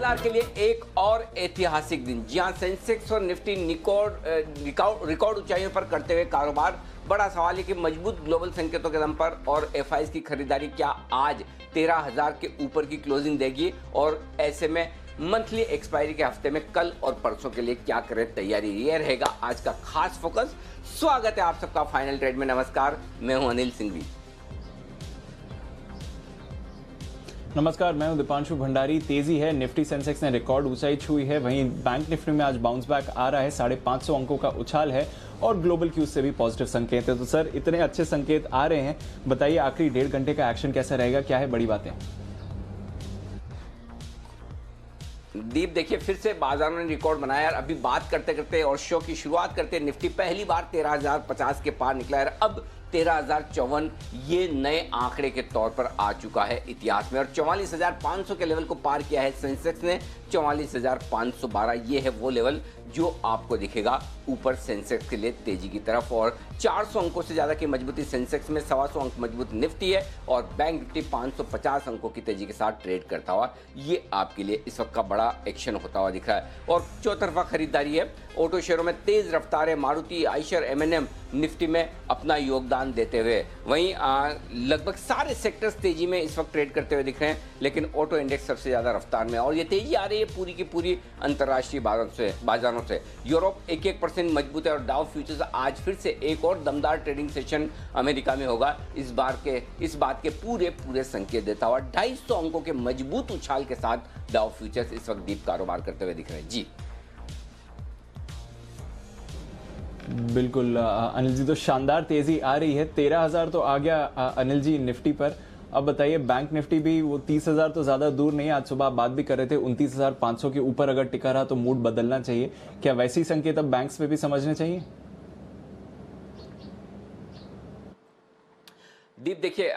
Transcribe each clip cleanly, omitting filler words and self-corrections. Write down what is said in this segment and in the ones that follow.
बाजार के लिए एक और ऐतिहासिक दिन। जी हां, सेंसेक्स और निफ्टी रिकॉर्ड ऊंचाइयों पर करते हुए कारोबार। बड़ा सवाल है कि मजबूत ग्लोबल संकेतों के दम पर और एफआईज की खरीदारी क्या आज 13,000 के ऊपर की क्लोजिंग देगी, और ऐसे में मंथली एक्सपायरी के हफ्ते में कल और परसों के लिए क्या करें तैयारी, ये रहेगा आज का खास फोकस। स्वागत है आप सबका फाइनल ट्रेड में। नमस्कार, मैं हूं अनिल सिंघवी। नमस्कार, मैं हूं दीपांशु भंडारी। तेजी है, निफ्टी सेंसेक्स ने रिकॉर्ड ऊंचाई छुई है। वहीं बैंक निफ्टी में आज बाउंस बैक आ रहा है, 550 अंकों का उछाल है और ग्लोबल क्यूज से भी पॉजिटिव संकेत है। तो सर, इतने अच्छे संकेत आ रहे हैं, बताइए आखिरी 1.5 घंटे का एक्शन कैसा रहेगा, क्या है बड़ी बातें? दीप, देखिए फिर से बाजार ने रिकॉर्ड बनाया यार। अभी बात करते करते और शो की शुरुआत करते निफ्टी पहली बार 13,050 के पार निकला है। अब 13,054 ये नए आंकड़े के तौर पर आ चुका है इतिहास में, और 44,500 के लेवल को पार किया है सेंसेक्स ने। 44,512 ये है वो लेवल जो आपको दिखेगा ऊपर सेंसेक्स के लिए तेजी की तरफ, और 400 अंकों से ज्यादा की मजबूती सेंसेक्स में, 125 अंक मजबूत निफ्टी है, और बैंक निफ्टी 550 अंकों की तेजी के साथ ट्रेड करता हुआ ये आपके लिए इस वक्त का बड़ा एक्शन होता हुआ दिख रहा है। और चौतरफा खरीदारी है। ऑटो शेयरों में तेज रफ्तार है। मारुति, आइशर, एमएनएम निफ्टी में अपना योगदान देते हुए, वहीं लगभग सारे सेक्टर्स तेजी में इस वक्त ट्रेड करते हुए दिख रहे हैं, लेकिन ऑटो इंडेक्स सबसे ज्यादा रफ्तार में, और ये तेजी आ रही है पूरी की पूरी अंतर्राष्ट्रीय बाजारों से। यूरोप 1% मजबूत है, और डाउ फ्यूचर्स आज फिर से एक और दमदार ट्रेडिंग सेशन अमेरिका में होगा। इस बात के पूरे संकेत देता हुआ 250 अंकों के मजबूत उछाल के साथ डाउ फ्यूचर्स इस वक्त डीप कारोबार करते हुए दिख रहे हैं। जी बिल्कुल अनिल जी, तो शानदार तेजी आ रही है। 13,000 तो आ गया अनिल जी निफ्टी पर। अब बताइए, बैंक निफ्टी भी वो 30,000 तो ज्यादा दूर नहीं है। आज सुबह आप बात भी कर रहे थे 29,500 के ऊपर अगर टिका रहा तो मूड बदलना चाहिए। क्या वैसे ही संकेत अब बैंक्स पे भी समझने चाहिए? दीप, देखिए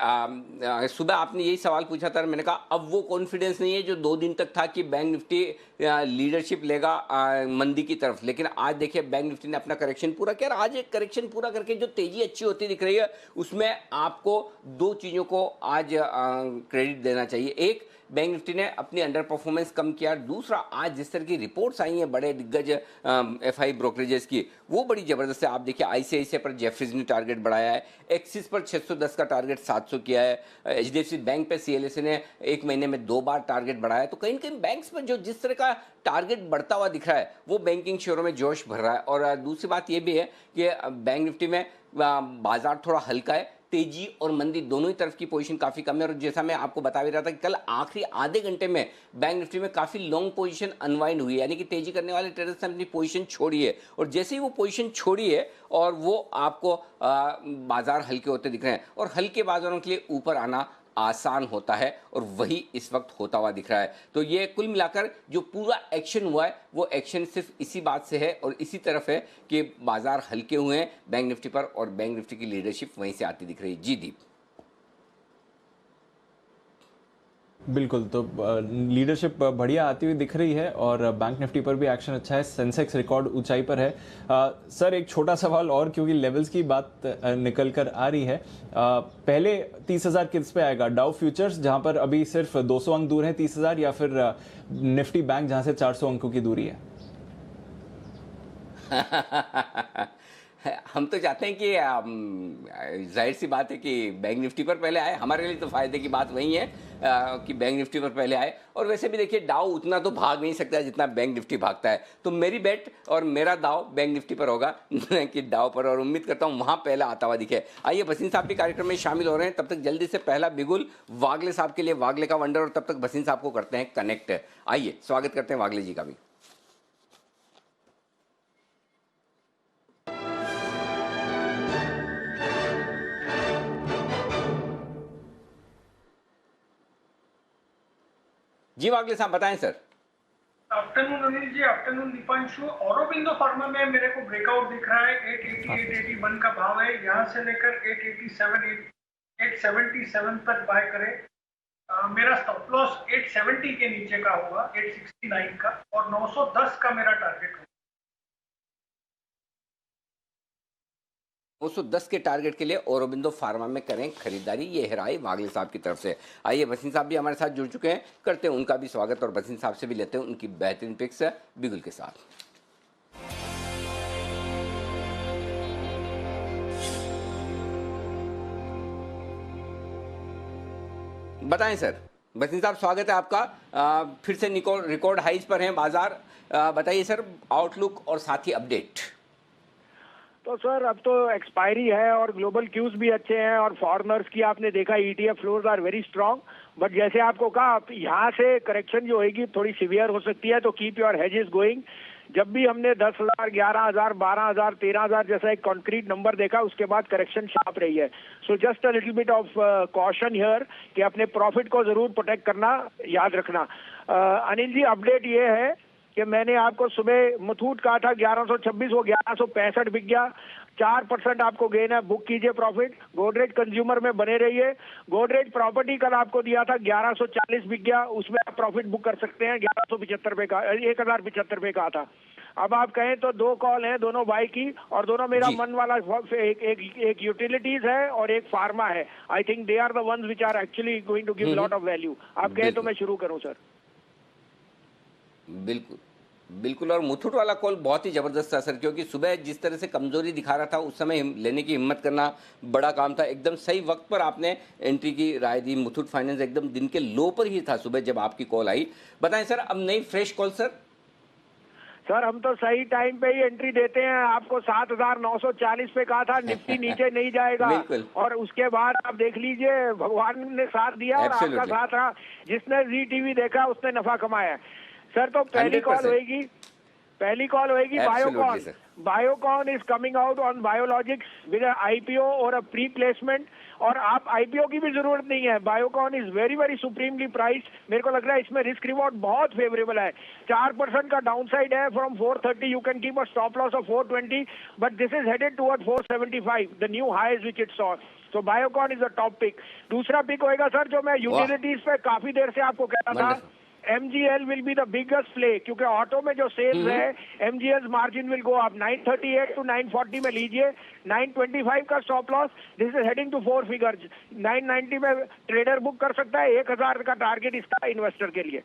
सुबह आपने यही सवाल पूछा था, मैंने कहा अब वो कॉन्फिडेंस नहीं है जो 2 दिन तक था कि बैंक निफ्टी लीडरशिप लेगा मंदी की तरफ। लेकिन आज देखिए बैंक निफ्टी ने अपना करेक्शन पूरा किया। आज एक करेक्शन पूरा करके जो तेजी अच्छी होती दिख रही है, उसमें आपको 2 चीज़ों को आज क्रेडिट देना चाहिए। एक, बैंक निफ्टी ने अपनी अंडर परफॉर्मेंस कम किया। दूसरा, आज जिस तरह की रिपोर्ट्स आई हैं बड़े दिग्गज एफआई ब्रोकरेजेस की, वो बड़ी जबरदस्त है। आप देखिए आईसीआईसीआई पर जेफरीज ने टारगेट बढ़ाया है, एक्सिस पर 610 का टारगेट 700 किया है, एचडीएफसी बैंक पे सीएलएसए ने 1 महीने में 2 बार टारगेट बढ़ाया है। तो कहीं ना कहीं बैंक्स पर जो जिस तरह का टारगेट बढ़ता हुआ दिख रहा है, वो बैंकिंग शेयरों में जोश भर रहा है। और दूसरी बात ये भी है कि बैंक निफ्टी में बाजार थोड़ा हल्का है। तेजी और मंदी दोनों ही तरफ की पोजीशन काफी कम है, और जैसा मैं आपको बता भी रहा था कि कल आखिरी आधे घंटे में बैंक निफ्टी में काफी लॉन्ग पोजीशन अनवाइंड हुई है, यानी कि तेजी करने वाले ट्रेडर्स ने अपनी पोजीशन छोड़ी है, और जैसे ही वो पोजीशन छोड़ी है और वो आपको बाजार हल्के होते दिख रहे हैं, और हल्के बाजारों के लिए ऊपर आना आसान होता है, और वही इस वक्त होता हुआ दिख रहा है। तो ये कुल मिलाकर जो पूरा एक्शन हुआ है, वो एक्शन सिर्फ इसी बात से है और इसी तरफ है कि बाजार हल्के हुए हैं बैंक निफ्टी पर, और बैंक निफ्टी की लीडरशिप वहीं से आती दिख रही है। जी दीप। बिल्कुल, तो लीडरशिप बढ़िया आती हुई दिख रही है, और बैंक निफ्टी पर भी एक्शन अच्छा है। सेंसेक्स रिकॉर्ड ऊंचाई पर है। सर, एक छोटा सवाल और, क्योंकि लेवल्स की बात निकल कर आ रही है। पहले 30,000 किस पे आएगा? डाउ फ्यूचर्स, जहां पर अभी सिर्फ 200 अंक दूर है 30,000, या फिर निफ्टी बैंक जहां से 400 अंकों की दूरी है? हम तो चाहते हैं कि जाहिर सी बात है कि बैंक निफ्टी पर पहले आए। हमारे लिए तो फायदे की बात वही है कि बैंक निफ्टी पर पहले आए। और वैसे भी देखिए डाउ उतना तो भाग नहीं सकता जितना बैंक निफ्टी भागता है, तो मेरी बेट और मेरा दाव बैंक निफ्टी पर होगा कि डाउ पर, और उम्मीद करता हूँ वहाँ पहला आता हुआ दिखे। आइए, भसीन साहब भी कार्यक्रम में शामिल हो रहे हैं। तब तक जल्दी से पहला बिगुल वागले साहब के लिए, वागले का वंडर, और तब तक भसीन साहब को करते हैं कनेक्ट। आइए स्वागत करते हैं वागले जी का भी। जी वागले साहब बताएं सर। आफ्टरनून अनिल जी, आफ्टरनून दीपांशु। औरोबिंदो फार्मा में मेरे को ब्रेकआउट दिख रहा है। 880 881 का भाव है। यहाँ से लेकर 887 877 तक बाय करें। मेरा स्टॉप लॉस 870 के नीचे का होगा, 869 का, और 910 का मेरा टारगेट होगा। 910 के टारगेट के लिए औरोबिंदो फार्मा में करें खरीदारी, ये है राय वागले साहब की तरफ से। आइए वसीम साहब भी हमारे साथ जुड़ चुके हैं, करते हैं उनका भी स्वागत और वसीम साहब से भी लेते हैं उनकी बेहतरीन पिक्स बिगुल के साथ। बताएं सर। वसीम साहब स्वागत है आपका। फिर से रिकॉर्ड हाइज पर हैं बाजार। बताइए सर आउटलुक और साथ ही अपडेट। तो सर अब तो एक्सपायरी है और ग्लोबल क्यूज भी अच्छे हैं और फॉरेनर्स की आपने देखा ETF flows are very strong, but जैसे आपको कहा यहाँ से करेक्शन जो होगी थोड़ी सीवियर हो सकती है, तो कीप योर हेजेस गोइंग। जब भी हमने 10,000, 11,000, 12,000, 13,000 जैसा एक कॉन्क्रीट नंबर देखा उसके बाद करेक्शन शार्प रही है। So just a little bit of caution here कि अपने प्रॉफिट को जरूर प्रोटेक्ट करना याद रखना। अनिल जी अपडेट ये है कि मैंने आपको सुबह मुथूट कहा था 1126, वो 1165 बिक गया। 4% आपको गेन है, बुक कीजिए प्रॉफिट। गोदरेज कंज्यूमर में बने रहिए। गोदरेज प्रॉपर्टी कल आपको दिया था 1140 बिक गया, उसमें आप प्रॉफिट बुक कर सकते हैं। 1175 रुपए का, 1075 रुपए का था। अब आप कहें तो दो कॉल हैं, दोनों बाई की, और दोनों मेरा मन वाला एक यूटिलिटीज है और एक फार्मा है। I think they are the ones which are actually going to give lot of value. आप कहें तो मैं शुरू करूं सर। बिल्कुल बिल्कुल, और मुथूट वाला कॉल बहुत ही ज़बरदस्त था सर, क्योंकि सुबह जिस तरह से कमजोरी दिखा रहा था उस समय लेने की हिम्मत करना बड़ा काम था। एकदम सही वक्त पर आपने एंट्री की राय दी। मुथूट फाइनेंस एकदम दिन के लो पर ही था सुबह जब आपकी कॉल आई। बताएं सर अब नई फ्रेश कॉल सर। सर हम तो सही टाइम पे ही एंट्री देते हैं। आपको 7,940 पे कहा था निफ्टी नीचे नहीं जाएगा, और उसके बाद आप देख लीजिए भगवान ने साथ दिया और आपका साथ रहा। जिसने जी टीवी देखा उसने नफा कमाया। सर तो पहली कॉल होएगी Biocon. Biocon is coming out on biologics with IPO और अ प्री प्लेसमेंट, और आप आईपीओ की भी जरूरत नहीं है। Biocon is very very supremely priced. मेरे को लग रहा है इसमें रिस्क रिवॉर्ड बहुत फेवरेबल है। 4% का डाउनसाइड है from 430। You can keep a stop loss of 420, but this is headed toward 475, the new highs which it saw. तो Biocon is a top pick. दूसरा पिक होएगा सर जो मैं यूटिलिटीज पे काफी देर से आपको कह रहा था, MGL will be the biggest play, क्योंकि ऑटो में जो सेल्स है MGL's margin will go up. 938 to 940 में लीजिए, 925 का stop loss. This is heading to 4 figures. 990 में ट्रेडर बुक कर सकता है। 1,000 का टारगेट इसका इन्वेस्टर के लिए।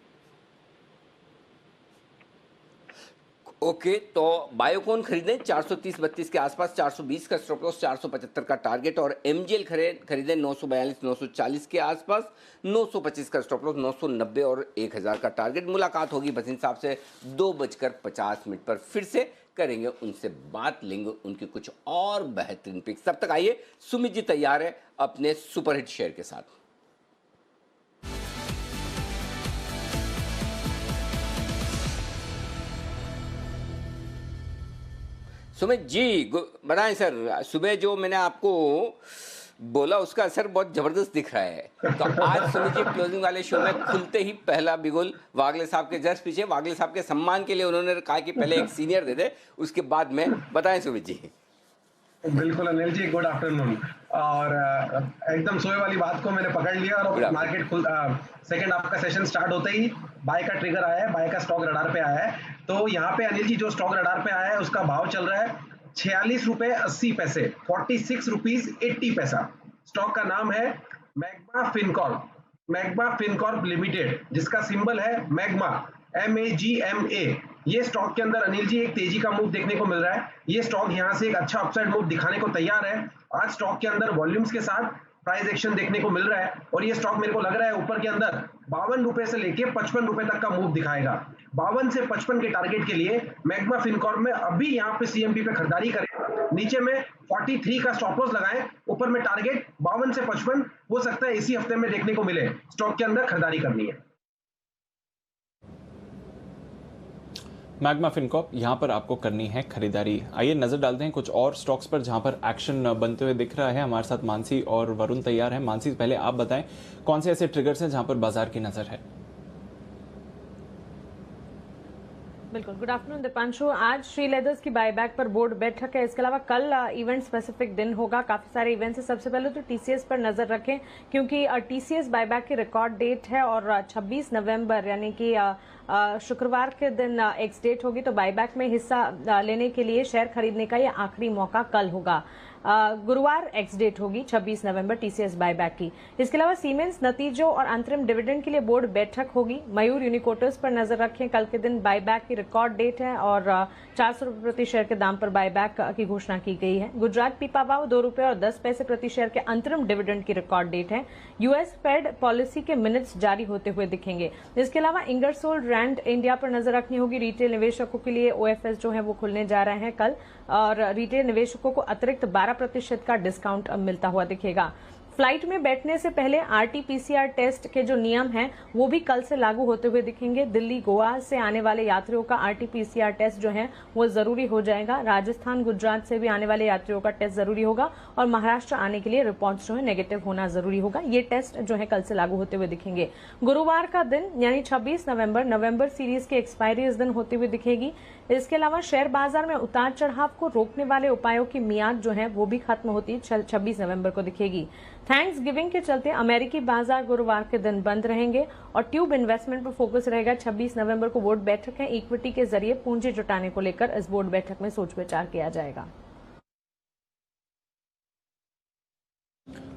ओके, तो बायोकॉन खरीदें 430-32 के आसपास, 420 का स्टॉप लॉस, 475 का टारगेट, और एमजीएल खरीदें 942-940 के आसपास, 925 का स्टॉप लॉस, 990 और 1000 का टारगेट। मुलाकात होगी वसीम साहब से 2:50 पर, फिर से करेंगे उनसे बात, लेंगे उनकी कुछ और बेहतरीन पिक्स। तब तक आइए सुमित जी तैयार है अपने सुपरहिट शेयर के साथ। सुमित जी बताएं सर, सुबह जो मैंने आपको बोला उसका असर बहुत जबरदस्त दिख रहा है। तो आज सुमित जी क्लोजिंग वाले शो में खुलते ही पहला बिगुल वागले साहब के जस्ट पीछे, वागले साहब के सम्मान के लिए उन्होंने कहा कि पहले एक सीनियर दे दे, उसके बाद में। बताएं सुमित जी। बिल्कुल अनिल जी, गुड आफ्टरनून। और एकदम सोए वाली बात को मैंने पकड़ लिया, और मार्केट सेकंड हाफ का सेशन स्टार्ट होते ही बाय का ट्रिगर आया है, बाय का स्टॉक रडार पे आया है। तो यहाँ पे अनिल जी जो स्टॉक रडार पे आया है उसका भाव चल रहा है 46 रुपए 80 पैसे, 46 रुपीज 80 पैसा। स्टॉक का नाम है मैग्मा फिनकॉर्प लिमिटेड, जिसका सिंबल है मैग्मा, MAGMA। ये स्टॉक के अंदर अनिल जी एक तेजी का मूव देखने को मिल रहा है। ये स्टॉक यहाँ से एक अच्छा अपसाइड मूव दिखाने को तैयार है। आज स्टॉक के अंदर वॉल्यूम्स के साथ प्राइस एक्शन देखने को मिल रहा है, और ये स्टॉक मेरे को लग रहा है ऊपर के अंदर 52 रुपए से लेके 55 रुपए तक का मूव दिखाएगा। 52 से 55 के टारगेट के लिए मैग्मा फिनकॉर्प में अभी यहाँ पे CMP पे खरीदारी करें। नीचे में 43 का स्टॉप लॉस लगाएं, ऊपर में टारगेट 52 से 55 हो सकता है इसी हफ्ते में देखने को मिले। स्टॉक के अंदर खरीदारी करनी है। मैग्मा फिनकॉर्प यहाँ पर आपको करनी है खरीदारी। आइए नजर डालते हैं कुछ और स्टॉक्स पर जहां पर एक्शन बनते हुए दिख रहा है। हमारे साथ मानसी और वरुण तैयार हैं। मानसी, पहले आप बताएं कौन से ऐसे ट्रिगर्स हैं जहां पर बाजार की नजर है। बिल्कुल, गुड आफ्टरनून दीपांशु। आज श्री लेदर्स की बायबैक पर बोर्ड बैठक है। इसके अलावा कल इवेंट स्पेसिफिक दिन होगा, काफी सारे इवेंट्स हैं। सबसे पहले तो टीसीएस पर नजर रखें, क्योंकि टीसीएस बायबैक की रिकॉर्ड डेट है और 26 नवंबर यानी कि शुक्रवार के दिन एक्स डेट होगी। तो बायबैक में हिस्सा लेने के लिए शेयर खरीदने का ये आखिरी मौका कल होगा। गुरुवार एक्स डेट होगी 26 नवंबर टीसीएस बायबैक की। इसके अलावा सीमेंस नतीजों और अंतरिम डिविडेंड के लिए बोर्ड बैठक होगी। मयूर यूनिकोटर्स पर नजर रखें, कल के दिन बायबैक की रिकॉर्ड डेट है और 400 रुपए प्रति शेयर के दाम पर बायबैक की घोषणा की गई है। गुजरात पीपावाव 2 रुपए और 10 पैसे प्रति शेयर के अंतरिम डिविडेंड की रिकॉर्ड डेट है। यूएस फेड पॉलिसी के मिनट्स जारी होते हुए दिखेंगे। इसके अलावा इंगरसोल रैंड इंडिया पर नजर रखनी होगी। रिटेल निवेशकों के लिए ओएफएस जो है वो खुलने जा रहे हैं कल, और रिटेल निवेशकों को अतिरिक्त 12% का डिस्काउंट मिलता हुआ दिखेगा। फ्लाइट में बैठने से पहले आरटीपीसीआर टेस्ट के जो नियम हैं वो भी कल से लागू होते हुए दिखेंगे। दिल्ली गोवा से आने वाले यात्रियों का आरटीपीसीआर टेस्ट जो है वो जरूरी हो जाएगा। राजस्थान गुजरात से भी आने वाले यात्रियों का टेस्ट जरूरी होगा और महाराष्ट्र आने के लिए रिपोर्ट्स जो है नेगेटिव होना जरूरी होगा। ये टेस्ट जो है कल से लागू होते हुए दिखेंगे। गुरुवार का दिन यानी 26 नवंबर सीरीज की एक्सपायरी इस दिन होती हुई दिखेगी। इसके अलावा शेयर बाजार में उतार चढ़ाव को रोकने वाले उपायों की मियाद जो है वो भी खत्म होती 26 नवंबर को दिखेगी। थैंक्स गिविंग के चलते अमेरिकी बाजार गुरुवार के दिन बंद रहेंगे और ट्यूब इन्वेस्टमेंट पर फोकस रहेगा। 26 नवंबर को बोर्ड बैठक है। इक्विटी के जरिए पूंजी जुटाने को लेकर इस बोर्ड बैठक में सोच विचार किया जाएगा।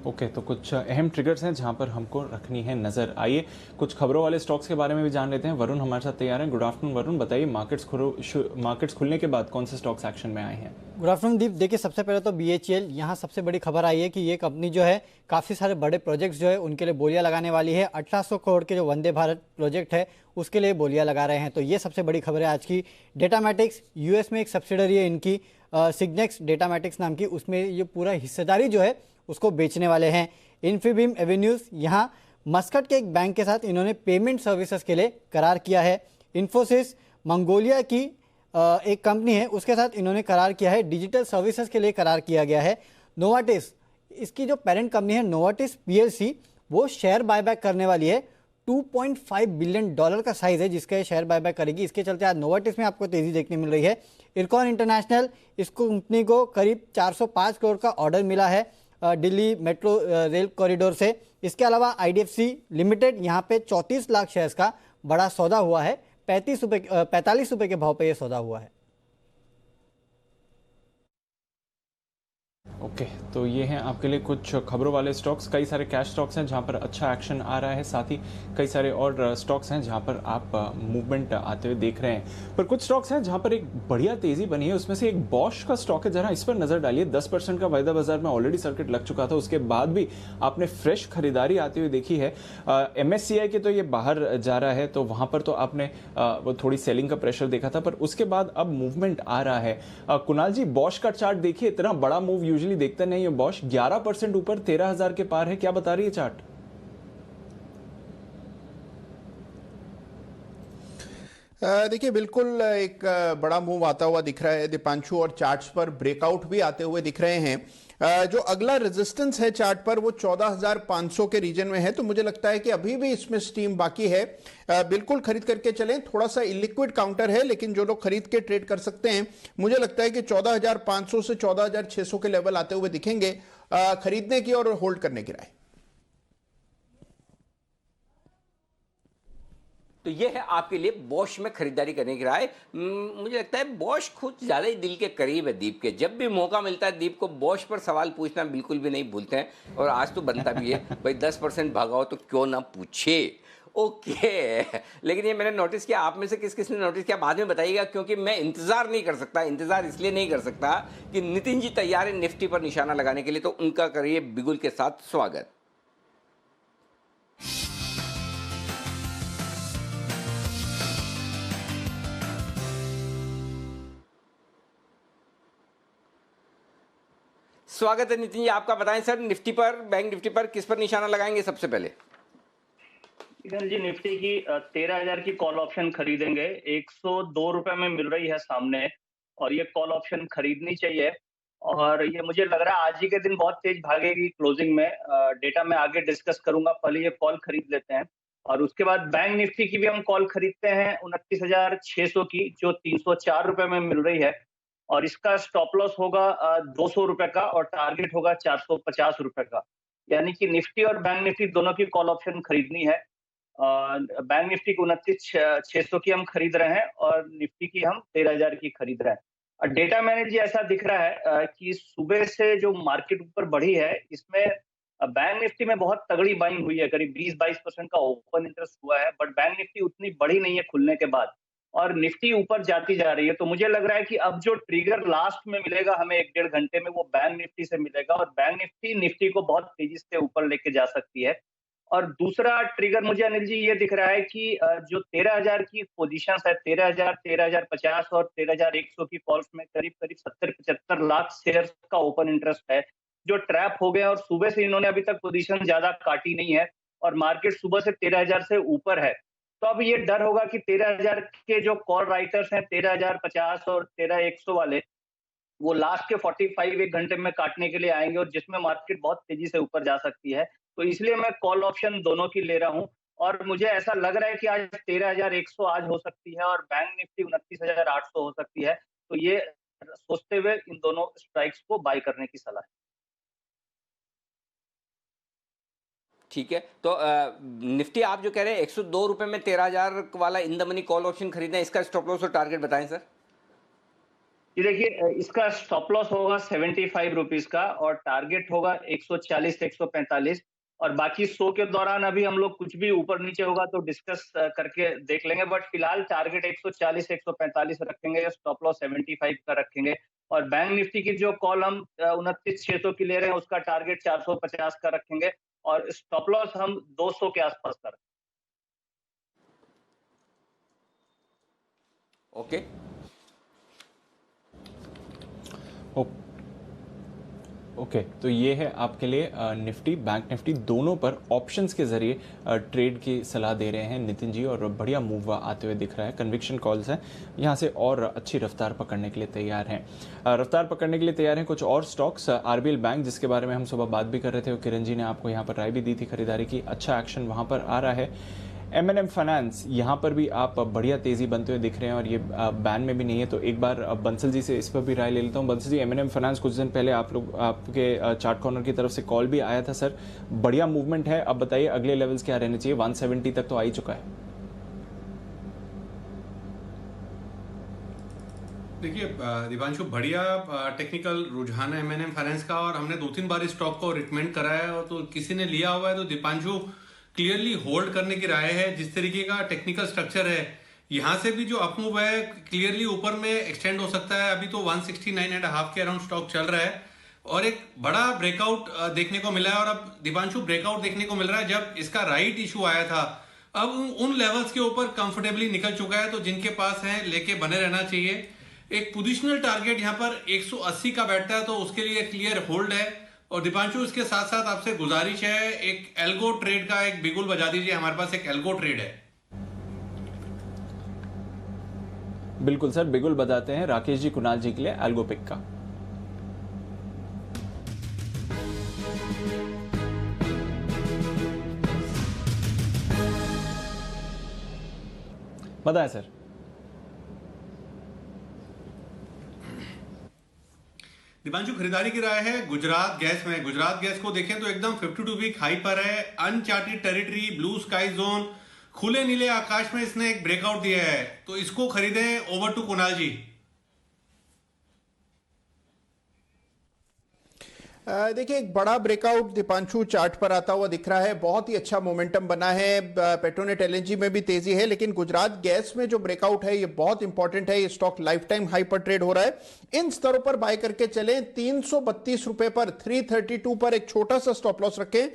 ओके, तो कुछ अहम ट्रिगर्स हैं जहां पर हमको रखनी है नजर। आइए कुछ खबरों वाले स्टॉक्स के बारे में भी जान लेते हैं। वरुण हमारे साथ तैयार हैं। गुड आफ्टरनून वरुण, बताइए मार्केट्स खुलने के बाद कौन से स्टॉक्स एक्शन में आए हैं? गुड आफ्टरनून दीप। देखिए, सबसे पहले तो बीएचईएल, यहाँ सबसे बड़ी खबर आई है कि ये कंपनी जो है काफ़ी सारे बड़े प्रोजेक्ट्स जो है उनके लिए बोलियां लगाने वाली है। 1800 करोड़ के जो वंदे भारत प्रोजेक्ट है उसके लिए बोलियां लगा रहे हैं। तो ये सबसे बड़ी खबर है आज की। डेटामैटिक्स, यूएस में एक सब्सिडरी है इनकी सिग्नेक्स डेटामैटिक्स नाम की, उसमें ये पूरा हिस्सेदारी जो है उसको बेचने वाले हैं। इन्फीबीम एवेन्यूज, यहाँ मस्कट के एक बैंक के साथ इन्होंने पेमेंट सर्विसेज के लिए करार किया है। इन्फोसिस, मंगोलिया की एक कंपनी है, उसके साथ इन्होंने करार किया है। डिजिटल सर्विसेज के लिए करार किया गया है। नोवाटिस, इसकी जो पेरेंट कंपनी है नोवाटिस पीएलसी, वो शेयर बायबैक करने वाली है। $2.5 बिलियन का साइज है जिसका ये शेयर बायबैक करेगी। इसके चलते आज नोवाटिस में आपको तेजी देखने मिल रही है। इरकॉन इंटरनेशनल, इस कंपनी को करीब 405 करोड़ का ऑर्डर मिला है दिल्ली मेट्रो रेल कॉरिडोर से। इसके अलावा आईडीएफसी लिमिटेड, यहाँ पे 34 लाख शेयर्स का बड़ा सौदा हुआ है। 45 रुपए के भाव पे ये सौदा हुआ है। ओके, तो ये हैं आपके लिए कुछ खबरों वाले स्टॉक्स। कई सारे कैश स्टॉक्स हैं जहां पर अच्छा एक्शन आ रहा है, साथ ही कई सारे और स्टॉक्स हैं जहां पर आप मूवमेंट आते हुए देख रहे हैं। पर कुछ स्टॉक्स हैं जहां पर एक बढ़िया तेजी बनी है, उसमें से एक बॉश का स्टॉक है। जरा इस पर नजर डालिए। 10% का वायदा बाजार में ऑलरेडी सर्किट लग चुका था, उसके बाद भी आपने फ्रेश खरीदारी आती हुई देखी है। MSCI के तो ये बाहर जा रहा है, तो वहां पर तो आपने वो थोड़ी सेलिंग का प्रेशर देखा था, पर उसके बाद अब मूवमेंट आ रहा है। कुणाल जी, बॉश का चार्ट देखिए, इतना बड़ा मूव यूजुअली देखते नहीं है। बॉश 11% ऊपर 13,000 के पार है, क्या बता रही है चार्ट? देखिए, बिल्कुल एक बड़ा मूव आता हुआ दिख रहा है दीपांशु, और चार्ट्स पर ब्रेकआउट भी आते हुए दिख रहे हैं। जो अगला रेजिस्टेंस है चार्ट पर वो 14,500 के रीजन में है, तो मुझे लगता है कि अभी भी इसमें स्टीम बाकी है। बिल्कुल खरीद करके चलें। थोड़ा सा इलिक्विड काउंटर है, लेकिन जो लोग खरीद के ट्रेड कर सकते हैं, मुझे लगता है कि 14,500 से 14,600 के लेवल आते हुए दिखेंगे खरीदने की और होल्ड करने की राय। तो ये है आपके लिए बॉश में खरीदारी करने की राय। मुझे लगता है बॉश खुद ज़्यादा ही दिल के करीब है दीप के। जब भी मौका मिलता है दीप को बॉश पर सवाल पूछना बिल्कुल भी नहीं भूलते हैं, और आज तो बनता भी है भाई 10% भागा हो तो क्यों ना पूछे। ओके, लेकिन ये मैंने नोटिस किया, आप में से किस किस ने नोटिस किया बाद में बताइएगा, क्योंकि मैं इंतज़ार नहीं कर सकता। इंतज़ार इसलिए नहीं कर सकता कि नितिन जी तैयार है निफ्टी पर निशाना लगाने के लिए, तो उनका करिए बिगुल के साथ स्वागत। स्वागत है नितिन जी आपका। बताएं सर, निफ्टी पर, बैंक निफ्टी पर किस पर निशाना लगाएंगे सबसे पहले? किशन जी, निफ्टी की 13,000 की कॉल ऑप्शन खरीदेंगे। 102 रुपए में मिल रही है सामने, और ये कॉल ऑप्शन खरीदनी चाहिए। और ये मुझे लग रहा है आज ही के दिन बहुत तेज भागेगी क्लोजिंग में। डेटा में आगे डिस्कस करूंगा, पहले ये कॉल खरीद लेते हैं। और उसके बाद बैंक निफ्टी की भी हम कॉल खरीदते हैं 29,600 की, जो 304 रुपए में मिल रही है। और इसका स्टॉप लॉस होगा 200 रुपए का, और टारगेट होगा 450 रुपए का। यानी कि निफ्टी और बैंक निफ्टी दोनों की कॉल ऑप्शन खरीदनी है। बैंक निफ्टी की 29,600 की हम खरीद रहे हैं, और निफ्टी की हम 13,000 की खरीद रहे हैं। डेटा मैंने जी ऐसा दिख रहा है कि सुबह से जो मार्केट ऊपर बढ़ी है, इसमें बैंक निफ्टी में बहुत तगड़ी बाइंग हुई है, करीब 20-22% का ओपन इंटरेस्ट हुआ है, बट बैंक निफ्टी उतनी बढ़ी नहीं है खुलने के बाद और निफ्टी ऊपर जाती जा रही है। तो मुझे लग रहा है कि अब जो ट्रिगर लास्ट में मिलेगा हमें 1-1.5 घंटे में, वो बैंक निफ्टी से मिलेगा और बैंक निफ्टी को बहुत तेजी से ऊपर लेके जा सकती है। और दूसरा ट्रिगर मुझे अनिल जी ये दिख रहा है कि जो 13,000 की पोजीशंस है, 13,000, 13,050 और 13,100 की कॉल्स में करीब-करीब 70-75 लाख शेयर्स का ओपन इंटरेस्ट है, जो ट्रैप हो गए और सुबह से इन्होंने अभी तक पोजीशन ज्यादा काटी नहीं है और मार्केट सुबह से 13,000 से ऊपर है। तो अब ये डर होगा कि 13,000 के जो कॉल राइटर्स हैं, 13,050 और 13,100 वाले, वो लास्ट के 45 एक घंटे में काटने के लिए आएंगे और जिसमें मार्केट बहुत तेजी से ऊपर जा सकती है। तो इसलिए मैं कॉल ऑप्शन दोनों की ले रहा हूं और मुझे ऐसा लग रहा है कि आज 13,100 आज हो सकती है और बैंक निफ्टी 29,800 हो सकती है। तो ये सोचते हुए इन दोनों स्ट्राइक्स को बाय करने की सलाह है। ठीक है, तो निफ्टी आप जो कह रहे हैं 102 रुपए में 13,000 वाला in the money call option खरीदना है, इसका स्टॉप लॉस और टारगेट बताएं सर। ये देखिए, इसका स्टॉप लॉस होगा 75 रुपीज का और टारगेट होगा 140 से 145 और बाकी 100 के दौरान अभी हम लोग कुछ भी ऊपर नीचे होगा तो डिस्कस करके देख लेंगे, बट फिलहाल टारगेट 140 से 145 रखेंगे, स्टॉप लॉस 75 का रखेंगे और बैंक निफ्टी की जो कॉल हम 29,600 की ले रहे हैं उसका टारगेट 450 का रखेंगे और स्टॉप लॉस हम 200 के आसपास का रखेंगे। ओके, ओके, तो ये है आपके लिए निफ्टी बैंक निफ्टी दोनों पर ऑप्शंस के जरिए ट्रेड की सलाह दे रहे हैं नितिन जी और बढ़िया मूव आते हुए दिख रहा है। कन्विक्शन कॉल्स हैं, यहाँ से और अच्छी रफ्तार पकड़ने के लिए तैयार हैं। रफ्तार पकड़ने के लिए तैयार हैं कुछ और स्टॉक्स। आरबीएल बैंक, जिसके बारे में हम सुबह बात भी कर रहे थे और किरण जी ने आपको यहाँ पर राय भी दी थी खरीदारी की, अच्छा एक्शन वहाँ पर आ रहा है। M&M फाइनेंस, यहाँ पर भी आप बढ़िया तेजी बनते हुए दिख रहे हैं और ये बैन में भी नहीं है, तो एक बार बंसल जी से इस पर भी राय ले लेता हूँ। बंसल जी, M&M फाइनेंस कुछ दिन पहले आपके चार्ट कॉर्नर की तरफ से कॉल भी आया था सर, बढ़िया मूवमेंट है, अब बताइए अगले लेवल्स क्या रहने चाहिए? 170 तक तो आ ही चुका है। देखिए दिवांशु, बढ़िया टेक्निकल रुझान है M&M फाइनेंस का और हमने 2-3 बार इस स्टॉक को रिकमेंड करा है और तो किसी ने लिया हुआ है तो दीपांशु क्लियरली होल्ड करने की राय है। जिस तरीके का टेक्निकल स्ट्रक्चर है, यहां से भी जो अप मूव है क्लियरली ऊपर में एक्सटेंड हो सकता है। अभी तो 169.5 के अराउंड स्टॉक चल रहा है और एक बड़ा ब्रेकआउट देखने को मिला है और अब दीपांशु ब्रेकआउट देखने को मिल रहा है। जब इसका राइट इशू आया था, अब उन लेवल्स के ऊपर कंफर्टेबली निकल चुका है, तो जिनके पास है लेके बने रहना चाहिए। एक पोजिशनल टारगेट यहाँ पर 180 का बैठता है तो उसके लिए क्लियर होल्ड है। और दीपांशु, इसके साथ साथ आपसे गुजारिश है, एक एल्गो ट्रेड का एक बिगुल बजा दीजिए। हमारे पास एक एल्गो ट्रेड है। बिल्कुल सर, बिगुल बताते हैं राकेश जी कुणाल जी के लिए एल्गो पिक का। बताएं सर। दीपांशु, खरीदारी की राय है गुजरात गैस में। गुजरात गैस को देखें तो एकदम 52 वीक हाई पर है, uncharted territory, blue sky zone, खुले नीले आकाश में इसने एक ब्रेकआउट दिया है, तो इसको खरीदें। ओवर टू कुणाल जी। देखिए, एक बड़ा ब्रेकआउट दीपांशु चार्ट पर आता हुआ दिख रहा है, बहुत ही अच्छा मोमेंटम बना है। पेट्रोनेट एलएनजी में भी तेजी है, लेकिन गुजरात गैस में जो ब्रेकआउट है ये बहुत इंपॉर्टेंट है। ये स्टॉक लाइफ टाइम हाई पर ट्रेड हो रहा है। इन स्तरों पर बाय करके चलें। 332 रुपए पर 332 पर एक छोटा सा स्टॉप लॉस रखें।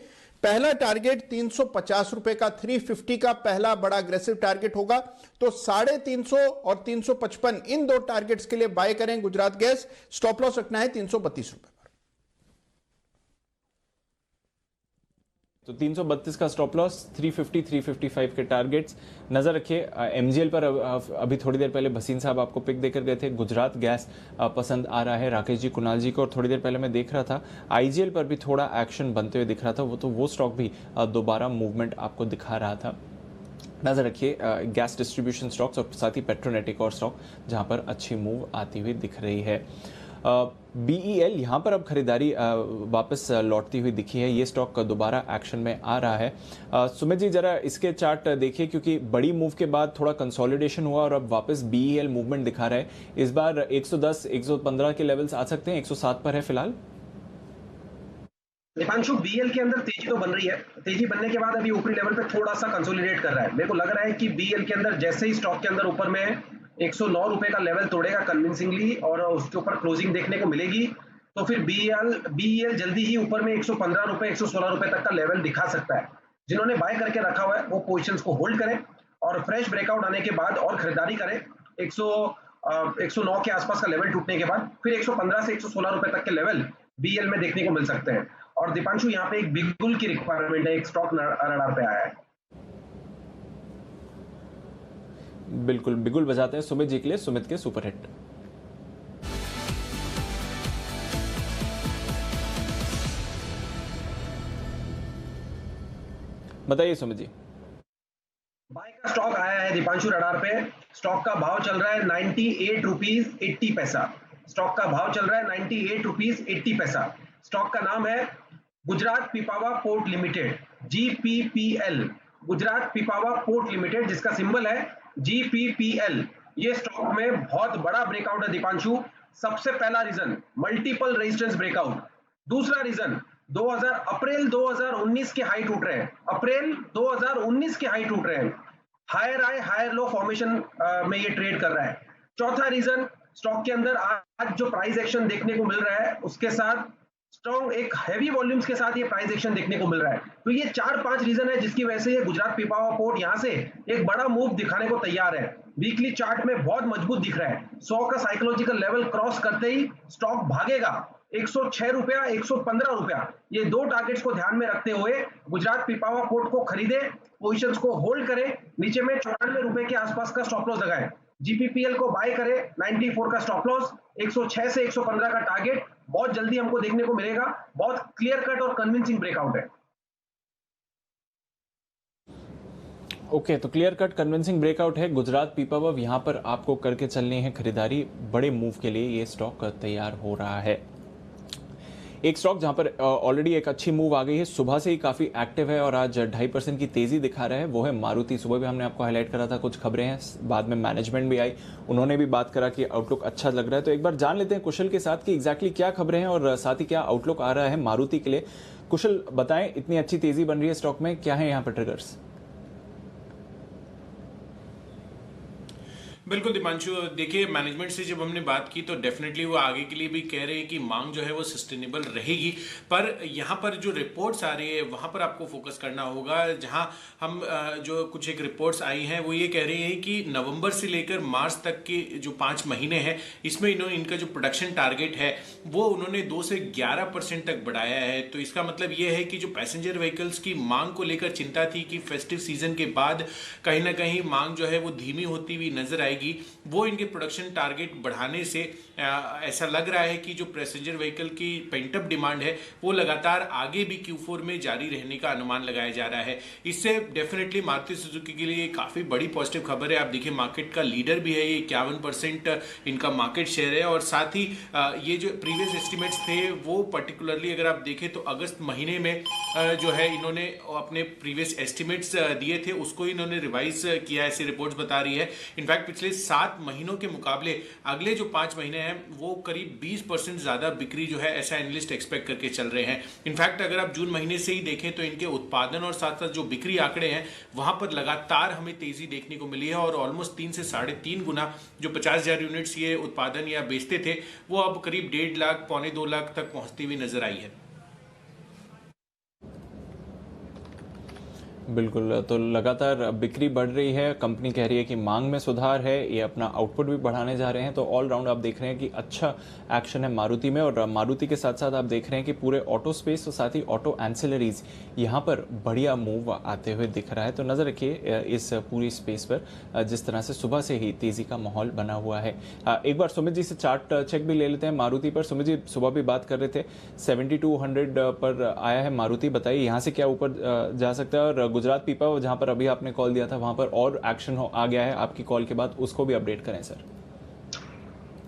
पहला टारगेट 350 रुपए का, 350 का पहला बड़ा अग्रेसिव टारगेट होगा, तो 350 और 355 इन दो टारगेट्स के लिए बाय करें गुजरात गैस। स्टॉप लॉस रखना है 332 रुपए। तो 332 का स्टॉप लॉस, 350 355 के टारगेट्स नजर रखिए। एमजीएल पर अभी थोड़ी देर पहले भसीन साहब आपको पिक देकर गए थे। गुजरात गैस पसंद आ रहा है राकेश जी कुणाल जी को, और थोड़ी देर पहले मैं देख रहा था आईजीएल पर भी थोड़ा एक्शन बनते हुए दिख रहा था, वो स्टॉक भी दोबारा मूवमेंट आपको दिखा रहा था। नजर रखिए गैस डिस्ट्रीब्यूशन स्टॉक्स और साथ ही पेट्रोनेट एक और स्टॉक जहां पर अच्छी मूव आती हुई दिख रही है। BEL यहाँ पर अब खरीदारी वापस लौटती हुई दिखी है, ये स्टॉक दोबारा एक्शन में आ रहा है। सुमित जी जरा इसके चार्ट देखिए, क्योंकि बड़ी मूव के बाद थोड़ा कंसोलिडेशन हुआ और अब वापस BEL मूवमेंट दिखा रहा है। इस बार 110 115 के लेवल्स आ सकते हैं, 107 पर है फिलहाल। दीपांशु, BEL के अंदर तेजी तो बन रही है, तेजी बनने के बाद अभी ऊपरी लेवल पे थोड़ा सा कंसोलिडेट कर रहा है। मेरे को लग रहा है कि BEL के अंदर जैसे ही स्टॉक के अंदर ऊपर में 109 रुपए का लेवल तोड़ेगा कन्विंसिंगली और उसके ऊपर क्लोजिंग देखने को मिलेगी, तो फिर BEL जल्दी ही ऊपर में 115 रुपए 116 रुपए तक का लेवल दिखा सकता है। जिन्होंने बाय करके रखा हुआ है वो पोजीशंस को होल्ड करें और फ्रेश ब्रेकआउट आने के बाद और खरीदारी करें। 109 के आसपास का लेवल टूटने के बाद फिर 115 से 116 रुपए तक के लेवल BEL में देखने को मिल सकते हैं। और दीपांशु, यहाँ पे एक बिगुल की रिक्वायरमेंट है, एक स्टॉक रडार पे आया है। बिल्कुल, बिगुल बजाते हैं सुमित जी के लिए, सुमित के सुपरहिट। बताइए सुमित जी। बाय का स्टॉक आया है दीपांशु रडार पे। स्टॉक का भाव चल रहा है 98 रुपीज 80 पैसा। स्टॉक का भाव चल रहा है 98 रुपीज 80 पैसा। स्टॉक का नाम है Gujarat Pipavav port limited, GPPL, Gujarat Pipavav port limited, जिसका सिंबल है GPPL। ये स्टॉक में बहुत बड़ा ब्रेकआउट है दीपांशु। सबसे पहला रीजन मल्टीपल रेजिस्टेंस ब्रेकआउट। दूसरा रीजन अप्रैल 2019 के हाई टूट रहे हैं, अप्रैल 2019 के हाई टूट रहे हैं। Higher high higher low formation में ये ट्रेड कर रहा है। चौथा रीजन, स्टॉक के अंदर आज जो प्राइस एक्शन देखने को मिल रहा है उसके साथ स्ट्रॉन्ग एक हैवी वॉल्यूम्स के साथ ये प्राइस एक्शन देखने को मिल रहा है। तो ये 4-5 रीजन है जिसकी वजह से ये गुजरात पिपावा पोर्ट यहां से एक बड़ा मूव दिखाने को तैयार है। वीकली चार्ट में बहुत मजबूत दिख रहा है। 100 का साइकोलॉजिकल लेवल क्रॉस करते ही स्टॉक भागेगा। 106 रुपया 115 रुपया, ये दो टारगेट्स को ध्यान में रखते हुए गुजरात पिपावा पोर्ट को खरीदे, पोजीशंस को होल्ड करें, नीचे में 94 रुपए के आसपास का स्टॉप लॉस लगाएं। GPPL को बाय करे, 94 का स्टॉप लॉस, 106 से 115 का टारगेट बहुत जल्दी हमको देखने को मिलेगा। बहुत क्लियर कट और कन्विंसिंग ब्रेकआउट है। ओके, तो क्लियर कट कन्विंसिंग ब्रेकआउट है। गुजरात पिपावा यहाँ पर आपको करके चलनी है खरीदारी। बड़े मूव के लिए ये स्टॉक तैयार हो रहा है। एक स्टॉक जहां पर ऑलरेडी एक अच्छी मूव आ गई है, सुबह से ही काफ़ी एक्टिव है और आज 2.5% की तेज़ी दिखा रहा है, वो है मारुति। सुबह भी हमने आपको हाईलाइट करा था, कुछ खबरें हैं, बाद में मैनेजमेंट भी आई, उन्होंने भी बात करा कि आउटलुक अच्छा लग रहा है। तो एक बार जान लेते हैं कुशल के साथ कि एग्जैक्टली क्या खबरें हैं और साथ ही क्या आउटलुक आ रहा है मारुति के लिए। कुशल बताएं, इतनी अच्छी तेज़ी बन रही है स्टॉक में, क्या है यहाँ पर ट्रिगर्स? बिल्कुल दीपांशु, देखिए मैनेजमेंट से जब हमने बात की तो डेफिनेटली वो आगे के लिए भी कह रहे हैं कि मांग जो है वो सस्टेनेबल रहेगी, पर यहाँ पर जो रिपोर्ट्स आ रही है वहाँ पर आपको फोकस करना होगा। जहाँ हम जो कुछ एक रिपोर्ट्स आई हैं वो ये कह रही हैं कि नवंबर से लेकर मार्च तक के जो 5 महीने हैं इसमें इनका जो प्रोडक्शन टारगेट है वो उन्होंने 2 से 11% तक बढ़ाया है। तो इसका मतलब ये है कि जो पैसेंजर व्हीकल्स की मांग को लेकर चिंता थी कि फेस्टिव सीजन के बाद कहीं ना कहीं मांग जो है वो धीमी होती हुई नजर आएगी, वो इनके प्रोडक्शन टारगेट बढ़ाने से ऐसा लग रहा है कि जो पैसेंजर व्हीकल की पेंटअप डिमांड है वो लगातार आगे भी Q4 में जारी रहने का अनुमान लगाया जा रहा है। इससे डेफिनेटली मारुति सुजुकी के लिए काफी बड़ी पॉजिटिव खबर है। आप देखिए मार्केट का लीडर भी है, ये 51% इनका मार्केट शेयर है और साथ ही ये जो प्रीवियस एस्टिमेट्स थे वो पर्टिकुलरली अगर आप देखें तो अगस्त महीने में जो है इन्होंने अपने प्रीवियस एस्टिमेट्स दिए थे उसको इन्होंने रिवाइज किया, ऐसी रिपोर्ट्स बता रही है। इनफैक्ट पिछले 7 महीनों के मुकाबले अगले जो 5 महीने हैं वो करीब 20% ज्यादा बिक्री जो है ऐसा एनालिस्ट एक्सपेक्ट करके चल रहे हैं। इनफैक्ट अगर आप जून महीने से ही देखें तो इनके उत्पादन और साथ साथ जो बिक्री आंकड़े हैं वहां पर लगातार हमें तेजी देखने को मिली है और ऑलमोस्ट 3 से 3.5 गुना जो 50,000 यूनिट्स ये उत्पादन या बेचते थे वो अब करीब 1.5 लाख पौने 2 लाख तक पहुंचती हुई नजर आई है। बिल्कुल, तो लगातार बिक्री बढ़ रही है, कंपनी कह रही है कि मांग में सुधार है, ये अपना आउटपुट भी बढ़ाने जा रहे हैं। तो ऑल राउंड आप देख रहे हैं कि अच्छा एक्शन है मारुति में और मारुति के साथ साथ आप देख रहे हैं कि पूरे ऑटो स्पेस और साथ ही ऑटो एंसिलरीज यहाँ पर बढ़िया मूव आते हुए दिख रहा है। तो नज़र रखिए इस पूरी स्पेस पर, जिस तरह से सुबह से ही तेज़ी का माहौल बना हुआ है। एक बार सुमित जी से चार्ट चेक भी ले लेते हैं मारुति पर। सुमित जी सुबह भी बात कर रहे थे 7200 पर आया है मारुति, बताइए यहाँ से क्या ऊपर जा सकता है? और गुजरात पिपावा जहां पर अभी आपने कॉल दिया था वहां पर और एक्शन आ गया है आपकी कॉल के बाद, उसको भी अपडेट करें सर।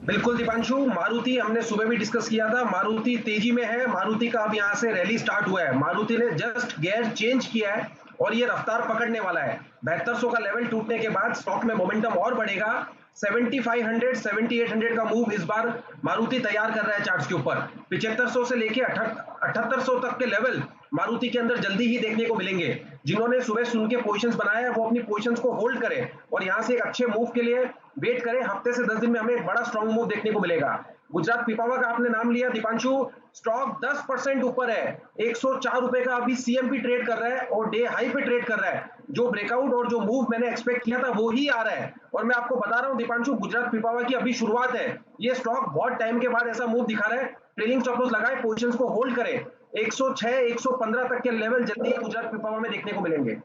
बिल्कुल दीपांशु, मारुति हमने सुबह भी डिस्कस किया था, मारुति तेजी में है। मारुति का अब यहाँ से रैली स्टार्ट हुआ है, मारुति ने जस्ट गियर चेंज किया है और ये रफ्तार पकड़ने वाला है। 7200 का लेवल टूटने के बाद स्टॉक में मोमेंटम और बढ़ेगा। 7500 7800 का मूव इस बार मारुति तैयार कर रहा है चार्ट्स के ऊपर। 7500 से लेके 7800 तक के लेवल मारुति के अंदर जल्दी ही देखने को मिलेंगे। जिन्होंने सुबह सुन के पोजीशंस बनाया है वो अपनी पोजीशंस को होल्ड करें और यहाँ से एक अच्छे मूव के लिए वेट करें। हफ्ते से 10 दिन में हमें एक बड़ा स्ट्रॉन्ग मूव देखने को मिलेगा। गुजरात पिपावा का आपने नाम लिया दीपांशु, स्टॉक 10% ऊपर है, 104 रुपए का अभी सीएमपी ट्रेड कर रहा है और डे हाई पे ट्रेड कर रहा है। जो ब्रेकआउट और जो मूव मैंने एक्सपेक्ट किया था वो ही आ रहा है और मैं आपको बता रहा हूं दीपांशु, गुजरात पिपावा की अभी शुरुआत है। ये स्टॉक बहुत टाइम के बाद ऐसा मूव दिखा रहा है। ट्रेलिंग स्टॉप लॉस लगाए, पोजीशंस को होल्ड करें। 106 115 तक के लेवल जल्दी गुजरात पिपावा में देखने को मिलेंगे।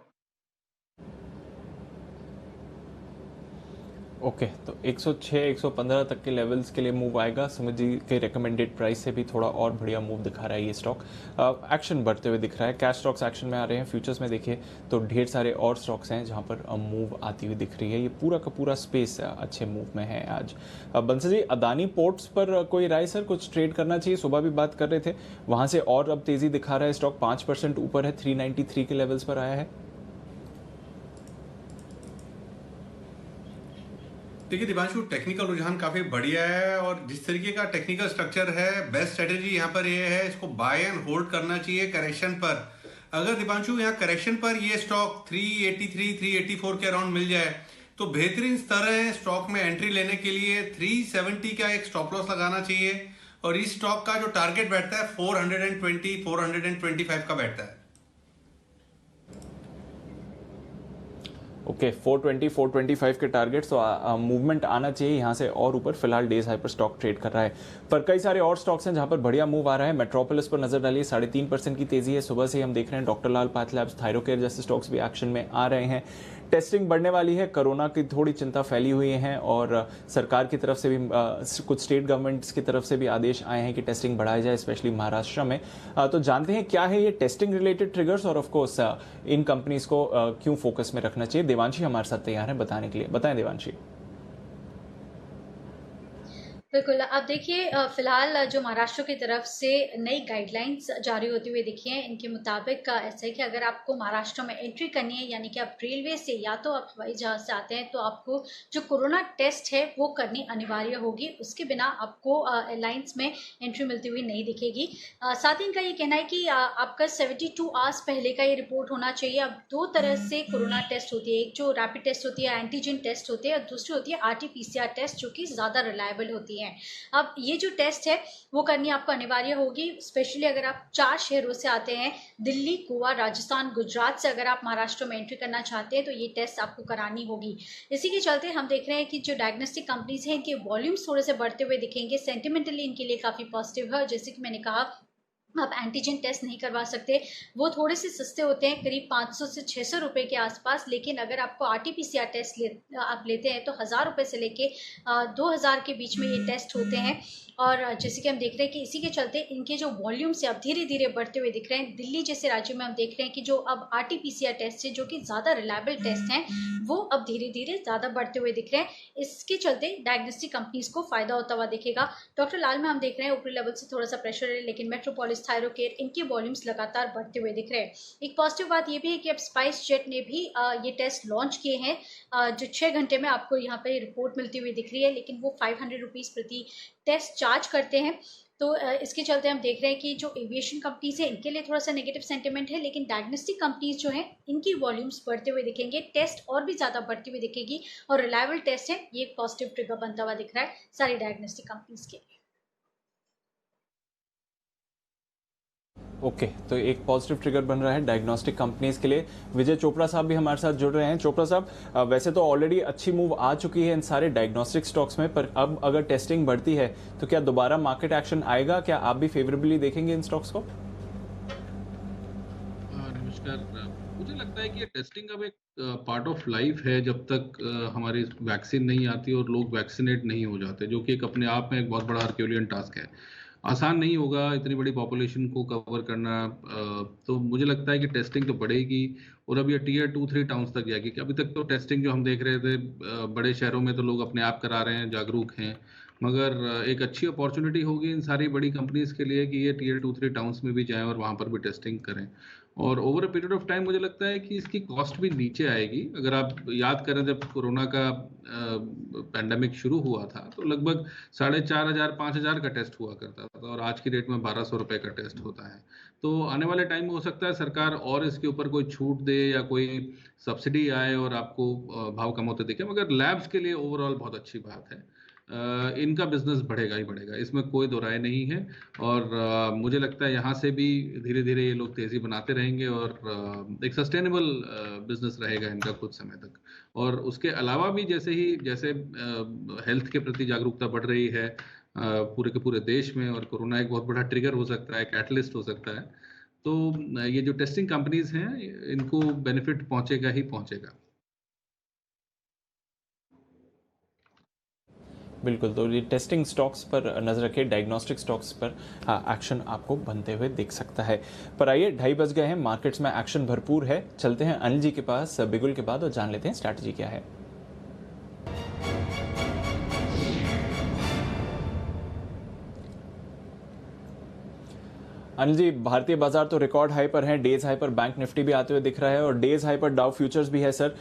ओके, तो 106 115 तक के लेवल्स के लिए मूव आएगा। सुमित जी के रिकमेंडेड प्राइस से भी थोड़ा और बढ़िया मूव दिखा रहा है ये स्टॉक। एक्शन बढ़ते हुए दिख रहा है। कैश स्टॉक्स एक्शन में आ रहे हैं। फ्यूचर्स में देखिए तो ढेर सारे और स्टॉक्स हैं जहां पर मूव आती हुई दिख रही है। ये पूरा का पूरा स्पेस अच्छे मूव में है आज। बंसल जी, अदानी पोर्ट्स पर कोई राय सर? कुछ ट्रेड करना चाहिए? सुबह भी बात कर रहे थे, वहां से और अब तेजी दिखा रहा है स्टॉक। 5% ऊपर है, 393 के लेवल्स पर आया है। देखिए दीपांशु, टेक्निकल रुझान काफी बढ़िया है और जिस तरीके का टेक्निकल स्ट्रक्चर है, बेस्ट स्ट्रेटेजी यहाँ पर ये है, इसको बाय एंड होल्ड करना चाहिए करेक्शन पर। अगर दीपांशु यहाँ करेक्शन पर ये स्टॉक 383 384 के अराउंड मिल जाए तो बेहतरीन स्तर है स्टॉक में एंट्री लेने के लिए। 370 का एक स्टॉप लॉस लगाना चाहिए और इस स्टॉक का जो टारगेट बैठता है 420 425 का बैठता है। ओके, 420 425 के टारगेट, तो मूवमेंट आना चाहिए यहाँ से और ऊपर। फिलहाल डेज हाई पर स्टॉक ट्रेड कर रहा है, पर कई सारे और स्टॉक्स हैं जहाँ पर बढ़िया मूव आ रहा है। मेट्रोपोलिस पर नजर डालिए, 3.5% की तेजी है। सुबह से हम देख रहे हैं डॉक्टर लाल पैथलैब्स, थायरोकेयर जैसे स्टॉक्स भी एक्शन में आ रहे हैं। टेस्टिंग बढ़ने वाली है, कोरोना की थोड़ी चिंता फैली हुई है और सरकार की तरफ से भी कुछ स्टेट गवर्नमेंट्स की तरफ से भी आदेश आए हैं कि टेस्टिंग बढ़ाई जाए, स्पेशली महाराष्ट्र में। तो जानते हैं क्या है ये टेस्टिंग रिलेटेड ट्रिगर्स और ऑफ कोर्स इन कंपनीज को क्यों फोकस में रखना चाहिए। देवांशी हमारे साथ तैयार है बताने के लिए। बताएं देवांशी। बिल्कुल, अब देखिए फिलहाल जो महाराष्ट्र की तरफ से नई गाइडलाइंस जारी होती हुई दिखी हैं, इनके मुताबिक ऐसा है कि अगर आपको महाराष्ट्र में एंट्री करनी है, यानी कि आप रेलवे से या तो आप हवाई जहाज से आते हैं, तो आपको जो कोरोना टेस्ट है वो करनी अनिवार्य होगी। उसके बिना आपको एयरलाइंस में एंट्री मिलती हुई नहीं दिखेगी। साथ ही इनका ये कहना है कि आपका 72 आवर्स पहले का ये रिपोर्ट होना चाहिए। अब 2 तरह से कोरोना टेस्ट होती है, एक जो रैपिड टेस्ट होती है, एंटीजन टेस्ट होती है, और दूसरी होती है RT-PCR टेस्ट, जो कि ज़्यादा रिलायबल होती है। अब ये जो टेस्ट है वो करनी आपको अनिवार्य होगी, स्पेशली अगर आप 4 शहरों से आते हैं, दिल्ली, गोवा, राजस्थान, गुजरात से अगर आप महाराष्ट्र में एंट्री करना चाहते हैं तो ये टेस्ट आपको करानी होगी। इसी के चलते हम देख रहे हैं कि जो डायग्नोस्टिक कंपनीज हैं इनके वॉल्यूम्स थोड़े से बढ़ते हुए दिखेंगे। सेंटिमेंटली इनके लिए काफ़ी पॉजिटिव है। जैसे कि मैंने कहा, आप एंटीजन टेस्ट नहीं करवा सकते, वो थोड़े से सस्ते होते हैं, करीब 500 से 600 रुपये के आसपास। लेकिन अगर आपको RT-PCR टेस्ट आप लेते हैं तो 1000 रुपये से लेके 2000 के बीच में ये टेस्ट होते हैं। और जैसे कि हम देख रहे हैं कि इसी के चलते इनके जो वॉल्यूम से अब धीरे धीरे बढ़ते हुए दिख रहे हैं। दिल्ली जैसे राज्य में हम देख रहे हैं कि जो अब RT-PCR टेस्ट है, जो कि ज़्यादा रिलायबल टेस्ट हैं, वो अब धीरे धीरे ज़्यादा बढ़ते हुए दिख रहे हैं। इसके चलते डायग्नोस्टिक कंपनीज को फायदा होता हुआ दिखेगा। डॉक्टर लाल में हम देख रहे हैं ऊपरी लेवल से थोड़ा सा प्रेशर है, लेकिन मेट्रोपोलिस, थायरोकेयर, इनके वॉल्यूम्स लगातार बढ़ते हुए दिख रहे हैं। एक पॉजिटिव बात ये भी है कि अब स्पाइस जेट ने भी ये टेस्ट लॉन्च किए हैं, जो 6 घंटे में आपको यहाँ पे रिपोर्ट मिलती हुई दिख रही है, लेकिन वो 500 रुपीज़ प्रति टेस्ट चार्ज करते हैं। तो इसके चलते हम देख रहे हैं कि जो एविएशन कंपनीज है इनके लिए थोड़ा सा नेगेटिव सेंटिमेंट है, लेकिन डायग्नोस्टिक कंपनीज जो हैं इनकी वॉल्यूम्स बढ़ते हुए दिखेंगे, टेस्ट और भी ज़्यादा बढ़ती हुई दिखेगी और रिलायबल टेस्ट है, ये एक पॉजिटिव ट्रिगर बनता हुआ दिख रहा है सारी डायग्नोस्टिक कंपनीज के लिए। ओके, तो एक पॉजिटिव ट्रिगर बन रहा है डायग्नोस्टिक कंपनीज के लिए। विजय चोपड़ा साहब भी हमारे साथ जुड़ रहे हैं। चोपड़ा साहब, वैसे तो ऑलरेडी अच्छी मूव आ चुकी है इन सारे डायग्नोस्टिक स्टॉक्स में, पर अब अगर टेस्टिंग बढ़ती है तो क्या दोबारा मार्केट एक्शन आएगा? क्या आप भी फेवरेबली देखेंगे इन स्टॉक्स को? नमस्कार। मुझे लगता है कि ये टेस्टिंग अब एक पार्ट ऑफ लाइफ है जब तक हमारी वैक्सीन नहीं आती और लोग वैक्सीनेट नहीं हो जाते, जो कि एक अपने आप में एक बहुत बड़ा हरक्यूलियन टास्क है। आसान नहीं होगा इतनी बड़ी पॉपुलेशन को कवर करना। तो मुझे लगता है कि टेस्टिंग तो बढ़ेगी और अब ये टियर 2-3 टाउन्स तक जाएगी। अभी तक तो टेस्टिंग जो हम देख रहे थे बड़े शहरों में तो लोग अपने आप करा रहे हैं, जागरूक हैं, मगर एक अच्छी अपॉर्चुनिटी होगी इन सारी बड़ी कंपनीज के लिए कि ये टियर 2-3 टाउन्स में भी जाएं और वहाँ पर भी टेस्टिंग करें। और over a period of time मुझे लगता है कि इसकी कॉस्ट भी नीचे आएगी। अगर आप याद करें जब कोरोना का पैंडेमिक शुरू हुआ था तो लगभग 4,500-5,000 का टेस्ट हुआ करता था और आज की डेट में 1,200 रुपए का टेस्ट होता है। तो आने वाले टाइम में हो सकता है सरकार और इसके ऊपर कोई छूट दे या कोई सब्सिडी आए और आपको भाव कम होते दिखे, मगर लैब्स के लिए ओवरऑल बहुत अच्छी बात है। इनका बिजनेस बढ़ेगा ही बढ़ेगा, इसमें कोई दो राय नहीं है। और मुझे लगता है यहाँ से भी धीरे धीरे ये लोग तेजी बनाते रहेंगे और एक सस्टेनेबल बिजनेस रहेगा इनका कुछ समय तक। और उसके अलावा भी जैसे हेल्थ के प्रति जागरूकता बढ़ रही है पूरे के पूरे देश में, और कोरोना एक बहुत बड़ा ट्रिगर हो सकता है, कैटलिस्ट हो सकता है, तो ये जो टेस्टिंग कंपनीज हैं इनको बेनिफिट पहुंचेगा ही पहुंचेगा। बिल्कुल, तो ये टेस्टिंग स्टॉक्स पर नजर रखिए, डायग्नोस्टिक स्टॉक्स पर एक्शन आपको बनते हुए दिख सकता है। पर आइए 2:30 बज गए हैं, मार्केट्स में एक्शन भरपूर है। चलते हैं अनिल जी के पास बिगुल के बाद और जान लेते हैं स्ट्रैटेजी क्या है। अनिल जी, भारतीय बाजार तो रिकॉर्ड हाई पर हैं, डेज हाई पर बैंक निफ्टी भी आते हुए दिख रहा है और डेज हाई पर डाउ फ्यूचर्स भी है सर।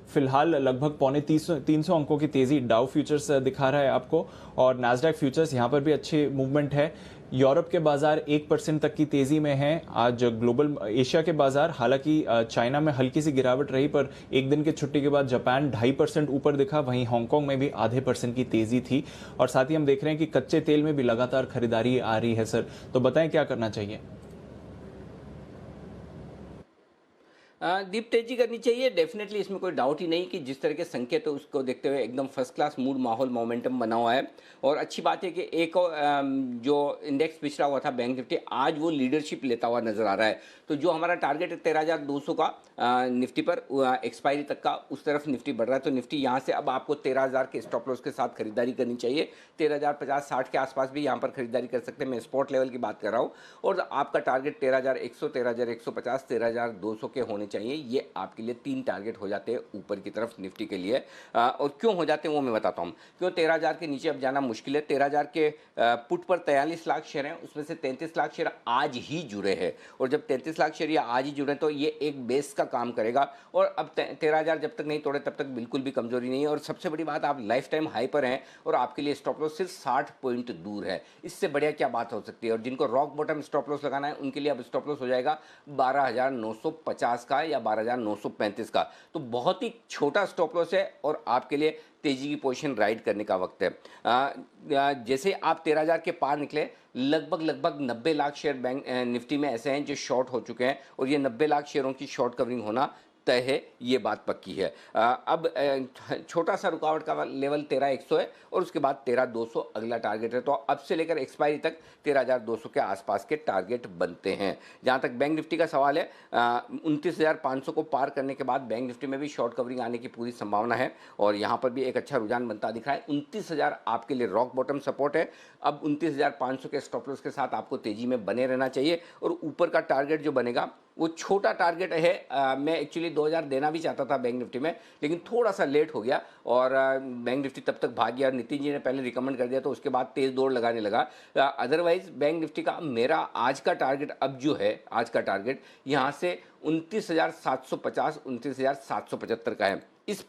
फिलहाल लगभग 350 अंकों की तेजी डाउ फ्यूचर्स दिखा रहा है आपको, और नैस्डैक फ्यूचर्स यहाँ पर भी अच्छी मूवमेंट है। यूरोप के बाजार 1% तक की तेजी में है। आज ग्लोबल एशिया के बाजार, हालांकि चाइना में हल्की सी गिरावट रही, पर एक दिन की छुट्टी के बाद जापान 2.5% ऊपर दिखा, वहीं हांगकांग में भी 0.5% की तेजी थी। और साथ ही हम देख रहे हैं कि कच्चे तेल में भी लगातार खरीदारी आ रही है सर, तो बताएं क्या करना चाहिए। दीप तेजी करनी चाहिए डेफिनेटली, इसमें कोई डाउट ही नहीं कि जिस तरह के संकेत है उसको देखते हुए एकदम फर्स्ट क्लास मूड, माहौल, मोमेंटम बना हुआ है। और अच्छी बात है कि एक जो इंडेक्स पिछड़ा हुआ था बैंक निफ्टी, आज वो लीडरशिप लेता हुआ नजर आ रहा है। तो जो हमारा टारगेट है 13,200 का निफ्टी पर एक्सपायरी तक का, उस तरफ निफ्टी बढ़ रहा है। तो निफ्टी यहाँ से अब आपको 13,000 के स्टॉप लॉस के साथ खरीदारी करनी चाहिए। 13,050-60 के आसपास भी यहाँ पर खरीदारी कर सकते हैं, मैं स्पॉट लेवल की बात कर रहा हूँ। और आपका टारगेट 13,100, 13,150, 13,200 के होने चाहिए। ये आपके लिए 3 टारगेट हो जाते हैं ऊपर की तरफ निफ्टी के लिए। और क्यों हो जाते हैं वो मैं बताता हूँ। क्यों 13,000 के नीचे अब जाना मुश्किल है। 13,000 के पुट पर 43 लाख शेयर हैं, उसमें से 33 लाख शेयर आज ही जुड़े हैं। और जब 33 लाख शेयर आज ही जुड़े तो ये एक बेस का काम करेगा। और अब 13,000 जब तक नहीं तोड़े तब तक बिल्कुल भी कमजोरी नहीं है। और सबसे बड़ी बात, आप लाइफ टाइम हाई पर हैं और आपके लिए स्टॉप लॉस सिर्फ 60 पॉइंट दूर है। इससे बढ़िया क्या बात हो सकती है। और जिनको रॉक बॉटम स्टॉप लॉस लगाना है उनके लिए अब स्टॉप लॉस हो जाएगा 12,950 का या 12,935 का। तो बहुत ही छोटा स्टॉप लॉस है और आपके लिए तेजी की पोजीशन राइड करने का वक्त है। जैसे आप 13,000 के पार निकले, लगभग 90 लाख शेयर बैंक निफ्टी में ऐसे हैं जो शॉर्ट हो चुके हैं, और ये 90 लाख शेयरों की शॉर्ट कवरिंग होना तय है, ये बात पक्की है। अब छोटा सा रुकावट का लेवल 13,100 है और उसके बाद 13,200 अगला टारगेट है। तो अब से लेकर एक्सपायरी तक 13,200 के आसपास के टारगेट बनते हैं। जहाँ तक बैंक निफ्टी का सवाल है, 29,500 को पार करने के बाद बैंक निफ्टी में भी शॉर्ट कवरिंग आने की पूरी संभावना है और यहाँ पर भी एक अच्छा रुझान बनता दिख रहा है। 29,000 आपके लिए रॉक बॉटम सपोर्ट है। अब 29,500 के स्टॉप लॉस के साथ आपको तेजी में बने रहना चाहिए। और ऊपर का टारगेट जो बनेगा वो छोटा टारगेट है। मैं एक्चुअली 2,000 देना भी चाहता था बैंक निफ्टी में, लेकिन थोड़ा सा लेट हो गया और बैंक निफ्टी तब तक भाग गया। नितिन जी ने पहले रिकमेंड कर दिया तो उसके बाद तेज दौड़ लगाने लगा। अदरवाइज बैंक निफ्टी का मेरा आज का टारगेट, अब जो है आज का टारगेट यहाँ से 29,750, 29,775 का है। इस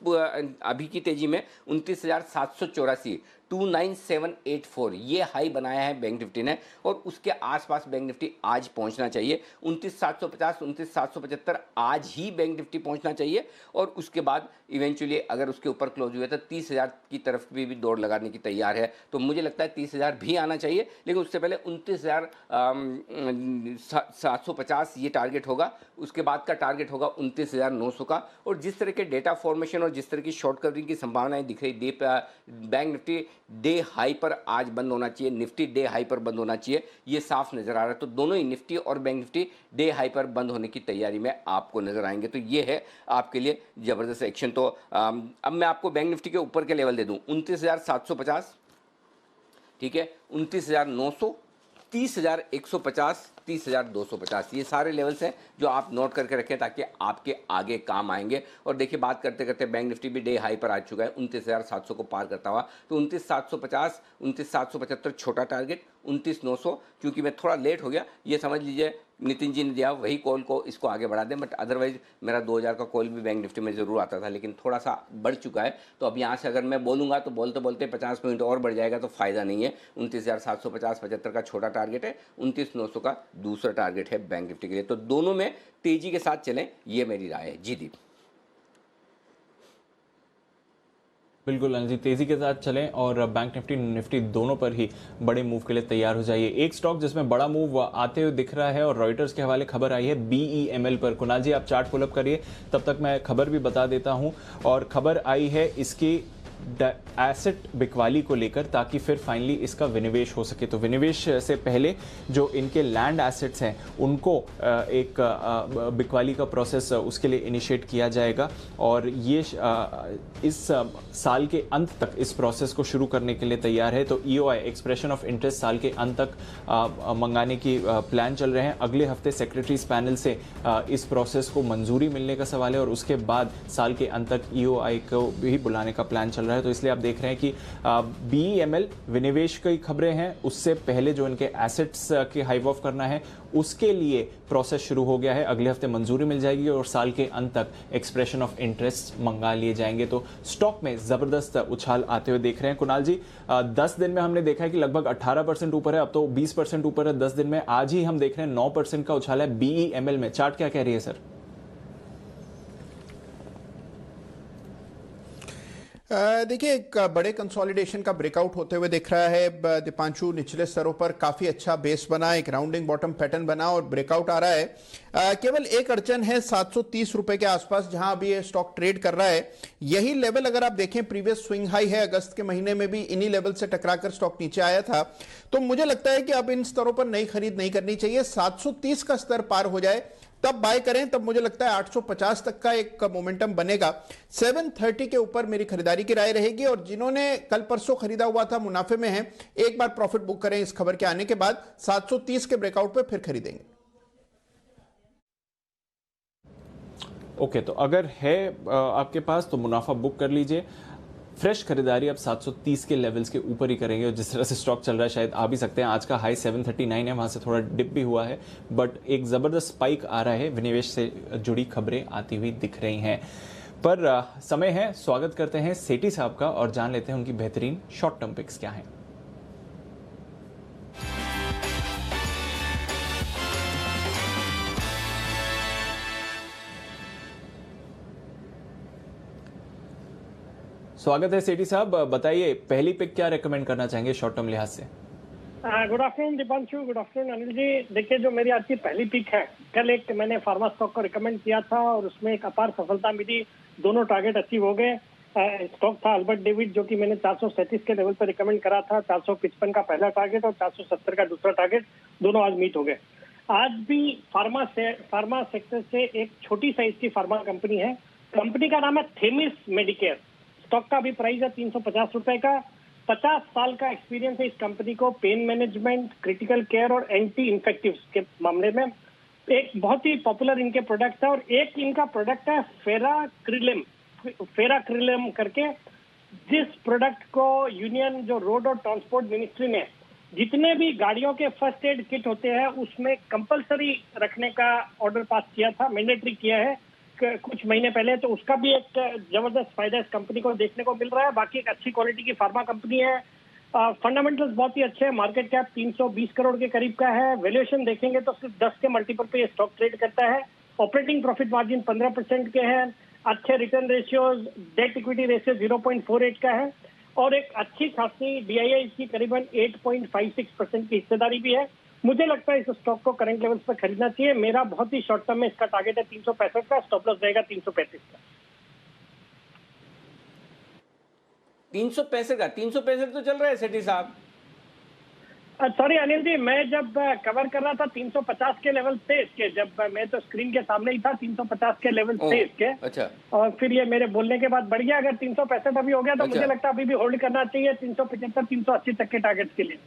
अभी की तेजी में 29,784, 29,784 ये हाई बनाया है बैंक निफ्टी ने और उसके आसपास बैंक निफ्टी आज पहुंचना चाहिए। 29,750, 29,775 आज ही बैंक निफ्टी पहुंचना चाहिए और उसके बाद इवेंचुअली अगर उसके ऊपर क्लोज हुए तो 30,000 की तरफ भी दौड़ लगाने की तैयार है। तो मुझे लगता है 30,000 भी आना चाहिए, लेकिन उससे पहले 29,750 ये टारगेट होगा। उसके बाद का टारगेट होगा 29,900 का। और जिस तरह के डेटा फॉर्मेशन और जिस तरह की शॉर्ट कवरिंग की संभावनाएं दिख रही, बैंक निफ्टी डे हाई पर आज बंद होना चाहिए, निफ्टी डे हाई पर बंद होना चाहिए, ये साफ नजर आ रहा है। तो दोनों ही निफ्टी और बैंक निफ्टी डे हाई पर बंद होने की तैयारी में आपको नजर आएंगे। तो ये है आपके लिए जबरदस्त एक्शन। तो अब मैं आपको बैंक निफ्टी के ऊपर के लेवल दे दूं, 29,750, ठीक है, 29,900 30,150, 30,250 ये सारे लेवल्स हैं जो आप नोट करके रखें ताकि आपके आगे काम आएंगे। और देखिए बात करते करते बैंक निफ्टी भी डे हाई पर आ चुका है 29,700 को पार करता हुआ। तो 29,750, 29,775 छोटा टारगेट, 29,900 क्योंकि मैं थोड़ा लेट हो गया, ये समझ लीजिए नितिन जी ने दिया वही कॉल को इसको आगे बढ़ा दें, बट अदरवाइज मेरा 2000 का कॉल भी बैंक निफ्टी में ज़रूर आता था, लेकिन थोड़ा सा बढ़ चुका है। तो अब यहाँ से अगर मैं बोलूँगा तो बोलते बोलते 50 पॉइंट और बढ़ जाएगा तो फ़ायदा नहीं है। 29,750 75 का छोटा टारगेट है, 29,900 का दूसरा टारगेट है बैंक निफ्टी के लिए। तो दोनों में तेजी के साथ चलें, ये मेरी राय है। जी दीप। बिल्कुल अनिल जी, तेजी के साथ चलें और बैंक निफ्टी दोनों पर ही बड़े मूव के लिए तैयार हो जाइए। एक स्टॉक जिसमें बड़ा मूव आते हुए दिख रहा है और रॉयटर्स के हवाले खबर आई है BEML पर। कुणाल जी आप चार्ट पुल अप करिए, तब तक मैं खबर भी बता देता हूं। और खबर आई है इसकी एसेट बिकवाली को लेकर, ताकि फिर फाइनली इसका विनिवेश हो सके। तो विनिवेश से पहले जो इनके लैंड एसेट्स हैं उनको एक बिकवाली का प्रोसेस उसके लिए इनिशिएट किया जाएगा और ये इस साल के अंत तक इस प्रोसेस को शुरू करने के लिए तैयार है। तो EOI एक्सप्रेशन ऑफ इंटरेस्ट साल के अंत तक मंगाने की प्लान चल रहे हैं। अगले हफ्ते सेक्रेटरीज पैनल से इस प्रोसेस को मंजूरी मिलने का सवाल है और उसके बाद साल के अंत तक EOI को भी बुलाने का प्लान चल रहा है। तो इसलिए आप देख रहे हैं कि BEML विनिवेश की खबरें हैं, उससे पहले जो इनके एसेट्स के हाइव ऑफ करना है उसके लिए प्रोसेस शुरू हो गया है। अगले हफ्ते मंजूरी मिल जाएगी और साल के अंत तक एक्सप्रेशन ऑफ इंटरेस्ट मंगा लिए जाएंगे। तो स्टॉक में जबरदस्त उछाल आते हुए देख रहे हैं। कुणाल जी 10 दिन में हमने देखा है कि लगभग 18% ऊपर है, अब तो 20% ऊपर है 10 दिन में। आज ही हम देख रहे हैं 9% का उछाल है BEML में। चार्ट क्या कह रही है सर? देखिए एक बड़े कंसोलिडेशन का ब्रेकआउट होते हुए दिख रहा है दीपांशु। निचले स्तरों पर काफी अच्छा बेस बना, एक राउंडिंग बॉटम पैटर्न बना और ब्रेकआउट आ रहा है। केवल एक अड़चन है 730 रुपए के आसपास, जहां अभी ये स्टॉक ट्रेड कर रहा है। यही लेवल अगर आप देखें प्रीवियस स्विंग हाई है, अगस्त के महीने में भी इन्हीं लेवल से टकराकर स्टॉक नीचे आया था। तो मुझे लगता है कि अब इन स्तरों पर नई खरीद नहीं करनी चाहिए। 730 का स्तर पार हो जाए तब बाय करें, तब मुझे लगता है 850 तक का एक मोमेंटम बनेगा। 730 के ऊपर मेरी खरीदारी की राय रहेगी और जिन्होंने कल परसों खरीदा हुआ था मुनाफे में है, एक बार प्रॉफिट बुक करें इस खबर के आने के बाद। 730 के ब्रेकआउट पे फिर खरीदेंगे। ओके, तो अगर है आपके पास तो मुनाफा बुक कर लीजिए। फ्रेश खरीदारी अब 730 के लेवल्स के ऊपर ही करेंगे और जिस तरह से स्टॉक चल रहा है शायद आ भी सकते हैं। आज का हाई 739 है, वहां से थोड़ा डिप भी हुआ है, बट एक ज़बरदस्त स्पाइक आ रहा है। विनिवेश से जुड़ी खबरें आती हुई दिख रही हैं। पर समय है, स्वागत करते हैं सेठी साहब का और जान लेते हैं उनकी बेहतरीन शॉर्ट टर्म पिक्स क्या हैं। स्वागत है सेठी साहब, बताइए पहली पिक क्या रेकमेंड करना चाहेंगे शॉर्ट टर्म लिहाज से? Good afternoon Deepanshu, good afternoon Anil ji. देखिए जो मेरी आज की पहली पिक है, कल एक मैंने फार्मा स्टॉक को रिकमेंड किया था और उसमें एक अपार सफलता मिली, दोनों टारगेट अचीव हो गए। स्टॉक था अल्बर्ट डेविड, जो कि मैंने 437 के लेवल पर रिकमेंड करा था। 455 का पहला टारगेट और 470 का दूसरा टारगेट, दोनों आज मीट हो गए। आज भी फार्मा सेक्टर से एक छोटी साइज की फार्मा कंपनी है, कंपनी का नाम है थेमिस मेडिकेयर। स्टॉक का भी प्राइस है 350 रुपए का। 50 साल का एक्सपीरियंस है इस कंपनी को पेन मैनेजमेंट, क्रिटिकल केयर और एंटी इन्फेक्टिव्स के मामले में। एक बहुत ही पॉपुलर इनके प्रोडक्ट है और एक इनका प्रोडक्ट है फेराक्रिलम करके, जिस प्रोडक्ट को यूनियन जो रोड और ट्रांसपोर्ट मिनिस्ट्री ने जितने भी गाड़ियों के फर्स्ट एड किट होते हैं उसमें कंपलसरी रखने का ऑर्डर पास किया था, मैंडेटरी किया है कुछ महीने पहले। तो उसका भी एक जबरदस्त फायदा इस कंपनी को देखने को मिल रहा है। बाकी एक अच्छी क्वालिटी की फार्मा कंपनी है। फंडामेंटल्स बहुत ही अच्छे हैं। मार्केट कैप 320 करोड़ के करीब का है। वैल्यूएशन देखेंगे तो सिर्फ 10 के मल्टीपल पे ये स्टॉक ट्रेड करता है। ऑपरेटिंग प्रॉफिट मार्जिन 15% के हैं। अच्छे return ratios, debt equity ratio 0.48 का है और एक अच्छी खासी DII की करीबन 8.56% की हिस्सेदारी भी है। मुझे लगता है इस स्टॉक को करंट लेवल्स पर खरीदना चाहिए। मेरा बहुत ही शॉर्ट टर्म में इसका टारगेट है 365 का, स्टॉप लॉस रहेगा 335 का। 365 का 365 तो चल रहा है सेठी साहब। सॉरी अनिल जी, मैं जब कवर कर रहा था 350 के लेवल थे इसके, जब मैं तो स्क्रीन के सामने ही था, 350 के लेवल थे इसके। अच्छा। और फिर ये मेरे बोलने के बाद बढ़ गया। अगर 365 अभी हो गया तो मुझे लगता है अभी भी होल्ड करना चाहिए 375 380 तक के टारगेट के लिए।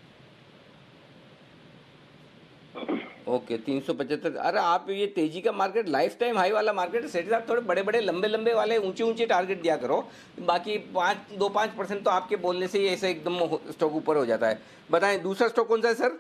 ओके 375। अरे आप ये तेजी का मार्केट लाइफ टाइम हाई वाला मार्केट है सेठ साहब, थोड़े बड़े बड़े लंबे लंबे वाले ऊंचे ऊंचे टारगेट दिया करो, बाकी 2-5% तो आपके बोलने से ही ऐसे एकदम स्टॉक ऊपर हो जाता है। बताएं दूसरा स्टॉक कौन सा है सर?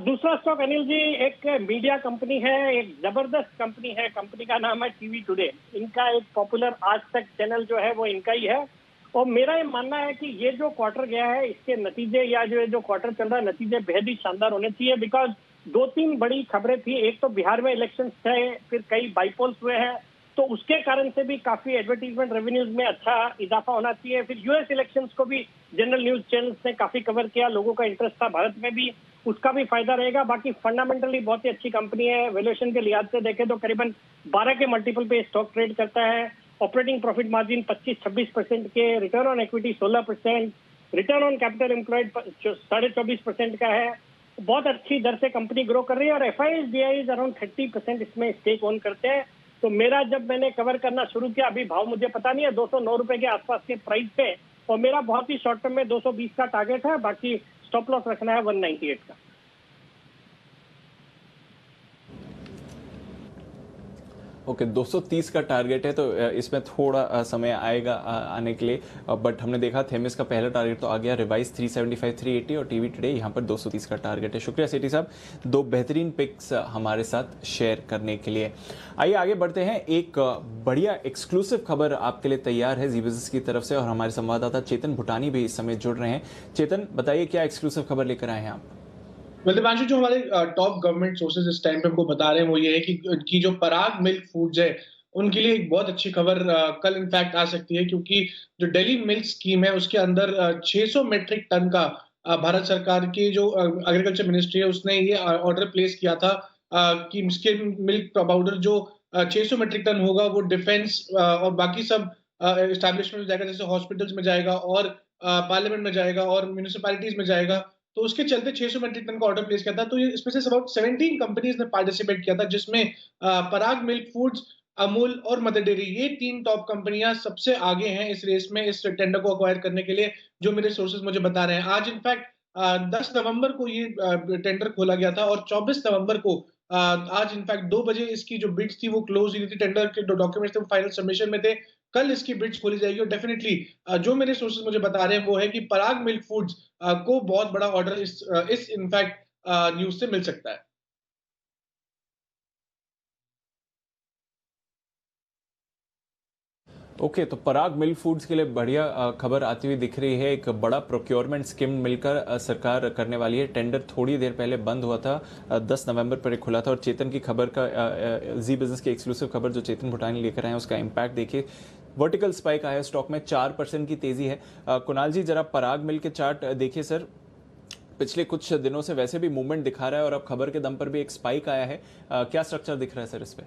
दूसरा स्टॉक अनिल जी एक मीडिया कंपनी है, एक जबरदस्त कंपनी है, कंपनी का नाम है टीवी टुडे। इनका एक पॉपुलर आज तक चैनल जो है वो इनका ही है। और मेरा ये मानना है कि ये जो क्वार्टर गया है इसके नतीजे या जो क्वार्टर चल रहा है नतीजे बेहद ही शानदार होने चाहिए, बिकॉज 2-3 बड़ी खबरें थी। एक तो बिहार में इलेक्शन थे, फिर कई बाईपोल्स हुए हैं, तो उसके कारण से भी काफी एडवर्टीजमेंट रेवेन्यूज में अच्छा इजाफा होना चाहिए। फिर यूएस इलेक्शंस को भी जनरल न्यूज चैनल्स ने काफी कवर किया, लोगों का इंटरेस्ट था भारत में भी, उसका भी फायदा रहेगा। बाकी फंडामेंटली बहुत ही अच्छी कंपनी है। वैल्यूएशन के लिहाज से देखें तो करीबन 12 के मल्टीपल पे स्टॉक ट्रेड करता है। ऑपरेटिंग प्रॉफिट मार्जिन 25-26% के, return on equity 16%, return on capital employed 24.5% का है। बहुत अच्छी दर से कंपनी ग्रो कर रही है और FIs अराउंड 30% इसमें स्टेक ओन करते हैं। तो मेरा जब मैंने कवर करना शुरू किया, अभी भाव मुझे पता नहीं है, 209 रुपए के आसपास के प्राइस पे, और मेरा बहुत ही शॉर्ट टर्म में 220 का टारगेट है, बाकी स्टॉप लॉस रखना है 198 का। ओके 230 का टारगेट है, तो इसमें थोड़ा समय आएगा आने के लिए, बट हमने देखा थेमिस का पहला टारगेट तो आ गया रिवाइज 375 380 और टीवी टुडे यहाँ पर 230 का टारगेट है। शुक्रिया सेठी साहब, दो बेहतरीन पिक्स हमारे साथ शेयर करने के लिए। आइए आगे बढ़ते हैं। एक बढ़िया एक्सक्लूसिव खबर आपके लिए तैयार है जी बिजनेस की तरफ से और हमारे संवाददाता चेतन भूटानी भी इस समय जुड़ रहे हैं। चेतन बताइए क्या एक्सक्लूसिव खबर लेकर आए हैं आप? दिपांशु, जो हमारे टॉप गवर्नमेंट सोर्सेज इस टाइम पे हमको बता रहे हैं वो ये है कि जो पराग मिल्क फूड्स है उनके लिए एक बहुत अच्छी खबर कल इनफैक्ट आ सकती है, क्योंकि जो दिल्ली मिल्क स्कीम है उसके अंदर 600 मेट्रिक टन का भारत सरकार की जो एग्रीकल्चर मिनिस्ट्री है उसने ये ऑर्डर प्लेस किया था कि स्किम मिल्क पाउडर जो 600 मेट्रिक टन होगा वो डिफेंस और बाकी सब एस्टैब्लिशमेंट में जाएगा, जैसे हॉस्पिटल्स में जाएगा और पार्लियामेंट में जाएगा और म्यूनिसिपैलिटीज में जाएगा। तो उसके चलते 600 मेट्रिक टन का ऑर्डर प्लेस किया था। तो ये इसमें से अबाउट 17 कंपनीज ने पार्टिसिपेट किया था, जिसमें पराग मिल्क फूड्स, अमूल और मदर डेयरी, ये 3 टॉप कंपनियां सबसे आगे हैं इस रेस में, इस टेंडर को अक्वायर करने के लिए, जो मेरे सोर्सेज मुझे बता रहे हैं। आज इनफैक्ट 10 नवंबर को ये टेंडर खोला गया था और 24 नवंबर को आज इनफैक्ट 2 बजे इसकी जो बिड्स थी वो क्लोज हुई थी। टेंडर के जो डॉक्यूमेंट्स थे वो फाइनल सबमिशन में थे। कल इसकी बिड्स खोली जाएगी और डेफिनेटली जो मेरे सोर्सेज मुझे बता रहे हैं वो है कि पराग मिल्क फूड्स को बहुत बड़ा ऑर्डर इस इनफैक्ट न्यूज से मिल सकता है। ओके तो पराग मिल्क फूड्स के लिए बढ़िया खबर आती हुई दिख रही है। एक बड़ा प्रोक्योरमेंट स्कीम मिलकर सरकार करने वाली है। टेंडर थोड़ी देर पहले बंद हुआ था, 10 नवंबर पर खुला था। और चेतन की खबर का जी बिजनेस की एक्सक्लूसिव खबर जो चेतन भूटानी लेकर आए हैं उसका इम्पैक्ट देखिए। वर्टिकल स्पाइक आया स्टॉक में, 4% की तेजी है। कुणाल जी जरा पराग मिल्क के चार्ट देखिए सर, पिछले कुछ दिनों से वैसे भी मूवमेंट दिखा रहा है और अब खबर के दम पर भी एक स्पाइक आया है। क्या स्ट्रक्चर दिख रहा है सर इस पे?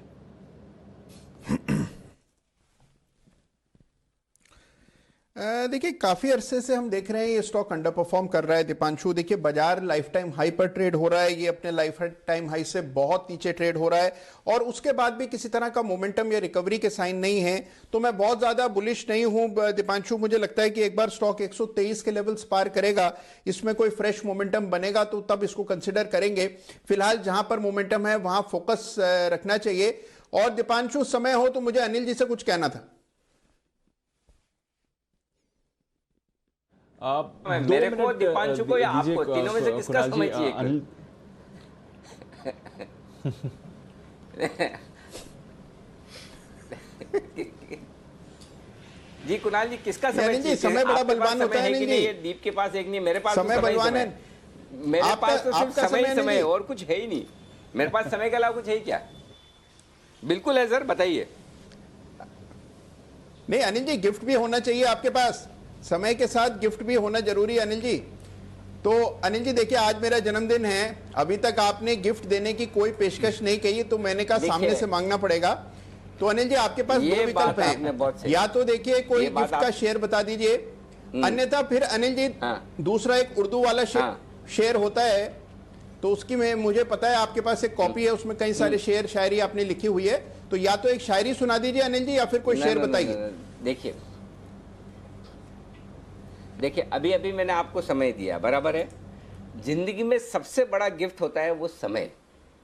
देखिए काफी अरसे से हम देख रहे हैं ये स्टॉक अंडर परफॉर्म कर रहा है दीपांशु। देखिए बाजार लाइफ टाइम हाई पर ट्रेड हो रहा है, ये अपने लाइफ टाइम हाई से बहुत नीचे ट्रेड हो रहा है और उसके बाद भी किसी तरह का मोमेंटम या रिकवरी के साइन नहीं है। तो मैं बहुत ज्यादा बुलिश नहीं हूं दीपांशु। मुझे लगता है कि एक बार स्टॉक 123 के लेवल्स पार करेगा, इसमें कोई फ्रेश मोमेंटम बनेगा तो तब इसको कंसिडर करेंगे। फिलहाल जहां पर मोमेंटम है वहां फोकस रखना चाहिए। और दीपांशु समय हो तो मुझे अनिल जी से कुछ कहना था। मेरे को, दीपांशु को या आपको, तीनों में से किसका समय चाहिए? जी कुणाल जी किसका समय चाहिए? समय बड़ा बलवान होता है नहीं? दीप के पास एक नहीं, मेरे पास समय बलवान है। मेरे पास तो सिर्फ समय है और कुछ है ही नहीं। मेरे पास समय के अलावा कुछ है क्या? बिल्कुल है सर, बताइए। नहीं अनिल जी, गिफ्ट भी होना चाहिए आपके पास, समय के साथ गिफ्ट भी होना जरूरी है अनिल जी। तो अनिल जी देखिए आज मेरा जन्मदिन है, अभी तक आपने गिफ्ट देने की कोई पेशकश नहीं कही, तो मैंने कहा सामने से मांगना पड़ेगा। तो अनिल जी आपके पास 2 विकल्प हैं, या तो देखिए कोई गिफ्ट का शेयर बता दीजिए, अन्यथा फिर अनिल जी दूसरा एक उर्दू वाला शेयर होता है, तो उसकी में मुझे पता है आपके पास एक कॉपी है, उसमें कई सारे शेर शायरी आपने लिखी हुई है, तो या तो एक शायरी सुना दीजिए अनिल जी या फिर कोई शेर बताइए। देखिए अभी अभी मैंने आपको समय दिया, बराबर है। जिंदगी में सबसे बड़ा गिफ्ट होता है वो समय।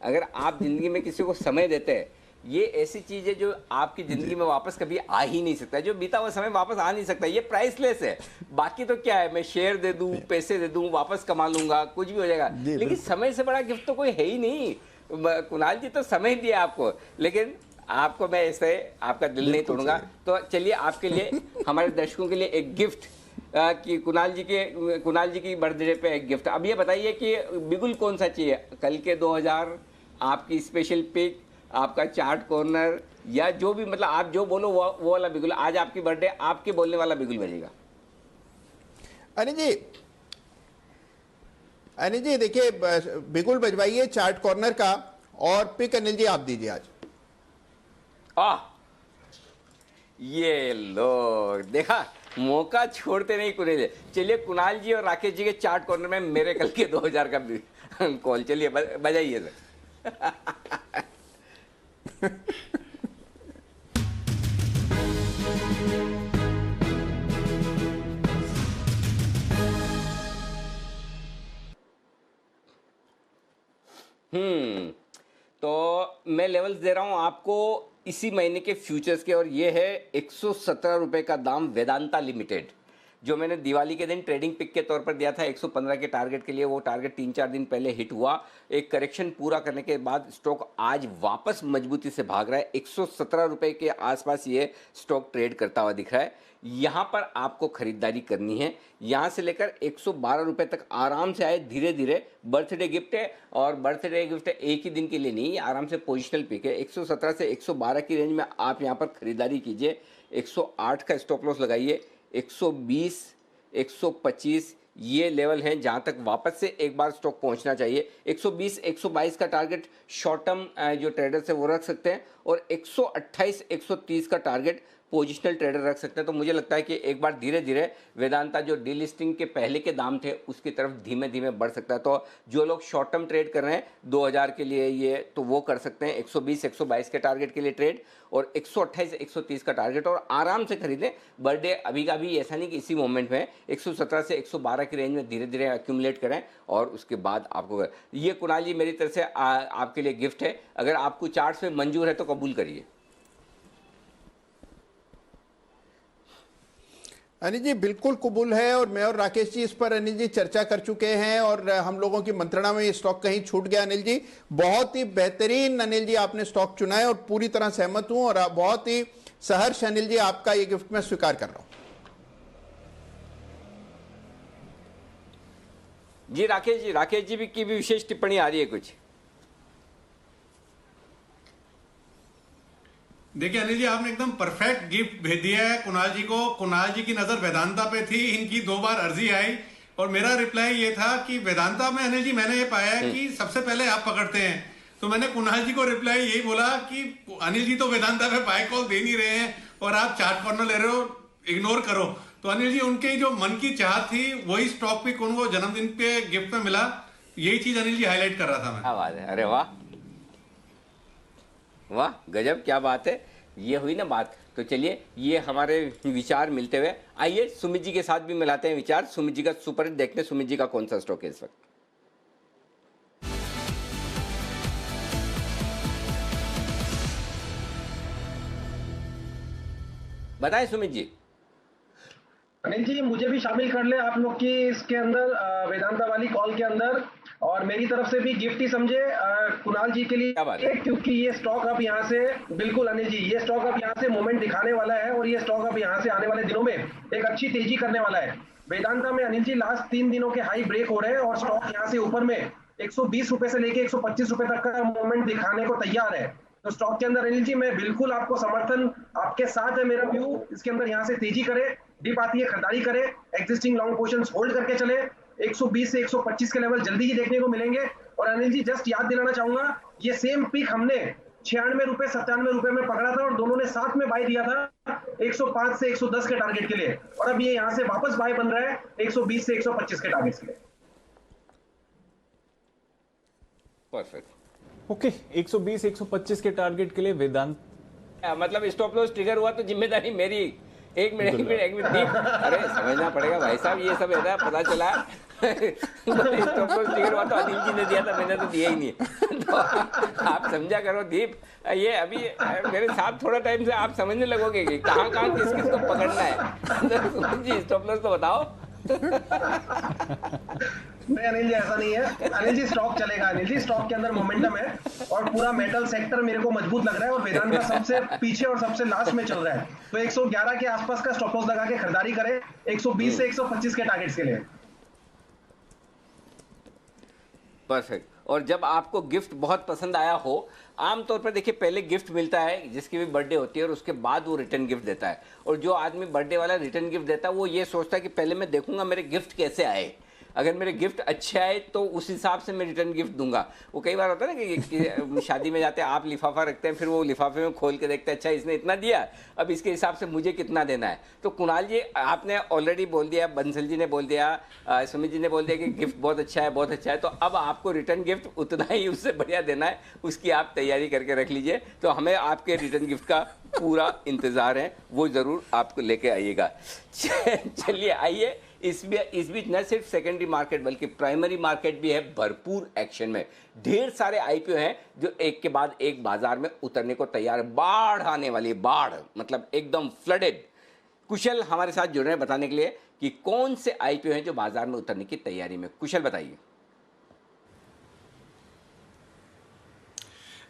अगर आप जिंदगी में किसी को समय देते हैं, ये ऐसी चीज है जो आपकी जिंदगी में वापस कभी आ ही नहीं सकता, जो बीता हुआ समय वापस आ नहीं सकता, ये प्राइसलेस है। बाकी तो क्या है, मैं शेयर दे दूं, पैसे दे दूं, वापस कमा लूंगा, कुछ भी हो जाएगा, लेकिन समय से बड़ा गिफ्ट तो कोई है ही नहीं। कुणाल जी तो समय दिया आपको, लेकिन आपको मैं ऐसे आपका दिल नहीं तोड़ूंगा। तो चलिए आपके लिए, हमारे दर्शकों के लिए एक गिफ्ट कि कुणाल जी की बर्थडे पे एक गिफ्ट। अब ये बताइए कि बिगुल कौन सा चाहिए, कल के 2000, आपकी स्पेशल पिक, आपका चार्ट कॉर्नर, या जो भी, मतलब आप जो बोलो वो वाला बिगुल। आज आपकी बर्थडे, आपके बोलने वाला बिगुल बजेगा। अनिल जी देखिए, बिगुल बजवाइए चार्ट कॉर्नर का, और पिक अनिल जी आप दीजिए आज। ये लो, देखा, मौका छोड़ते नहीं कुणाल जी। चलिए कुणाल जी और राकेश जी के चार्ट कॉर्नर में मेरे कल के 2000 का कॉल, चलिए बजाइए सर। तो मैं लेवल्स दे रहा हूं आपको इसी महीने के फ्यूचर्स के, और ये है 117 रुपए का दाम वेदांता लिमिटेड, जो मैंने दिवाली के दिन ट्रेडिंग पिक के तौर पर दिया था 115 के टारगेट के लिए। वो टारगेट 3-4 दिन पहले हिट हुआ, एक करेक्शन पूरा करने के बाद स्टॉक आज वापस मजबूती से भाग रहा है। 117 रुपए के आसपास ये स्टॉक ट्रेड करता हुआ दिख रहा है। यहाँ पर आपको खरीदारी करनी है, यहाँ से लेकर 112 रुपए तक आराम से आए धीरे धीरे। बर्थडे गिफ्ट है, और बर्थडे गिफ्ट एक ही दिन के लिए नहीं, आराम से पोजिशनल पिक है। 117 से 112 की रेंज में आप यहाँ पर खरीदारी कीजिए। 108 का स्टॉप लॉस लगाइए। 120, 125 ये लेवल हैं जहां तक वापस से एक बार स्टॉक पहुंचना चाहिए। 120, 122 का टारगेट शॉर्ट टर्म जो ट्रेडर्स है वो रख सकते हैं, और 128, 130 का टारगेट पोजिशनल ट्रेडर रख सकते हैं। तो मुझे लगता है कि एक बार धीरे धीरे वेदांता जो डीलिस्टिंग के पहले के दाम थे उसकी तरफ धीमे धीमे बढ़ सकता है। तो जो लोग शॉर्ट टर्म ट्रेड कर रहे हैं 2000 के लिए ये, तो वो कर सकते हैं 120, 122 के टारगेट के लिए ट्रेड, और 128, 130 का टारगेट, और आराम से खरीदें। बर्थडे अभी का भी ऐसा नहीं कि इसी मोमेंट में, 117 से 112 की रेंज में धीरे धीरे एक्यूमुलेट करें, और उसके बाद आपको ये कुणाल जी मेरी तरफ से आपके लिए गिफ्ट है। अगर आपको चार्ट्स में मंजूर है तो कबूल करिए। अनिल जी बिल्कुल कबूल है, और मैं और राकेश जी इस पर अनिल जी चर्चा कर चुके हैं, और हम लोगों की मंत्रणा में ये स्टॉक कहीं छूट गया। अनिल जी बहुत ही बेहतरीन अनिल जी आपने स्टॉक चुना है, और पूरी तरह सहमत हूं, और बहुत ही सहर्ष अनिल जी आपका ये गिफ्ट मैं स्वीकार कर रहा हूं। जी राकेश जी की भी विशेष टिप्पणी आ रही है कुछ? देखिए अनिल जी, आपने एकदम परफेक्ट गिफ्ट भेज दिया है कुणाल जी को। कुणाल जी की नजर वेदांता पे थी, इनकी 2 बार अर्जी आई, और मेरा रिप्लाई ये था कि वेदांता में अनिल जी मैंने ये पाया है कि सबसे पहले आप पकड़ते हैं। तो मैंने कुणाल जी को रिप्लाई यही बोला कि अनिल जी तो वेदांता पे बाय कॉल दे नहीं रहे हैं, और आप चार्ट कॉर्नर ले रहे हो, इग्नोर करो। तो अनिल जी उनके जो मन की चाह थी वही स्टॉक पिक उनको जन्मदिन पे गिफ्ट में मिला। यही चीज अनिल जी हाईलाइट कर रहा था मैं। क्या बात है, अरे वाह वाह, गजब, क्या बात है, ये हुई ना बात। तो चलिए ये हमारे विचार मिलते हुए, आइए सुमित जी के साथ भी मिलाते हैं विचार। सुमित जी का सुपर हिट देखते हैं, सुमित जी का कौन सा स्टॉक है इस वक्त। बताएं सुमित जी। अनिल जी मुझे भी शामिल कर ले आप लोग की इसके अंदर, वेदांता वाली कॉल के अंदर, और मेरी तरफ से भी गिफ्ट ही समझे कुणाल जी के लिए, क्योंकि ये स्टॉक अब यहाँ से, बिल्कुल अनिल जी, ये स्टॉक अब यहाँ से मोमेंट दिखाने वाला है, और ये स्टॉक अब यहाँ से आने वाले दिनों में एक अच्छी तेजी करने वाला है। वेदांता में अनिल जी लास्ट 3 दिनों के हाई ब्रेक हो रहे हैं, और स्टॉक यहाँ से ऊपर में 120 रुपए से लेके 125 रुपए तक का मोमेंट दिखाने को तैयार है। तो स्टॉक के अंदर अनिल जी मैं बिल्कुल आपको समर्थन, आपके साथ है मेरा व्यू, इसके अंदर यहाँ से तेजी करे, डिप आती है खरीदारी करे, एग्जिस्टिंग लॉन्ग पोजीशंस होल्ड करके चले। 120 से 125 के लेवल जल्दी ही देखने को मिलेंगे। और अनिल जी जस्ट याद दिलाना चाहूंगा, ये सेम पिक हमने 96 रुपए 97 रुपए में पकड़ा था, और दोनों ने साथ में बाय दिया था 105 से 110 के टारगेट के लिए, और अब ये यहां से वापस बाय बन रहा है 120 से 125 के टारगेट के लिए। परफेक्ट, ओके, 120 125 के टारगेट के लिए वेदांत, मतलब स्टॉप लॉस ट्रिगर हुआ तो जिम्मेदारी मेरी, एक मिनट दीप, अरे समझना पड़ेगा भाई साहब, ये सब है ना, पता चला स्टॉप लॉस ट्रिगर हुआ तो अनिल जी ने दिया था, मैंने तो दिया ही नहीं। तो आप समझा करो दीप, ये अभी मेरे साथ थोड़ा टाइम से आप समझने लगोगे कि कहाँ कहाँ किस किस को पकड़ना है। तो जी स्टॉप लॉस तो बताओ। नहीं अनिल जी, ऐसा नहीं है अनिल जी, स्टॉक चलेगा अनिल जी, स्टॉक के अंदर मोमेंटम है और पूरा मेटल सेक्टर मेरे को मजबूत लग रहा है और वेदांता सबसे पीछे और सबसे लास्ट में चल रहा है, तो 111 के आसपास का स्टॉप लॉस लगा के खरीदारी करें 120 से 125 के टारगेट्स के लिए। परफेक्ट। और जब आपको गिफ्ट बहुत पसंद आया हो, आमतौर पर देखिए पहले गिफ्ट मिलता है जिसकी भी बर्थडे होती है और उसके बाद वो रिटर्न गिफ्ट देता है, और जो आदमी बर्थडे वाला रिटर्न गिफ्ट देता है वो ये सोचता है कि पहले मैं देखूंगा मेरे गिफ्ट कैसे आए, अगर मेरे गिफ्ट अच्छे आए तो उस हिसाब से मैं रिटर्न गिफ्ट दूंगा। वो कई बार होता है ना कि शादी में जाते हैं, आप लिफाफा रखते हैं, फिर वो लिफाफे में खोल के देखते हैं, अच्छा इसने इतना दिया, अब इसके हिसाब से मुझे कितना देना है। तो कुणाल जी आपने ऑलरेडी बोल दिया, बंसल जी ने बोल दिया, सुमित जी ने बोल दिया कि गिफ्ट बहुत अच्छा है, बहुत अच्छा है, तो अब आपको रिटर्न गिफ्ट उतना ही उससे बढ़िया देना है, उसकी आप तैयारी करके रख लीजिए। तो हमें आपके रिटर्न गिफ्ट का पूरा इंतज़ार है, वो ज़रूर आपको लेके आइएगा। चलिए आइए, इस बीच न सिर्फ सेकेंडरी मार्केट बल्कि प्राइमरी मार्केट भी है भरपूर एक्शन में। ढेर सारे आईपीओ हैं जो एक के बाद एक बाजार में उतरने को तैयार है। बाढ़ आने वाली है, बाढ़ मतलब एकदम फ्लडेड। कुशल हमारे साथ जुड़ रहे हैं बताने के लिए कि कौन से आईपीओ हैं जो बाजार में उतरने की तैयारी में। कुशल बताइए।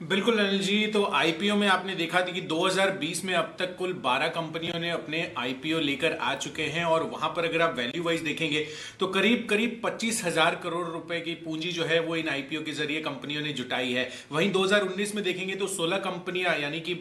बिल्कुल अनिल जी, तो आईपीओ में आपने देखा था कि 2020 में अब तक कुल 12 कंपनियों ने अपने आईपीओ लेकर आ चुके हैं, और वहां पर अगर आप वैल्यू वाइज देखेंगे तो करीब 25,000 करोड़ रुपए की पूंजी जो है वो इन आईपीओ के जरिए कंपनियों ने जुटाई है। वहीं 2019 में देखेंगे तो 16 कंपनियां, यानी कि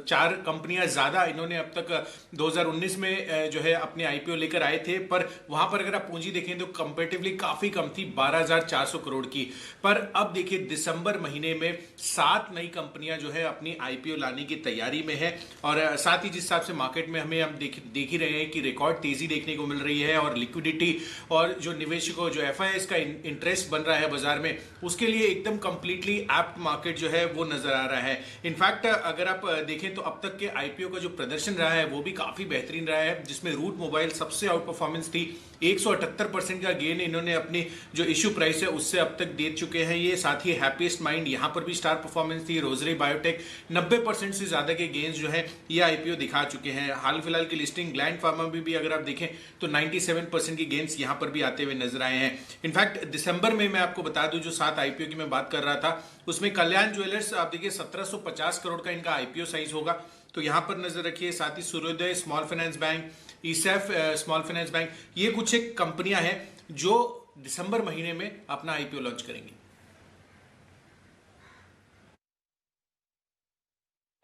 4 कंपनियां ज्यादा इन्होंने अब तक 2019 में जो है अपने आईपीओ लेकर आए थे, पर वहां पर अगर आप पूंजी देखें तो कंपेरेटिवली काफी कम थी, 12,400 करोड़ की। पर अब देखिए दिसंबर महीने में 7 नई कंपनियां जो है अपनी आईपीओ लाने की तैयारी में है, और साथ ही जिस हिसाब से मार्केट में हम देख ही रहे हैं कि रिकॉर्ड तेजी देखने को मिल रही है, और लिक्विडिटी और जो निवेशकों जो एफआईआईज का इंटरेस्ट बन रहा है बाजार में, उसके लिए एकदम कंप्लीटली एप्ट मार्केट जो है वो नजर आ रहा है। इनफैक्ट अगर आप देखें तो अब तक के आईपीओ का जो प्रदर्शन रहा है वो भी काफी बेहतरीन रहा है, जिसमें रूट मोबाइल सबसे आउट परफॉर्मेंस थी। 178% का गेन इन्होंने अपनी जो इश्यू प्राइस है उससे अब तक दे चुके हैं ये। साथ ही हैप्पीएस्ट माइंड यहां पर भी स्टार परफॉर्मेंस थी। रोजरी बायोटेक 90% से ज्यादा के गेन्स जो है ये आईपीओ दिखा चुके हैं। हाल फिलहाल की लिस्टिंग ग्लैंड फार्मा भी अगर आप देखें तो 97% की गेन्स यहां पर भी आते हुए नजर आए हैं। इनफैक्ट दिसंबर में मैं आपको बता दूं जो 7 आईपीओ की मैं बात कर रहा था उसमें कल्याण ज्वेलर्स आप देखिए 1750 करोड़ का इनका आईपीओ साइज होगा, तो यहां पर नजर रखिए। साथ ही Suryoday small finance bank, ESAF small finance bank, ये कुछ एक कंपनियां हैं जो दिसंबर महीने में अपना आईपीओ लॉन्च करेंगी।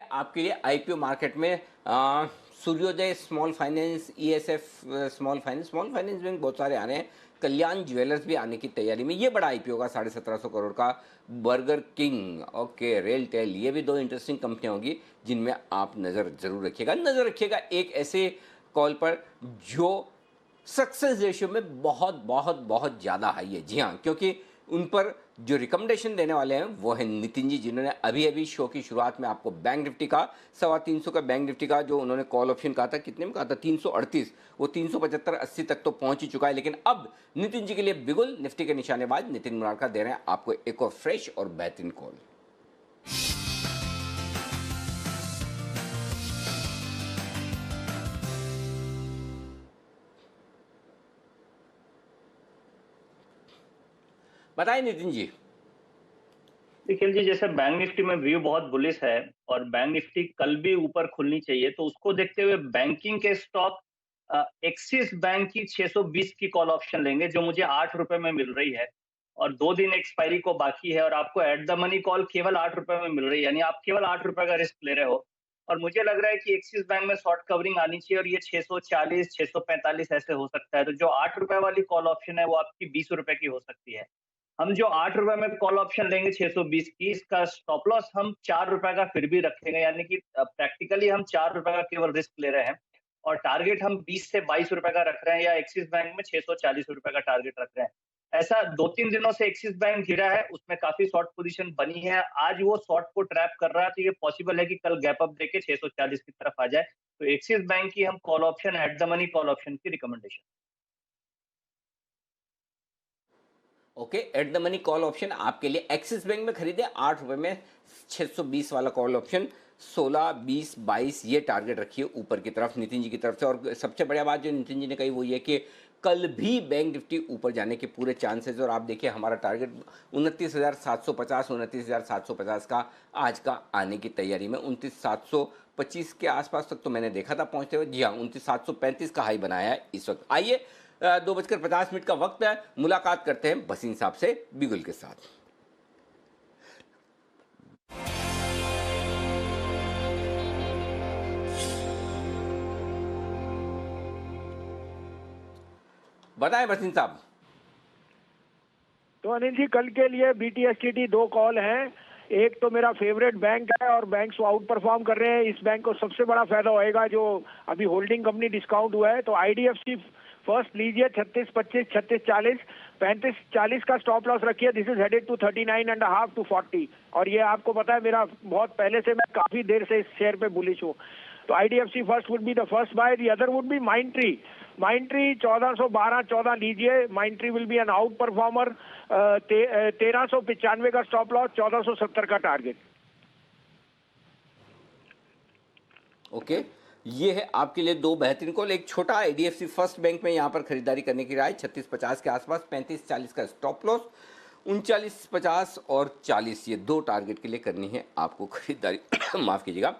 आपके लिए आईपीओ मार्केट में सूर्योदय small finance, ESAF small finance bank बहुत सारे आ रहे हैं। कल्याण ज्वेलर्स भी आने की तैयारी में। ये बड़ा आईपीओ का 1750 करोड़ का। बर्गर किंग, ओके, रेलटेल, ये भी 2 इंटरेस्टिंग कंपनियां होंगी जिनमें आप नज़र जरूर रखिएगा। नज़र रखिएगा एक ऐसे कॉल पर जो सक्सेस रेशियो में बहुत बहुत बहुत ज़्यादा हाई है। जी हाँ, क्योंकि उन पर जो रिकमेंडेशन देने वाले हैं वो है नितिन जी, जिन्होंने अभी अभी शो की शुरुआत में आपको बैंक निफ्टी का 325 का बैंक निफ्टी का जो उन्होंने कॉल ऑप्शन कहा था, कितने में कहा था, 338, वो 375-80 तक तो पहुंच ही चुका है। लेकिन अब नितिन जी के लिए बिगुल निफ्टी के निशानेबाज नितिन मुरारका दे रहे हैं आपको एक और फ्रेश और बेहतरीन कॉल। बताइए नितिन जी। निखिल जी, जैसे बैंक निफ्टी में व्यू बहुत बुलिश है और बैंक निफ्टी कल भी ऊपर खुलनी चाहिए, तो उसको देखते हुए बैंकिंग के स्टॉक एक्सिस बैंक की 620 की कॉल ऑप्शन लेंगे जो मुझे 8 रुपए में मिल रही है, और 2 दिन एक्सपायरी को बाकी है, और आपको एट द मनी कॉल केवल 8 रुपए में मिल रही है, यानी आप केवल 8 रुपए का रिस्क ले रहे हो। और मुझे लग रहा है कि एक्सिस बैंक में शॉर्ट कवरिंग आनी चाहिए, और ये 640, 645 ऐसे हो सकता है। तो जो 8 रुपए वाली कॉल ऑप्शन है वो आपकी 20 रुपए की हो सकती है। हम जो 8 रुपए में कॉल ऑप्शन लेंगे 620 की, इसका स्टॉप लॉस हम 4 रुपए का फिर भी रखेंगे, यानी कि प्रैक्टिकली हम 4 रुपए का केवल रिस्क ले रहे हैं, और टारगेट हम 20 से 22 रुपए का रख रहे हैं, या एक्सिस बैंक में 640 रुपए का टारगेट रख रहे हैं। ऐसा 2-3 दिनों से एक्सिस बैंक गिरा है, उसमें काफी शॉर्ट पोजीशन बनी है। आज वो शॉर्ट को ट्रैप कर रहा है, तो ये पॉसिबल है कि कल गैप अप देके 640 की तरफ आ जाए। तो एक्सिस बैंक की हम call option, at the money call option की recommendation. Okay, at the money call option आपके लिए एक्सिस बैंक में खरीदे 8 रुपए में 620 वाला कॉल ऑप्शन। 16, 20, 22 ये टारगेट रखिए ऊपर की तरफ नितिन जी की तरफ से। और सबसे बढ़िया बात जो नितिन जी ने कही वो ये कि कल भी बैंक निफ्टी ऊपर जाने के पूरे चांसेस। और आप देखिए हमारा टारगेट 29,750 29,750 का आज का आने की तैयारी में। 29,725 के आसपास तक तो मैंने देखा था पहुंचते हुए। जी हाँ, 29,735 का हाई बनाया है इस वक्त। आइए 2:50 का वक्त है, मुलाकात करते हैं बसीन साहब से बिगुल के साथ। बताएं बसीन साहब। तो अनिल जी, कल के लिए BTSTT 2 कॉल हैं। एक तो मेरा फेवरेट बैंक है और बैंक आउट परफॉर्म कर रहे हैं। इस बैंक को सबसे बड़ा फायदा होएगा जो अभी होल्डिंग कंपनी डिस्काउंट हुआ है। तो IDFC फर्स्ट लीजिए 36-25, 36-40, 35-40 का स्टॉप लॉस रखिए। This is headed to 39.5 to 40। और ये आपको पता है मेरा बहुत पहले से, मैं काफी देर से इस शेयर पे बुलिश हूँ। तो IDFC first would be the first buy, the other would be Mindtree. Mindtree 1412-14 लीजिए। Mindtree will be an outperformer. 1395 का स्टॉप लॉस, 1470 का टारगेट। ओके, ये है आपके लिए दो बेहतरीन कॉल। एक छोटा IDFC फर्स्ट बैंक में यहाँ पर खरीदारी करने की राय 36-50 के आसपास, 35-40 का स्टॉप लॉस, 39-50 और 40 ये दो टारगेट के लिए करनी है आपको खरीदारी। माफ कीजिएगा।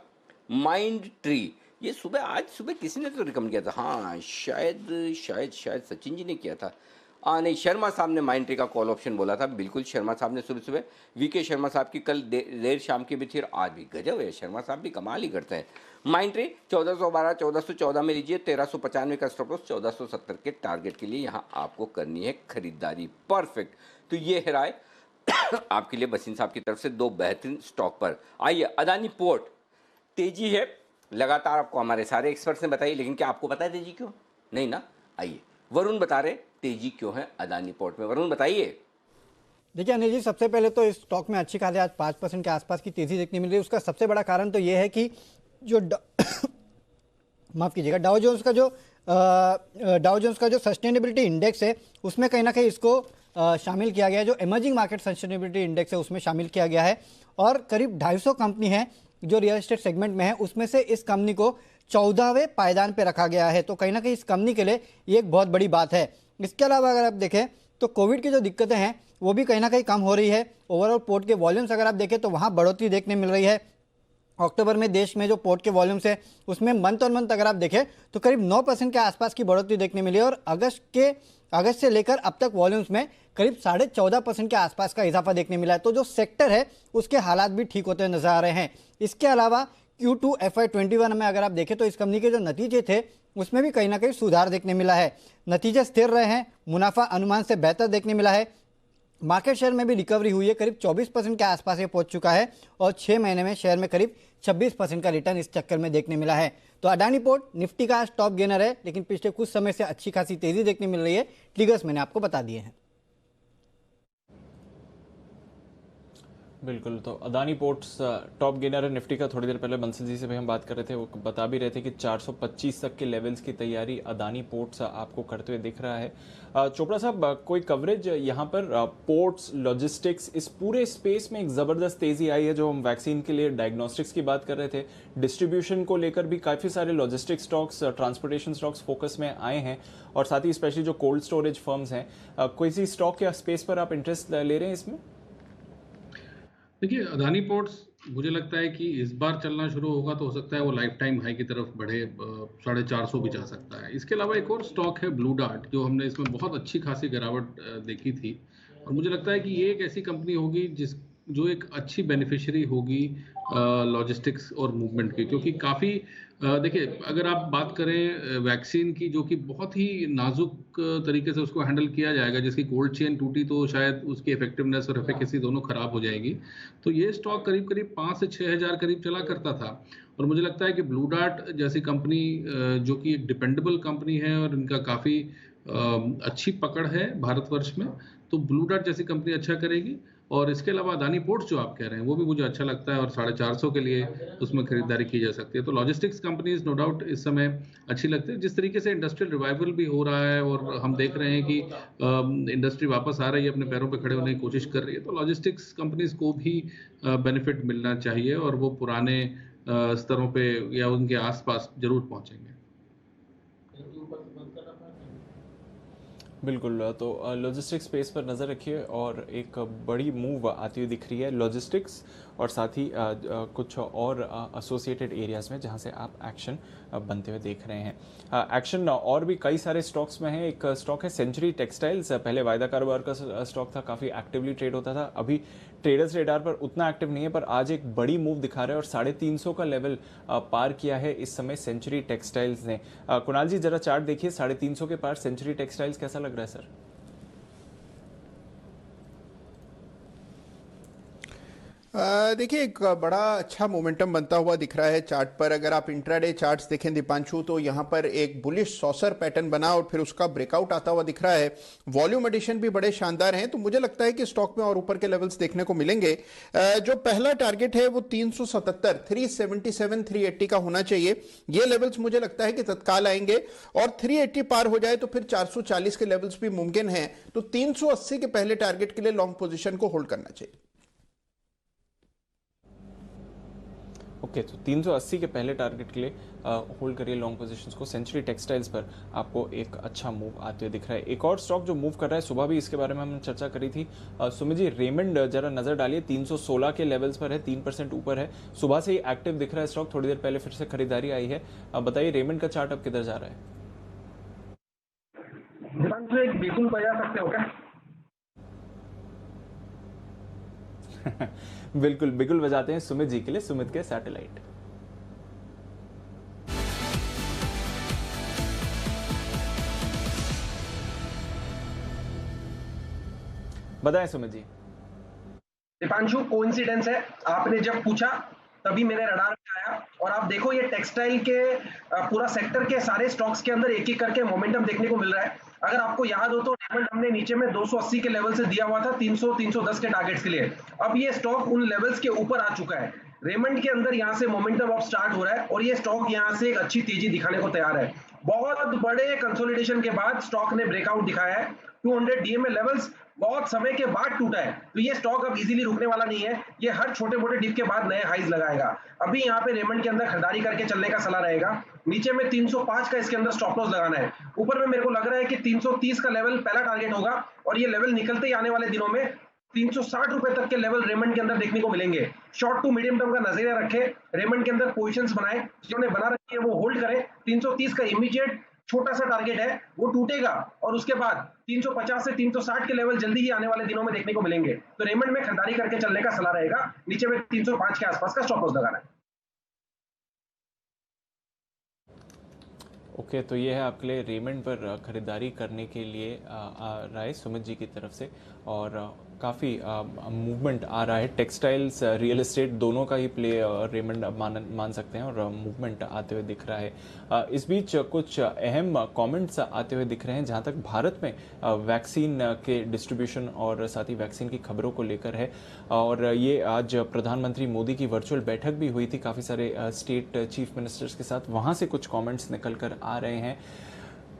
माइंड ट्री ये आज सुबह किसी ने तो रिकमेंड किया था। हाँ, शायद सचिन जी ने किया था। नहीं, शर्मा साहब ने माइंड ट्री का कॉल ऑप्शन बोला था। बिल्कुल, शर्मा साहब ने सुबह VK शर्मा साहब की कल देर शाम की भी थी और आज भी गजब है। शर्मा साहब भी कमाल ही करते हैं। माइंड ट्री 1412 1414 में लीजिए। 1395 का स्टॉप लॉस, 1470 के टारगेट के लिए यहाँ आपको करनी है खरीदारी। परफेक्ट। तो ये है राय आपके लिए बसीन साहब की तरफ से दो बेहतरीन स्टॉक पर। आइए, अदानी पोर्ट तेजी है लगातार, आपको हमारे सारे एक्सपर्ट्स ने बताई, लेकिन क्या आपको पता है तेजी क्यों? नहीं ना। आइए, वरुण बता रहे तेजी क्यों है अदानी पोर्ट में। वरुण बताइए। देखिए अनिल जी, सबसे पहले तो इस स्टॉक में अच्छी खासी आज 5% के आसपास की तेजी देखने मिल रही है। उसका सबसे बड़ा कारण तो ये है कि जो माफ कीजिएगा, डाउ जोन्स का जो सस्टेनेबिलिटी इंडेक्स है उसमें कहीं ना कहीं इसको शामिल किया गया है। जो इमर्जिंग मार्केट सस्टेनेबिलिटी इंडेक्स है उसमें शामिल किया गया है। और करीब 250 कंपनी है जो रियल एस्टेट सेगमेंट में है, उसमें से इस कंपनी को 14वें पायदान पे रखा गया है। तो कहीं ना कहीं इस कंपनी के लिए ये एक बहुत बड़ी बात है। इसके अलावा अगर आप देखें तो कोविड की जो दिक्कतें हैं वो भी कहीं ना कहीं कम हो रही है। ओवरऑल पोर्ट के वॉल्यूम्स अगर आप देखें तो वहाँ बढ़ोतरी देखने मिल रही है। अक्टूबर में देश में जो पोर्ट के वॉल्यूम्स है उसमें मंथ ऑन मंथ अगर आप देखें तो करीब 9% के आसपास की बढ़ोतरी देखने मिली है। और अगस्त से लेकर अब तक वॉल्यूम्स में करीब 14.5% के आसपास का इजाफा देखने मिला है। तो जो सेक्टर है उसके हालात भी ठीक होते नजर आ रहे हैं। इसके अलावा Q2 FY21 में अगर आप देखें तो इस कंपनी के जो नतीजे थे उसमें भी कहीं ना कहीं सुधार देखने मिला है। नतीजे स्थिर रहे हैं, मुनाफा अनुमान से बेहतर देखने मिला है। मार्केट शेयर में भी रिकवरी हुई है, करीब 24% के आसपास ये पहुंच चुका है। और 6 महीने में शेयर में करीब 26% का रिटर्न इस चक्कर में देखने मिला है। तो अडानी पोर्ट निफ्टी का टॉप गेनर है, लेकिन पिछले कुछ समय से अच्छी खासी तेजी देखने मिल रही है। ट्रिगर्स मैंने आपको बता दिए हैं। बिल्कुल, तो अदानी पोर्ट्स टॉप गेनर है निफ्टी का। थोड़ी देर पहले बंसल जी से भी हम बात कर रहे थे, वो बता भी रहे थे कि 425 तक के लेवल्स की तैयारी अदानी पोर्ट्स आपको करते हुए दिख रहा है। चोपड़ा साहब, कोई कवरेज यहाँ पर पोर्ट्स, लॉजिस्टिक्स, इस पूरे स्पेस में एक ज़बरदस्त तेज़ी आई है। जो हम वैक्सीन के लिए डायग्नोस्टिक्स की बात कर रहे थे, डिस्ट्रीब्यूशन को लेकर भी काफ़ी सारे logistic stocks, transportation stocks focus में आए हैं। और साथ ही स्पेशली जो कोल्ड स्टोरेज फर्म्स हैं, कोई सी स्टॉक या स्पेस पर आप इंटरेस्ट ले रहे हैं इसमें? देखिए, अदानी पोर्ट्स मुझे लगता है कि इस बार चलना शुरू होगा तो हो सकता है वो लाइफ टाइम हाई की तरफ बढ़े, 450 भी जा सकता है। इसके अलावा एक और स्टॉक है ब्लू डार्ट, जो हमने इसमें बहुत अच्छी खासी गिरावट देखी थी। और मुझे लगता है कि ये एक ऐसी कंपनी होगी जो एक अच्छी बेनिफिशियरी होगी लॉजिस्टिक्स और मूवमेंट की, क्योंकि काफ़ी देखिए, अगर आप बात करें वैक्सीन की, जो कि बहुत ही नाजुक तरीके से उसको हैंडल किया जाएगा, जिसकी कोल्ड चेन टूटी तो शायद उसकी इफेक्टिवनेस और एफिकेसी दोनों खराब हो जाएगी। तो ये स्टॉक करीब करीब 5 से 6 हज़ार करीब चला करता था। और मुझे लगता है कि ब्लू डार्ट जैसी कंपनी, जो कि एक डिपेंडेबल कंपनी है और इनका काफ़ी अच्छी पकड़ है भारतवर्ष में, तो ब्लू डार्ट जैसी कंपनी अच्छा करेगी। और इसके अलावा अदानी पोर्ट्स जो आप कह रहे हैं वो भी मुझे अच्छा लगता है और 450 के लिए उसमें खरीदारी की जा सकती है। तो लॉजिस्टिक्स कंपनीज नो डाउट इस समय अच्छी लगती है। जिस तरीके से इंडस्ट्रियल रिवाइवल भी हो रहा है और हम देख रहे हैं कि इंडस्ट्री वापस आ रही है, अपने पैरों पे खड़े होने की कोशिश कर रही है, तो लॉजिस्टिक्स कंपनीज को भी बेनिफिट मिलना चाहिए और वो पुराने स्तरों पे या उनके आसपास जरूर पहुंचेंगे। बिल्कुल, तो लॉजिस्टिक्स स्पेस पर नज़र रखिए और एक बड़ी मूव आती हुई दिख रही है लॉजिस्टिक्स और साथ ही कुछ और एसोसिएटेड एरियाज़ में जहां से आप एक्शन बनते हुए देख रहे हैं। एक्शन और भी कई सारे स्टॉक्स में है। एक स्टॉक है सेंचुरी टेक्सटाइल्स, पहले वायदा कारोबार का स्टॉक था, काफ़ी एक्टिवली ट्रेड होता था, अभी ट्रेडर्स रेडार पर उतना एक्टिव नहीं है, पर आज एक बड़ी मूव दिखा रहा है और 350 का लेवल पार किया है इस समय सेंचुरी टेक्सटाइल्स ने। कुणाल जी जरा चार्ट देखिए, 350 के पार सेंचुरी टेक्सटाइल्स, कैसा लग रहा है सर? देखिए एक बड़ा अच्छा मोमेंटम बनता हुआ दिख रहा है चार्ट पर। अगर आप इंट्राडे चार्ट्स देखें दीपांशु, तो यहाँ पर एक बुलिश सॉसर पैटर्न बना और फिर उसका ब्रेकआउट आता हुआ दिख रहा है। वॉल्यूम एडिशन भी बड़े शानदार हैं, तो मुझे लगता है कि स्टॉक में और ऊपर के लेवल्स देखने को मिलेंगे। जो पहला टारगेट है वो 377, 377, 380 का होना चाहिए। ये लेवल्स मुझे लगता है कि तत्काल आएंगे और 380 पार हो जाए तो फिर 440 के लेवल्स भी मुमकिन हैं। तो 380 के पहले टारगेट के लिए लॉन्ग पोजीशन को होल्ड करना चाहिए। ओके, तो 380 के पहले टारगेट के लिए होल्ड करिए लॉन्ग पोजीशंस को। सेंचुरी टेक्सटाइल्स पर आपको एक अच्छा मूव आते हुए दिख रहा है। एक और स्टॉक जो मूव कर रहा है, सुबह भी इसके बारे में हमने चर्चा करी थी, सुमित जी, रेमंड जरा नजर डालिए, 316 के लेवल्स पर है, 3% ऊपर है, सुबह से ही एक्टिव दिख रहा है स्टॉक, थोड़ी देर पहले फिर से खरीदारी आई है। बताइए रेमंड का चार्ट अब किधर जा रहा है? एक बिल्कुल बजा सकते हो क्या? बिल्कुल बिल्कुल बजाते हैं सुमित जी के लिए, सुमित के सैटेलाइट। बताएं सुमित जी। दीपांशु, कोइंसिडेंस है, आपने जब पूछा तभी मेरे रडार में आया। और आप देखो ये टेक्सटाइल के पूरा सेक्टर के सारे स्टॉक्स के अंदर एक एक करके मोमेंटम देखने को मिल रहा है। अगर आपको याद हो तो रेमंड हमने नीचे में 280 के लेवल से दिया हुआ था 300 310 के टारगेट्स के लिए। अब ये स्टॉक उन लेवल्स के ऊपर आ चुका है। रेमंड के अंदर यहाँ से मोमेंटम अब स्टार्ट हो रहा है और ये स्टॉक यहाँ से एक अच्छी तेजी दिखाने को तैयार है। बहुत बड़े कंसोलिडेशन के बाद स्टॉक ने ब्रेकआउट दिखाया है। 200 डीएमए लेवल्स बहुत समय के बाद टूटा है, तो ये स्टॉक अब इजीली रुकने वाला नहीं है। ये हर छोटे मोटे डिप के बाद नए हाइज लगाएगा। अभी यहाँ पे रेमंड के अंदर खरीदारी करके चलने का सलाह रहेगा। नीचे में 305 का इसके अंदर स्टॉप लॉस लगाना है। ऊपर में मेरे को लग रहा है कि 330 का लेवल पहला टारगेट होगा और ये लेवल निकलते ही आने वाले दिनों में 360 रुपए तक के लेवल रेमंड के अंदर देखने को मिलेंगे। शॉर्ट टू मीडियम टर्म का नजरिया रखे, रेमंड के अंदर पोजीशंस बनाए, जिन्होंने बना रखी है वो होल्ड करें। 330 का इमीडिएट छोटा सा टारगेट है, वो टूटेगा और उसके बाद 350 से 360 के लेवल जल्दी ही आने वाले दिनों में देखने को मिलेंगे। तो रेमंड में खरीदारी करके चलने का सलाह रहेगा। नीचे में 305 के आसपास का स्टॉप लॉस लगाना है। ओके, तो ये है आपके लिए रेमंड पर खरीदारी करने के लिए राय सुमित जी की तरफ से। और काफ़ी मूवमेंट आ रहा है, टेक्सटाइल्स रियल एस्टेट दोनों का ही प्ले रेमंड मान सकते हैं और मूवमेंट आते हुए दिख रहा है। इस बीच कुछ अहम कमेंट्स आते हुए दिख रहे हैं जहां तक भारत में वैक्सीन के डिस्ट्रीब्यूशन और साथ ही वैक्सीन की खबरों को लेकर है। और ये आज प्रधानमंत्री मोदी की वर्चुअल बैठक भी हुई थी काफ़ी सारे स्टेट चीफ मिनिस्टर्स के साथ, वहाँ से कुछ कॉमेंट्स निकल कर आ रहे हैं।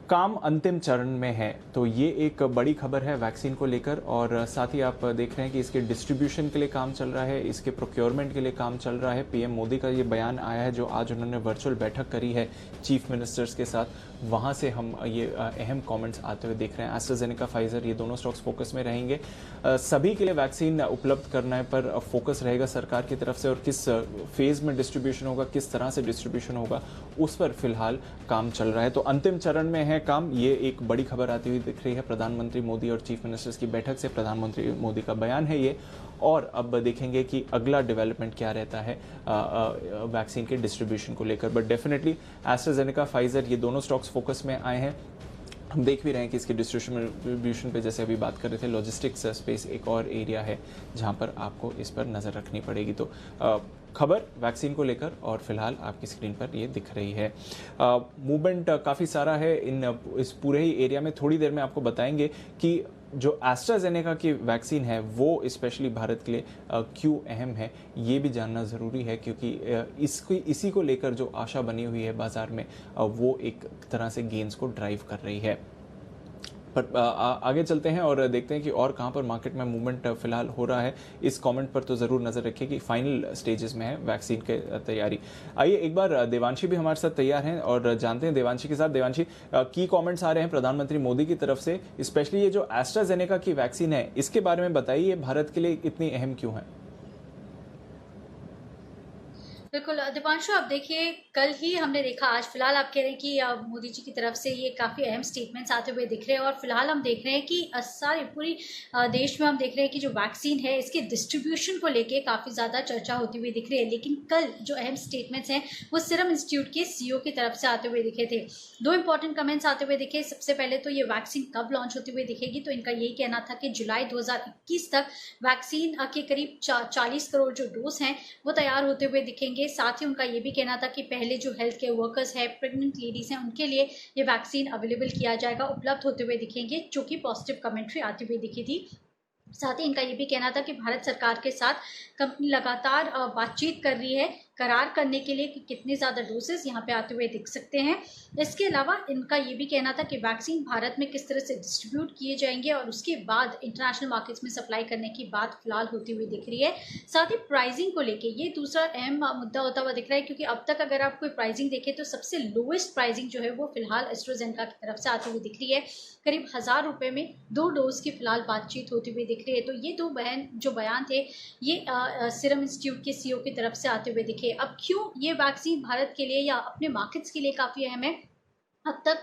काम अंतिम चरण में है, तो ये एक बड़ी खबर है वैक्सीन को लेकर। और साथ ही आप देख रहे हैं कि इसके डिस्ट्रीब्यूशन के लिए काम चल रहा है, इसके प्रोक्योरमेंट के लिए काम चल रहा है। पीएम मोदी का ये बयान आया है जो आज उन्होंने वर्चुअल बैठक करी है चीफ मिनिस्टर्स के साथ, वहाँ से हम ये अहम कमेंट्स आते हुए देख रहे हैं। एस्ट्राजेनेका, फाइजर, ये दोनों स्टॉक्स फोकस में रहेंगे। सभी के लिए वैक्सीन उपलब्ध करने पर फोकस रहेगा सरकार की तरफ से, और किस फेज में डिस्ट्रीब्यूशन होगा, किस तरह से डिस्ट्रीब्यूशन होगा, उस पर फिलहाल काम चल रहा है। तो अंतिम चरण में है काम, ये एक बड़ी खबर आती हुई दिख रही है प्रधानमंत्री मोदी और चीफ मिनिस्टर्स की बैठक से। प्रधानमंत्री मोदी का बयान है ये, और अब देखेंगे कि अगला डेवलपमेंट क्या रहता है वैक्सीन के डिस्ट्रीब्यूशन को लेकर। बट डेफिनेटली एस्ट्राजेनेका, फाइजर, ये दोनों स्टॉक्स फोकस में आए हैं। हम देख भी रहे हैं कि इसके डिस्ट्रीब्यूशन पे जैसे अभी बात कर रहे थे, लॉजिस्टिक्स स्पेस एक और एरिया है जहां पर आपको इस पर नज़र रखनी पड़ेगी। तो खबर वैक्सीन को लेकर और फिलहाल आपकी स्क्रीन पर ये दिख रही है। मूवमेंट काफ़ी सारा है इस पूरे ही एरिया में। थोड़ी देर में आपको बताएंगे कि जो एस्ट्राजेनेका की वैक्सीन है वो स्पेशली भारत के लिए क्यों अहम है, ये भी जानना ज़रूरी है, क्योंकि इसी को लेकर जो आशा बनी हुई है बाज़ार में वो एक तरह से गेन्स को ड्राइव कर रही है। पर आगे चलते हैं और देखते हैं कि और कहां पर मार्केट में मूवमेंट फिलहाल हो रहा है। इस कमेंट पर तो ज़रूर नज़र रखिए कि फाइनल स्टेजेस में है वैक्सीन के तैयारी। आइए एक बार देवांशी भी हमारे साथ तैयार हैं और जानते हैं देवांशी के साथ। देवांशी, की कमेंट्स आ रहे हैं प्रधानमंत्री मोदी की तरफ से, स्पेशली ये जो एस्ट्राजेनेका की वैक्सीन है इसके बारे में बताइए, भारत के लिए इतनी अहम क्यों है? बिल्कुल दीपांशु, आप देखिए कल ही हमने देखा, आज फिलहाल आप कह रहे हैं कि मोदी जी की तरफ से ये काफ़ी अहम स्टेटमेंट्स आते हुए दिख रहे हैं और फिलहाल हम देख रहे हैं कि सारे पूरी देश में हम देख रहे हैं कि जो वैक्सीन है इसके डिस्ट्रीब्यूशन को लेके काफ़ी ज़्यादा चर्चा होती हुई दिख रही है। लेकिन कल जो अहम स्टेटमेंट्स हैं वो सीरम इंस्टीट्यूट के CEO की तरफ से आते हुए दिखे थे। 2 इंपॉर्टेंट कमेंट्स आते हुए दिखे। सबसे पहले तो ये वैक्सीन कब लॉन्च होती हुई दिखेगी, तो इनका यही कहना था कि जुलाई 2021 तक वैक्सीन के करीब 40 करोड़ जो डोज हैं वो तैयार होते हुए दिखेंगे। साथ ही उनका ये भी कहना था कि पहले जो हेल्थ केयर वर्कर्स है, प्रेग्नेंट लेडीज हैं, उनके लिए ये वैक्सीन अवेलेबल किया जाएगा, उपलब्ध होते हुए दिखेंगे, जो कि पॉजिटिव कमेंट्री आती हुई दिखी थी। साथ ही इनका ये भी कहना था कि भारत सरकार के साथ कंपनी लगातार बातचीत कर रही है करार करने के लिए कि कितने ज़्यादा डोसेस यहाँ पे आते हुए दिख सकते हैं। इसके अलावा इनका ये भी कहना था कि वैक्सीन भारत में किस तरह से डिस्ट्रीब्यूट किए जाएंगे और उसके बाद इंटरनेशनल मार्केट्स में सप्लाई करने की बात फिलहाल होती हुई दिख रही है। साथ ही प्राइसिंग को लेके ये दूसरा अहम मुद्दा होता हुआ दिख रहा है, क्योंकि अब तक अगर आप कोई प्राइसिंग देखें तो सबसे लोएस्ट प्राइसिंग जो है वो फिलहाल एस्ट्राजेनेका की तरफ से आती हुई दिख रही है। करीब 1000 रुपये में 2 डोज की फिलहाल बातचीत होती हुई दिख रही है। तो ये 2 बयान थे ये सीरम इंस्टीट्यूट के CEO की तरफ से आते हुए दिखे। अब क्यों ये वैक्सीन भारत के लिए या अपने मार्केट्स के लिए काफ़ी अहम है? अब तक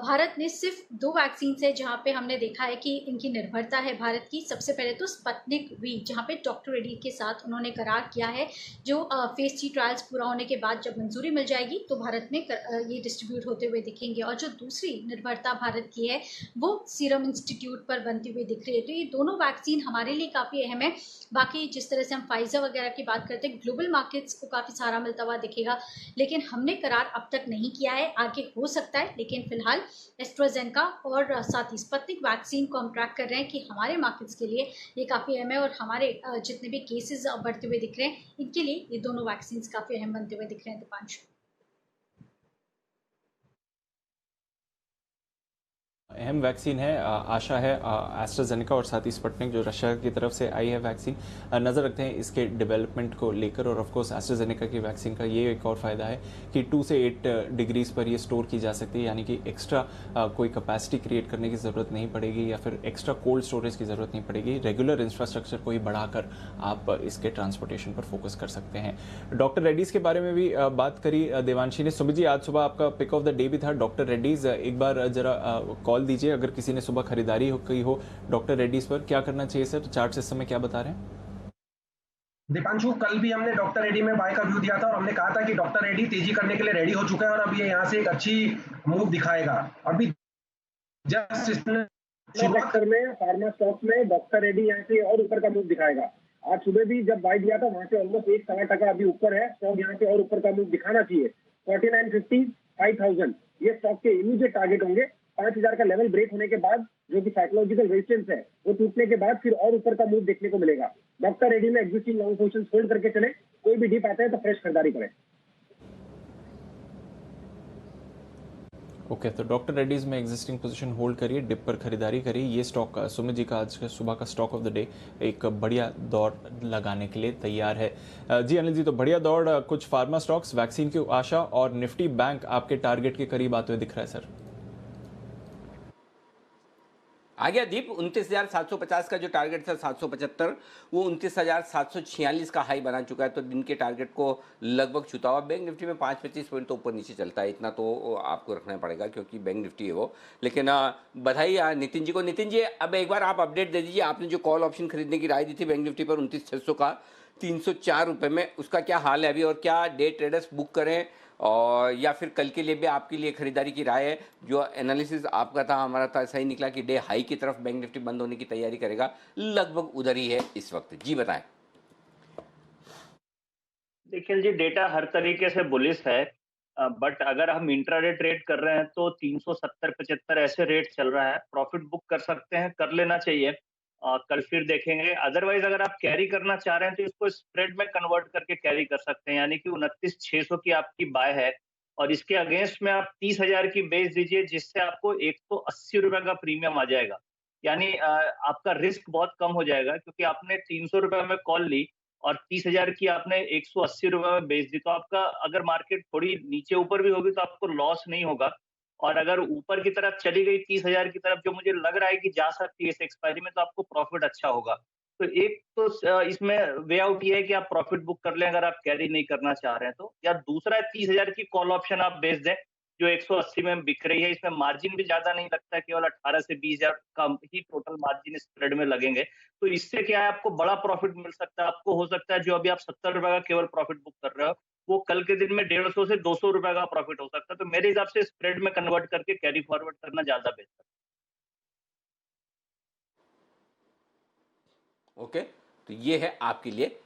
भारत ने सिर्फ 2 वैक्सीन है जहां पे हमने देखा है कि इनकी निर्भरता है भारत की। सबसे पहले तो स्पुतनिक V, जहां पे डॉक्टर रेड्डी के साथ उन्होंने करार किया है, जो फेज 3 ट्रायल्स पूरा होने के बाद जब मंजूरी मिल जाएगी तो भारत में ये डिस्ट्रीब्यूट होते हुए दिखेंगे। और जो दूसरी निर्भरता भारत की है वो सीरम इंस्टीट्यूट पर बनती हुई दिख रही है। तो ये दोनों वैक्सीन हमारे लिए काफ़ी अहम है। बाकी जिस तरह से हम फाइजर वगैरह की बात करते हैं, ग्लोबल मार्केट्स को काफ़ी सहारा मिलता हुआ दिखेगा, लेकिन हमने करार अब तक नहीं किया है, आगे हो सकता है। लेकिन फिलहाल एस्ट्राजेनेका और साथ ही स्पुतनिक वैक्सीन को हम ट्रैक कर रहे हैं कि हमारे मार्केट्स के लिए ये काफ़ी अहम है और हमारे जितने भी केसेस बढ़ते हुए दिख रहे हैं इनके लिए ये दोनों वैक्सीन काफ़ी अहम बनते हुए दिख रहे हैं। दीपांशु, अहम वैक्सीन है, आशा है एस्ट्राजेनेका और साथ ही स्पुतनिक जो रशिया की तरफ से आई है वैक्सीन। नज़र रखते हैं इसके डेवलपमेंट को लेकर। और ऑफ कोर्स एस्ट्राजेनेका की वैक्सीन का ये एक और फ़ायदा है कि 2 से 8 डिग्रीज पर ये स्टोर की जा सकती है, यानी कि एक्स्ट्रा कोई कैपेसिटी क्रिएट करने की ज़रूरत नहीं पड़ेगी या फिर एक्स्ट्रा कोल्ड स्टोरेज की ज़रूरत नहीं पड़ेगी। रेगुलर इंफ्रास्ट्रक्चर को ही बढ़ाकर आप इसके ट्रांसपोर्टेशन पर फोकस कर सकते हैं। डॉक्टर रेड्डीज़ के बारे में भी बात करी देवांशी ने। सुमित जी, आज सुबह आपका पिक ऑफ द डे भी था डॉक्टर रेड्डीज़। एक बार जरा कॉल दीजिए अगर किसी ने सुबह खरीदारी की हो डॉक्टर रेड्डीज पर, क्या करना चाहिए सर? चार्ट सिस्टम में क्या बता रहे हैं? दीपांशु, कल भी हमने डॉक्टर रेड्डी में बाय का व्यू दिया था और हमने कहा था कि डॉक्टर रेड्डी तेजी करने के लिए रेडी हो चुका है और अब ये यहाँ से एक अच्छी मूव दिखाएगा। अभी जस्ट सेक्टर में फार्मा स्टॉक में डॉक्टर रेड्डी यहाँ से और ऊपर का मूव दिखाएगा। आज सुबह भी जब बाय दिया था वहां से ऑलमोस्ट 1.25% अभी ऊपर है। स्टॉक यहाँ से और ऊपर का मूव दिखाना चाहिए। 4950, 5000 ये स्टॉक के इमीडिएट टारगेट होंगे। 5000 का लेवल ब्रेक होने के बाद जो कि साइकोलॉजिकल रेजिस्टेंस है वो टूटने के बाद फिर और ऊपर का मूव देखने को मिलेगा। डॉक्टर रेड्डी में एग्जिस्टिंग लॉन्ग पोजीशन होल्ड करके चले, कोई भी डिप आता है तो फ्रेश खरीदारी करें। ओके, तो डॉक्टर रेड्डीज में एग्जिस्टिंग पोजीशन होल्ड करिए, डिप पर खरीदारी करिए। ये स्टॉक सुमित जी का आज का सुबह का स्टॉक ऑफ द डे एक बढ़िया दौड़ लगाने के लिए तैयार है। जी अनिल जी, तो बढ़िया दौड़, कुछ फार्मा स्टॉक्स, वैक्सीन की आशा और निफ्टी बैंक आपके टारगेट के करीब आते हुए दिख रहा है सर। आ गया दीप। 29,750 का जो टारगेट था 775, वो 29,746 का हाई बना चुका है, तो दिन के टारगेट को लगभग छूता हुआ। बैंक निफ्टी में 5-25 पॉइंट तो ऊपर नीचे चलता है, इतना तो आपको रखना पड़ेगा क्योंकि बैंक निफ्टी है वो। लेकिन बधाई नितिन जी को। नितिन जी, अब एक बार आप अपडेट दे दीजिए, आपने जो कॉल ऑप्शन खरीदने की राय दी थी बैंक निफ्टी पर 29,600 का 304 रुपये में, उसका क्या हाल है अभी और क्या डे ट्रेडर्स बुक करें और या फिर कल के लिए भी आपके लिए खरीदारी की राय है? जो एनालिसिस आपका था हमारा था सही निकला कि डे हाई की तरफ बैंक निफ्टी बंद होने की तैयारी करेगा, लगभग उधर ही है इस वक्त। जी बताएं। देखिए जी, डेटा हर तरीके से बुलिश है, बट अगर हम इंट्राडे ट्रेड कर रहे हैं तो 370-75 ऐसे रेट चल रहा है। प्रॉफिट बुक कर सकते हैं, कर लेना चाहिए। कल फिर देखेंगे। अदरवाइज अगर आप कैरी करना चाह रहे हैं तो इसको स्प्रेड में कन्वर्ट करके कैरी कर सकते हैं, यानी कि 29,600 की आपकी बाय है और इसके अगेंस्ट में आप 30,000 की बेच दीजिए, जिससे आपको 180 रुपए का प्रीमियम आ जाएगा। यानी आपका रिस्क बहुत कम हो जाएगा, क्योंकि आपने 300 रुपए में कॉल ली और 30,000 की आपने 180 रुपए में बेच दी, तो आपका अगर मार्केट थोड़ी नीचे ऊपर भी होगी तो आपको लॉस नहीं होगा। और अगर ऊपर की तरफ चली गई 30,000 की तरफ, जो मुझे लग रहा है कि जा सकती है इस एक्सपायरी में, तो आपको प्रॉफिट अच्छा होगा। तो एक तो इसमें वे आउट ये है कि आप प्रॉफिट बुक कर लें अगर आप कैरी नहीं करना चाह रहे हैं तो, या दूसरा 30,000 की कॉल ऑप्शन आप बेच दें जो 180 में बिक रही है। इसमें मार्जिन भी ज्यादा नहीं लगता है, केवल 18 से 20,000 का ही टोटल मार्जिन स्प्रेड में लगेंगे। तो इससे क्या है, आपको बड़ा प्रॉफिट मिल सकता है। आपको हो सकता है जो अभी आप 70 रुपए का केवल प्रॉफिट बुक कर रहे हो, वो कल के दिन में 150 से 200 रुपए का प्रॉफिट हो सकता है। तो मेरे हिसाब से स्प्रेड में कन्वर्ट करके कैरी फॉरवर्ड करना ज्यादा बेहतर है। ओके, तो ये है आपके लिए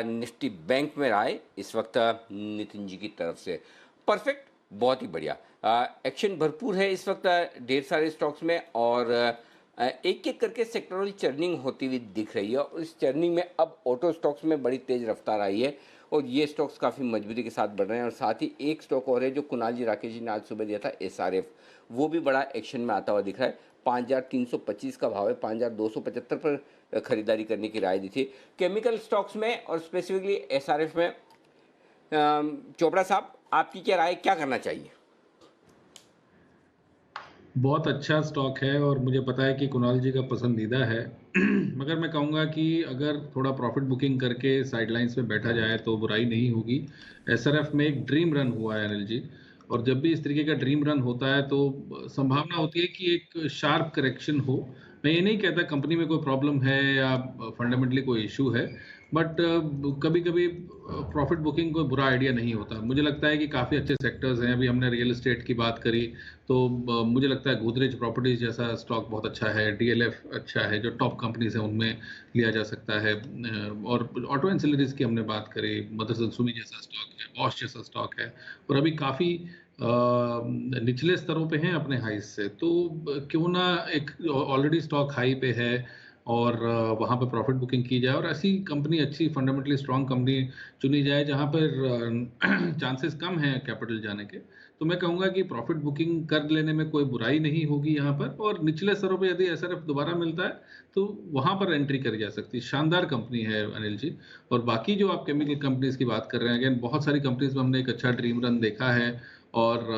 निफ्टी बैंक में राय इस वक्त नितिन जी की तरफ से। परफेक्ट, बहुत ही बढ़िया। एक्शन भरपूर है इस वक्त ढेर सारे स्टॉक्स में, और एक एक करके सेक्टरल चर्निंग होती हुई दिख रही है, और इस चर्निंग में अब ऑटो स्टॉक्स में बड़ी तेज रफ्तार आई है और ये स्टॉक्स काफ़ी मजबूती के साथ बढ़ रहे हैं। और साथ ही एक स्टॉक और है जो कुणाल जी राकेश जी ने आज सुबह दिया था, SRF, वो भी बड़ा एक्शन में आता हुआ दिख रहा है। 5,325 का भाव है, 5,275 पर खरीदारी करने की राय दी थी। केमिकल स्टॉक्स में और स्पेसिफिकली SRF में चोपड़ा साहब, आपकी क्या राय, क्या करना चाहिए? बहुत अच्छा स्टॉक है और मुझे पता है कि कुणाल जी का पसंदीदा है मगर मैं कहूँगा कि अगर थोड़ा प्रॉफिट बुकिंग करके साइडलाइंस में बैठा जाए तो बुराई नहीं होगी। SRF में एक ड्रीम रन हुआ है अनिल जी, और जब भी इस तरीके का ड्रीम रन होता है तो संभावना होती है कि एक शार्प करेक्शन हो। मैं ये नहीं कहता कंपनी में कोई प्रॉब्लम है या फंडामेंटली कोई इशू है, बट कभी कभी प्रॉफिट बुकिंग कोई बुरा आइडिया नहीं होता। मुझे लगता है कि काफ़ी अच्छे सेक्टर्स हैं। अभी हमने रियल एस्टेट की बात करी तो मुझे लगता है गोदरेज प्रॉपर्टीज जैसा स्टॉक बहुत अच्छा है, DLF अच्छा है, जो टॉप कंपनीज हैं उनमें लिया जा सकता है। और ऑटो एंसिलरीज की हमने बात करी, मदरसन सुमी जैसा स्टॉक है, बॉश जैसा स्टॉक है, और अभी काफ़ी निचले स्तरों पे हैं अपने हाई से। तो क्यों ना एक ऑलरेडी स्टॉक हाई पे है और वहाँ पे प्रॉफिट बुकिंग की जाए और ऐसी कंपनी, अच्छी फंडामेंटली स्ट्रांग कंपनी चुनी जाए जहाँ पर चांसेस कम हैं कैपिटल जाने के। तो मैं कहूँगा कि प्रॉफिट बुकिंग कर लेने में कोई बुराई नहीं होगी यहाँ पर, और निचले स्तरों पे यदि SRF दोबारा मिलता है तो वहाँ पर एंट्री करी जा सकती है। शानदार कंपनी है अनिल जी। और बाकी जो आप केमिकल कंपनीज की बात कर रहे हैं, अगेन बहुत सारी कंपनीज में हमने एक अच्छा ड्रीम रन देखा है और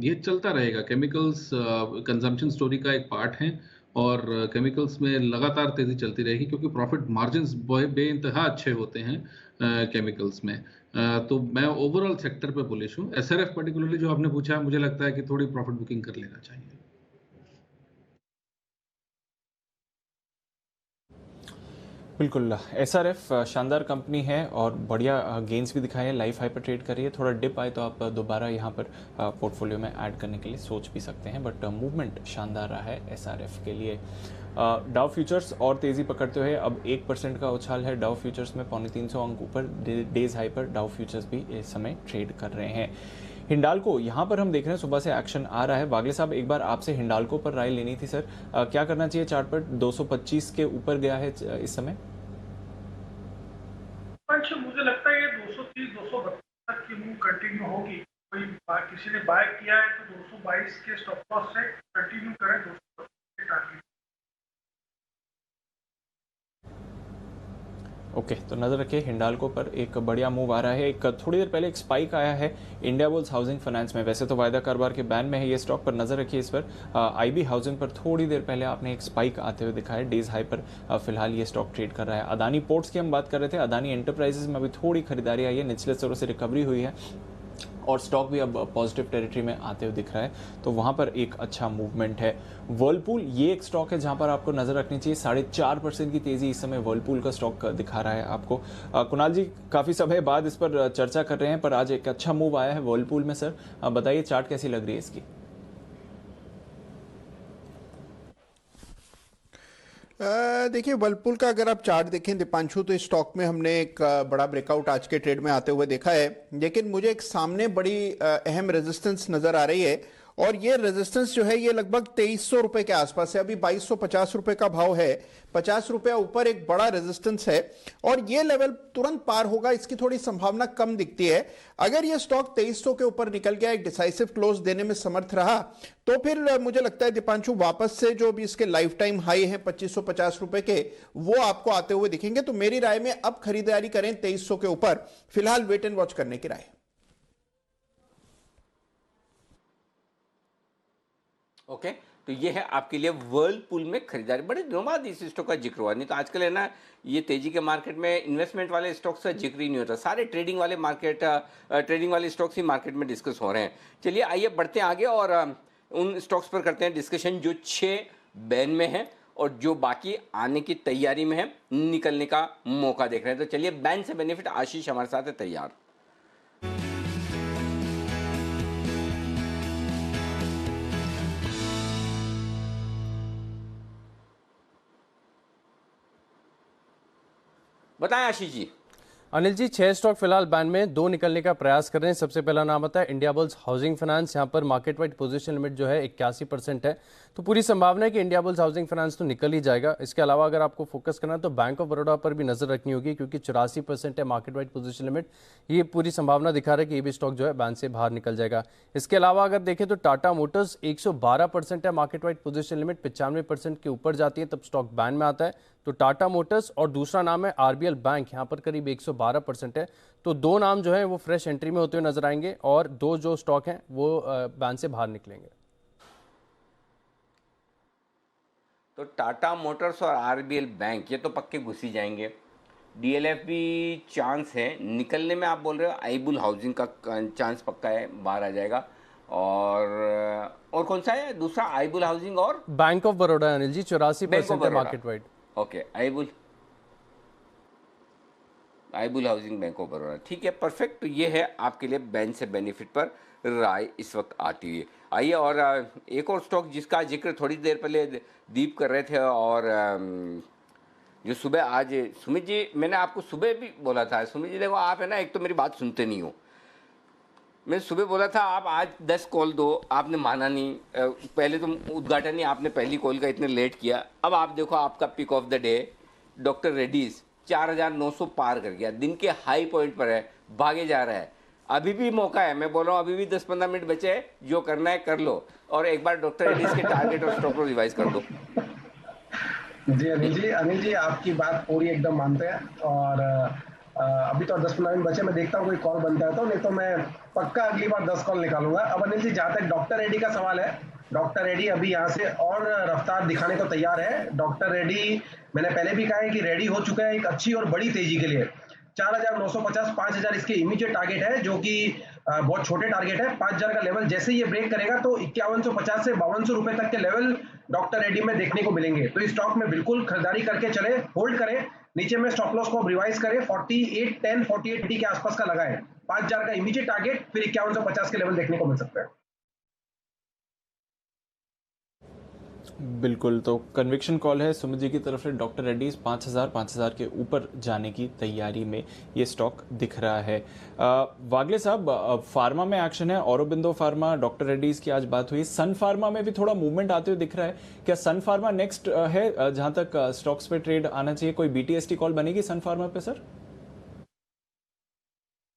ये चलता रहेगा। केमिकल्स कंजम्पशन स्टोरी का एक पार्ट है और केमिकल्स में लगातार तेजी चलती रहेगी क्योंकि प्रॉफिट मार्जिन्स बेइंतहा अच्छे होते हैं केमिकल्स में। तो मैं ओवरऑल सेक्टर पे बुलिश हूँ। SRF पर्टिकुलरली जो आपने पूछा, मुझे लगता है कि थोड़ी प्रॉफिट बुकिंग कर लेना चाहिए। बिल्कुल, SRF शानदार कंपनी है और बढ़िया गेंस भी दिखाए हैं, लाइफ हाई पर ट्रेड कर रही है। थोड़ा डिप आए तो आप दोबारा यहाँ पर पोर्टफोलियो में ऐड करने के लिए सोच भी सकते हैं, बट मूवमेंट शानदार रहा है SRF के लिए। डाउ फ्यूचर्स और तेज़ी पकड़ते हुए अब 1% का उछाल है डाउ फ्यूचर्स में, 350 अंक ऊपर डेज हाई पर डाउ फ्यूचर्स भी इस समय ट्रेड कर रहे हैं। हिंडाल्को यहाँ पर हम देख रहे हैं सुबह से एक्शन आ रहा है। वागले साहब, एक बार आपसे हिंडाल्को पर राय लेनी थी सर, क्या करना चाहिए? चार्ट पर 225 के ऊपर गया है इस समय। मुझे लगता है ये 230-232 तक की मूव कंटिन्यू होगी। कोई किसी ने बाय किया है तो 222 के स्टॉप लॉस से कंटिन्यू करें 232 के टारगेट। ओके, तो नज़र रखिए हिंडाल्को पर एक बढ़िया मूव आ रहा है। एक थोड़ी देर पहले एक स्पाइक आया है इंडियाबुल्स हाउसिंग फाइनेंस में। वैसे तो वायदा कारोबार के बैन में है ये स्टॉक, पर नज़र रखिए इस पर। IB हाउसिंग पर थोड़ी देर पहले आपने एक स्पाइक आते हुए दिखा है, डेज हाई पर फिलहाल ये स्टॉक ट्रेड कर रहा है। अदानी पोर्ट्स की हम बात कर रहे थे, अदानी एंटरप्राइजेज में अभी थोड़ी खरीदारी आई है, निचले स्तरों से रिकवरी हुई है और स्टॉक भी अब पॉजिटिव टेरिटरी में आते हुए दिख रहा है, तो वहाँ पर एक अच्छा मूवमेंट है। वर्लपूल ये एक स्टॉक है जहाँ पर आपको नज़र रखनी चाहिए। 4.5% की तेज़ी इस समय वर्लपूल का स्टॉक दिखा रहा है आपको। कुणाल जी काफ़ी समय बाद इस पर चर्चा कर रहे हैं, पर आज एक अच्छा मूव आया है वर्लपूल में। सर बताइए चार्ट कैसी लग रही है इसकी? देखिए वर्लपूल का अगर आप चार्ट देखें दीपांशु, तो इस स्टॉक में हमने एक बड़ा ब्रेकआउट आज के ट्रेड में आते हुए देखा है, लेकिन मुझे एक सामने बड़ी अहम रेजिस्टेंस नजर आ रही है और ये रेजिस्टेंस जो है ये लगभग 2300 रुपए के आसपास है। अभी 2250 रुपए का भाव है, 50 रुपया ऊपर एक बड़ा रेजिस्टेंस है और ये लेवल तुरंत पार होगा इसकी थोड़ी संभावना कम दिखती है। अगर ये स्टॉक 2300 के ऊपर निकल गया, एक डिसाइसिव क्लोज देने में समर्थ रहा, तो फिर मुझे लगता है दीपांशु वापस से जो भी इसके लाइफ टाइम हाई है 2550 रुपए के, वो आपको आते हुए दिखेंगे। तो मेरी राय में अब खरीदारी करें 2300 के ऊपर, फिलहाल वेट एंड वॉच करने की राय। ओके तो ये है आपके लिए वर्लपूल में खरीदारी। बड़े दिनों बाद इस स्टॉक का जिक्र हुआ, नहीं तो आजकल है ना ये तेजी के मार्केट में इन्वेस्टमेंट वाले स्टॉक्स का जिक्र ही नहीं होता, सारे ट्रेडिंग वाले स्टॉक्स ही मार्केट में डिस्कस हो रहे हैं। चलिए आइए बढ़ते हैं आगे और उन स्टॉक्स पर करते हैं डिस्कशन जो 6 बैन में है और जो बाकी आने की तैयारी में है, निकलने का मौका देख रहे हैं। तो चलिए बैन से बेनिफिट, आशीष हमारे साथ है तैयार। बताएं आशीष जी। अनिल जी 6 स्टॉक फिलहाल बैन में, 2 निकलने का प्रयास कर रहे हैं। सबसे पहला नाम आता है इंडियाबुल्स हाउसिंग फाइनेंस। यहाँ पर मार्केट वाइड पोजीशन लिमिट जो है 81% है, तो पूरी संभावना है कि इंडियाबुल्स हाउसिंग फाइनेंस तो निकल ही जाएगा। इसके अलावा अगर आपको फोकस करना है तो बैंक ऑफ बड़ौदा पर भी नजर रखनी होगी, क्योंकि 84% है मार्केट वाइड पोजीशन लिमिट। ये पूरी संभावना दिखा रहा है कि ये भी स्टॉक जो है बैन से बाहर निकल जाएगा। इसके अलावा अगर देखें तो टाटा मोटर्स 112% है मार्केट वाइड पोजीशन लिमिट, 95% के ऊपर जाती है तब स्टॉक बैन में आता है। तो टाटा मोटर्स और दूसरा नाम है आरबीएल बैंक, यहाँ पर करीब 112% है। तो 2 नाम जो है वो फ्रेश एंट्री में होते हुए नजर आएंगे और 2 जो स्टॉक हैं वो बैन से बाहर निकलेंगे। तो टाटा मोटर्स और आरबीएल बैंक ये तो पक्के घुस ही जाएंगे। डीएलएफ भी चांस है निकलने में, आप बोल रहे हो आईबुल हाउसिंग का चांस पक्का है, बाहर आ जाएगा। और कौन सा है दूसरा? आईबुल हाउसिंग और bank of Baroda Anil ji 84% market wide. Okay Ibull housing bank of Baroda, ठीक है परफेक्ट। तो ये है आपके लिए बैन से बेनिफिट पर राय इस वक्त आती हुई। आइए और एक और स्टॉक जिसका जिक्र थोड़ी देर पहले दीप कर रहे थे और जो सुबह आज सुमित जी, मैंने आपको सुबह भी बोला था, सुमित जी देखो आप है ना एक तो मेरी बात सुनते नहीं हो। मैं सुबह बोला था आप आज 10 कॉल दो, आपने माना नहीं। पहले तो उद्घाटन ही आपने पहली कॉल का इतने लेट किया। अब आप देखो आपका pick of the day doctor Reddy's 4900 पार कर गया, दिन के हाई पॉइंट पर है, भागे जा रहा है। अभी भी मौका है, मैं बोल रहा हूँ अभी भी 10-15 मिनट बचे हैं, जो करना है कर लो और एक बार डॉक्टर रेड्डीज के टारगेट और स्टॉप को रिवाइज कर दो। जी अनिल जी आपकी बात पूरी एकदम मानते हैं और अभी तो 10-15 मिनट बचे, मैं देखता हूँ कोई कॉल बनता है तो, नहीं तो मैं पक्का अगली बार 10 कॉल निकालूंगा। अब अनिल जी जहाँ तक डॉक्टर रेड्डी का सवाल है, डॉक्टर रेड्डी अभी यहाँ से और रफ्तार दिखाने को तैयार है। डॉक्टर रेड्डी मैंने पहले भी कहा है कि रेडी हो चुका है एक अच्छी और बड़ी तेजी के लिए। 4950 5000 इसके इमीडिएट टारगेट है, जो कि बहुत छोटे टारगेट है। 5000 का लेवल जैसे ये ब्रेक करेगा तो 5150 से 5200 रुपए तक के लेवल डॉक्टर रेड्डी में देखने को मिलेंगे। तो इस स्टॉक में बिल्कुल खरीदारी करके चले, होल्ड करें। नीचे में स्टॉप लॉस को रिवाइज करें, 4810 4880 के आसपास का लगाएं। 5000 का इमीडिएट टारगेट, फिर 5150 के लेवल देखने को मिल सकता है। बिल्कुल, तो कन्विक्शन कॉल है सुमित जी की तरफ से। डॉक्टर रेड्डीज 5000 के ऊपर जाने की तैयारी में ये स्टॉक दिख रहा है। वागले साहब, फार्मा में एक्शन है, औरोबिंदो फार्मा, डॉक्टर रेड्डीज की आज बात हुई, सन फार्मा में भी थोड़ा मूवमेंट आते हुए दिख रहा है। क्या सन फार्मा नेक्स्ट है जहां तक स्टॉक्स पे ट्रेड आना चाहिए? कोई बीटीएसटी कॉल बनेगी सन फार्मा पे सर?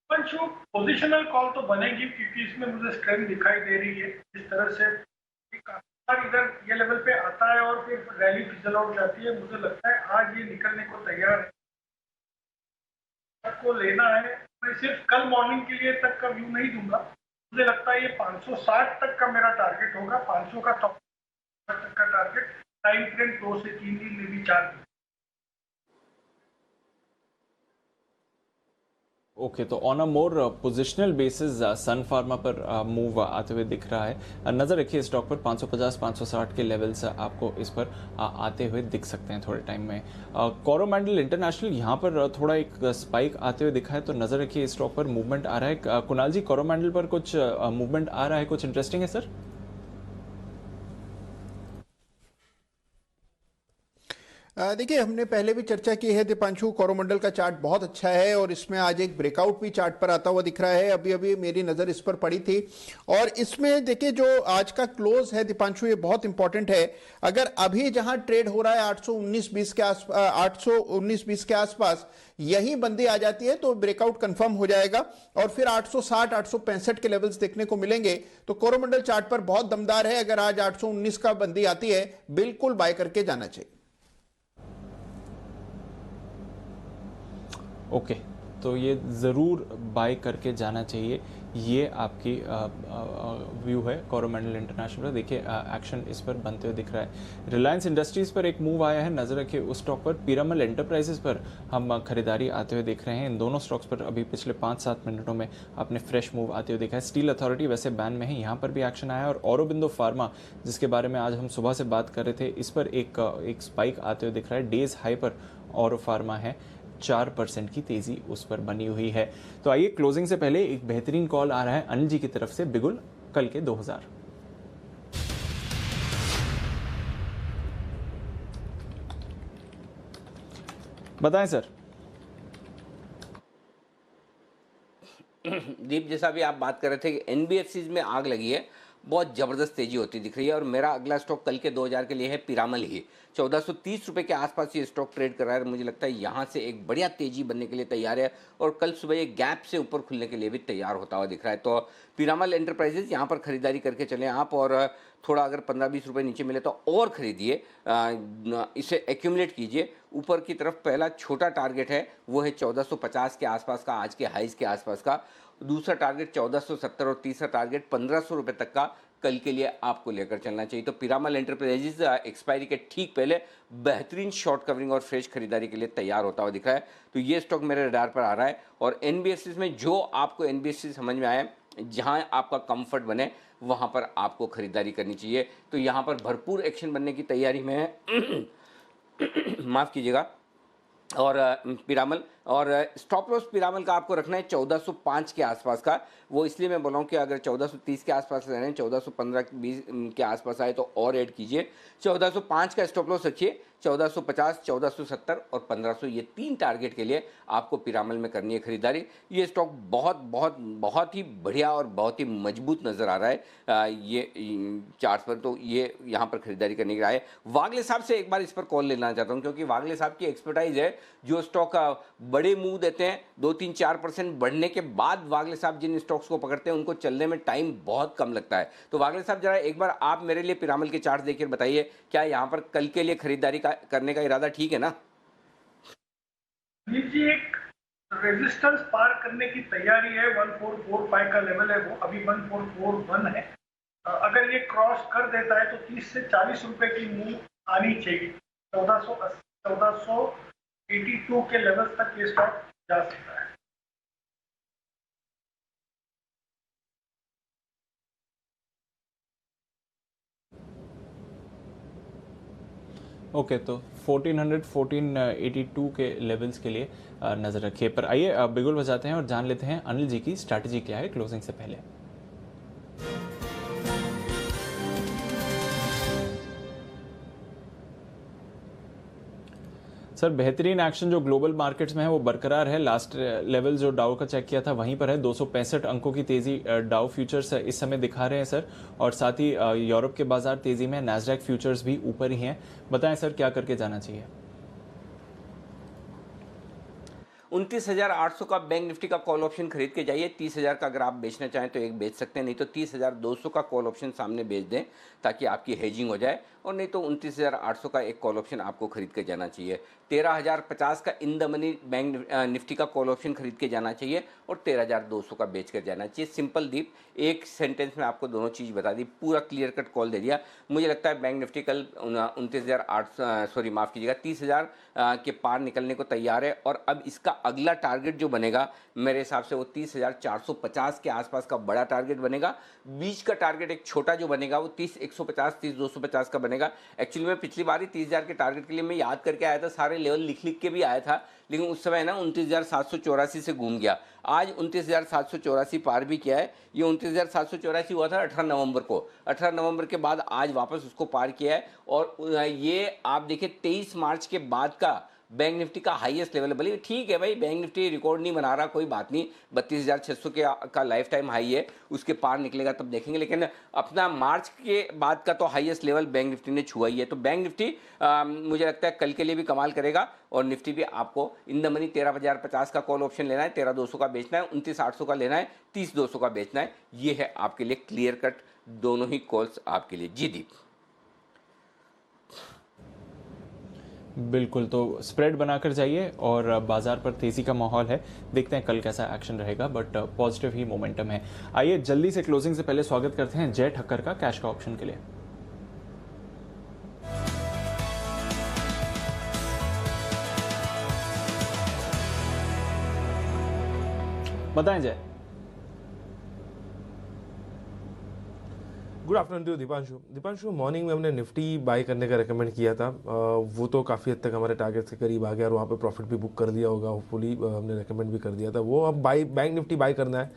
पोजिशनल कॉल तो बनेगी क्योंकि इसमें मुझे स्ट्रेंथ दिखाई दे रही है। इस तरह से इधर ये लेवल पे आता है और फिर रैली फिजल आउट जाती है। मुझे लगता है आज ये निकलने को तैयार है, को लेना है। मैं सिर्फ कल मॉर्निंग के लिए तक का व्यू नहीं दूंगा, मुझे लगता है ये 560 तक का मेरा टारगेट होगा। 500 का टॉप तक का टारगेट, टाइम फ्रेम 2 से 3 दिन में भी 4 दिन। ओके, तो on a more positional basis Sun Pharma पर मूव आते हुए दिख रहा है। नजर रखिए स्टॉक पर 550-560 के लेवल्स आपको इस पर आते हुए दिख सकते हैं थोड़े टाइम में। कोरोमंडल इंटरनेशनल यहाँ पर थोड़ा एक स्पाइक आते हुए दिखा है, तो नजर रखिए स्टॉक पर मूवमेंट आ रहा है। कुणाल जी, कोरोमंडल पर कुछ मूवमेंट आ रहा है, कुछ इंटरेस्टिंग है सर? देखिए, हमने पहले भी चर्चा की है दीपांशु, कोरोमंडल का चार्ट बहुत अच्छा है और इसमें आज एक ब्रेकआउट भी चार्ट पर आता हुआ दिख रहा है। अभी अभी मेरी नज़र इस पर पड़ी थी और इसमें देखिए जो आज का क्लोज है दीपांशु, ये बहुत इंपॉर्टेंट है। अगर अभी जहां ट्रेड हो रहा है 819.20 के आसपास, 819.20 के आसपास यही बंदी आ जाती है तो ब्रेकआउट कंफर्म हो जाएगा और फिर 860 865 के लेवल्स देखने को मिलेंगे। तो कोरोमंडल चार्ट पर बहुत दमदार है। अगर आज 819 का बंदी आती है बिल्कुल बाय करके जाना चाहिए। ओके, तो ये ज़रूर बाय करके जाना चाहिए, ये आपकी व्यू है कोरोमंडल इंटरनेशनल का। देखिए एक्शन इस पर बनते हुए दिख रहा है। रिलायंस इंडस्ट्रीज़ पर एक मूव आया है, नज़र रखिए उस स्टॉक पर। पीरामल एंटरप्राइजेस पर हम खरीदारी आते हुए देख रहे हैं। इन दोनों स्टॉक्स पर अभी पिछले 5-7 मिनटों में आपने फ्रेश मूव आते हुए देखा है। स्टील अथॉरिटी वैसे बैन में है, यहाँ पर भी एक्शन आया है। और औरोबिंदो फार्मा, जिसके बारे में आज हम सुबह से बात कर रहे थे, इस पर एक स्पाइक आते हुए दिख रहा है। डेज हाई पर औरो फार्मा है, 4% की तेजी उस पर बनी हुई है। तो आइए क्लोजिंग से पहले एक बेहतरीन कॉल आ रहा है अनिल जी की तरफ से, बिगुल कल के 2000। बताएं सर। दीप, जैसा भी आप बात कर रहे थे कि एनबीएफसीज में आग लगी है, बहुत ज़बरदस्त तेजी होती दिख रही है और मेरा अगला स्टॉक कल के 2000 के लिए है पीरामल ही। 1430 रुपये के आसपास ये स्टॉक ट्रेड कर रहा है। मुझे लगता है यहाँ से एक बढ़िया तेजी बनने के लिए तैयार है और कल सुबह ये गैप से ऊपर खुलने के लिए भी तैयार होता हुआ दिख रहा है। तो पीरामल एंटरप्राइजेज यहाँ पर खरीदारी करके चलें आप, और थोड़ा अगर 15-20 रुपये नीचे मिले तो और ख़रीदिए, इसे एक्यूमुलेट कीजिए। ऊपर की तरफ पहला छोटा टारगेट है वो है 1450 के आसपास का, आज के हाइज के आसपास का। दूसरा टारगेट 1470 और तीसरा टारगेट 1500 रुपये तक का कल के लिए आपको लेकर चलना चाहिए। तो पीरामल एंटरप्राइजेज एक्सपायरी के ठीक पहले बेहतरीन शॉर्ट कवरिंग और फ्रेश खरीदारी के लिए तैयार होता हुआ दिख रहा है। तो ये स्टॉक मेरे रडार पर आ रहा है। और एनबीएफसी में जो आपको एनबीएफसी समझ में आए, जहां आपका कंफर्ट बने, वहां पर आपको खरीदारी करनी चाहिए। तो यहाँ पर भरपूर एक्शन बनने की तैयारी में है माफ़ कीजिएगा। और पीरामल और स्टॉप लॉस पीरामल का आपको रखना है 1405 के आसपास का। वो इसलिए मैं बोल रहा हूँ कि अगर 1430 के आसपास रह रहे हैं, 1415-20 के आसपास आए तो और ऐड कीजिए। 1405 का स्टॉप लॉस रखिए। 1450, 1470 और 1500, ये 3 टारगेट के लिए आपको पीरामल में करनी है खरीदारी। ये स्टॉक बहुत बहुत बहुत ही बढ़िया और बहुत ही मजबूत नज़र आ रहा है ये चार्ट पर। तो ये यहाँ पर खरीदारी करने के लिए आए। वागले साहब से एक बार इस पर कॉल लेना चाहता हूँ, क्योंकि वागले साहब की एक्सपर्टाइज है। जो स्टॉक बड़े मूव देते हैं, 2-3-4% बढ़ने के बाद वागले साहब जिन स्टॉक्स को पकड़ते हैं उनको चलने में टाइम बहुत कम लगता है। तो वागले साहब जरा एक बार आप मेरे लिए पीरामल के चार्ट देखकर बताइए, क्या यहाँ पर कल के लिए खरीदारी करने का इरादा ठीक है ना? जी, एक रेजिस्टेंस पार करने की तैयारी है। 1445 का लेवल है, वो अभी 1441 है। अगर ये क्रॉस कर देता है तो 30 से 40 रुपए की मूव आनी चाहिए। 1482 के लेवल तक ये स्टॉक जा सकता है। ओके, तो 1400 1482 के लेवल्स के लिए नज़र रखिए। पर आइए बिगुल बजाते हैं और जान लेते हैं अनिल जी की स्ट्रैटेजी क्या है क्लोजिंग से पहले। सर, बेहतरीन एक्शन जो ग्लोबल मार्केट्स में है वो बरकरार है। लास्ट लेवल जो डाउ का चेक किया था वहीं पर है। 265 अंकों की तेजी डाउ फ्यूचर्स इस समय दिखा रहे हैं सर, और साथ ही यूरोप के बाजार तेजी में, नैस्डैक फ्यूचर्स भी ऊपर ही हैं। बताएं सर, क्या करके जाना चाहिए? 29,800 का बैंक निफ्टी का कॉल ऑप्शन खरीद के जाइए। 30,000 का अगर आप बेचना चाहें तो एक बेच सकते हैं, नहीं तो 30,200 का कॉल ऑप्शन सामने बेच दें ताकि आपकी हेजिंग हो जाए। और नहीं तो 29,800 का एक कॉल ऑप्शन आपको खरीद के जाना चाहिए। 13,050 का in the money bank Nifty का कॉल ऑप्शन खरीद के जाना चाहिए और 13,200 का बेच कर जाना चाहिए। सिंपल दीप, एक सेंटेंस में आपको दोनों चीज़ बता दी, पूरा क्लियर कट कॉल दे दिया। मुझे लगता है बैंक निफ्टी कल 30,000 के पार निकलने को तैयार है और अब इसका अगला टारगेट जो बनेगा मेरे हिसाब से वो 30,450 के आसपास का बड़ा टारगेट बनेगा। बीच का टारगेट एक छोटा जो बनेगा वो 30,150 30,250 का बनेगा। एक्चुअली मैं पिछली बार ही 30,000 के टारगेट के लिए मैं याद करके आया था, सारे लेवल लिख के भी आया था, लेकिन उस समय ना 29,784 से घूम गया। आज 29,784 पार भी किया है। ये 29,784 हुआ था 18 नवंबर को। 18 नवंबर के बाद आज वापस उसको पार किया है और ये आप देखिए 23 मार्च के बाद का बैंक निफ्टी का हाईएस्ट लेवल है। भले ठीक है भाई, बैंक निफ्टी रिकॉर्ड नहीं बना रहा, कोई बात नहीं, 32,600 का लाइफ टाइम हाई है, उसके पार निकलेगा तब देखेंगे, लेकिन अपना मार्च के बाद का तो हाईएस्ट लेवल बैंक निफ्टी ने छुआ ही है। तो बैंक निफ्टी मुझे लगता है कल के लिए भी कमाल करेगा और निफ्टी भी आपको इन द मनी 13,050 का कॉल ऑप्शन लेना है, 13,200 का बेचना है, 29,800 का लेना है, 30,200 का बेचना है। ये है आपके लिए क्लियर कट दोनों ही कॉल्स आपके लिए। जी दीप। बिल्कुल, तो स्प्रेड बनाकर जाइए और बाजार पर तेजी का माहौल है, देखते हैं कल कैसा एक्शन रहेगा, बट पॉजिटिव ही मोमेंटम है। आइए जल्दी से क्लोजिंग से पहले स्वागत करते हैं जय ठक्कर का कैश का ऑप्शन के लिए। बताएं Jay. Good afternoon to Deepanshu, morning में हमने निफ्टी बाय करने का रेकमेंड किया था, वो तो काफ़ी हद तक हमारे टारगेट के करीब आ गया और वहाँ पे प्रॉफिट भी बुक कर दिया होगा, होपफुली हमने रेकमेंड भी कर दिया था वो। अब बैंक निफ्टी बाय करना है।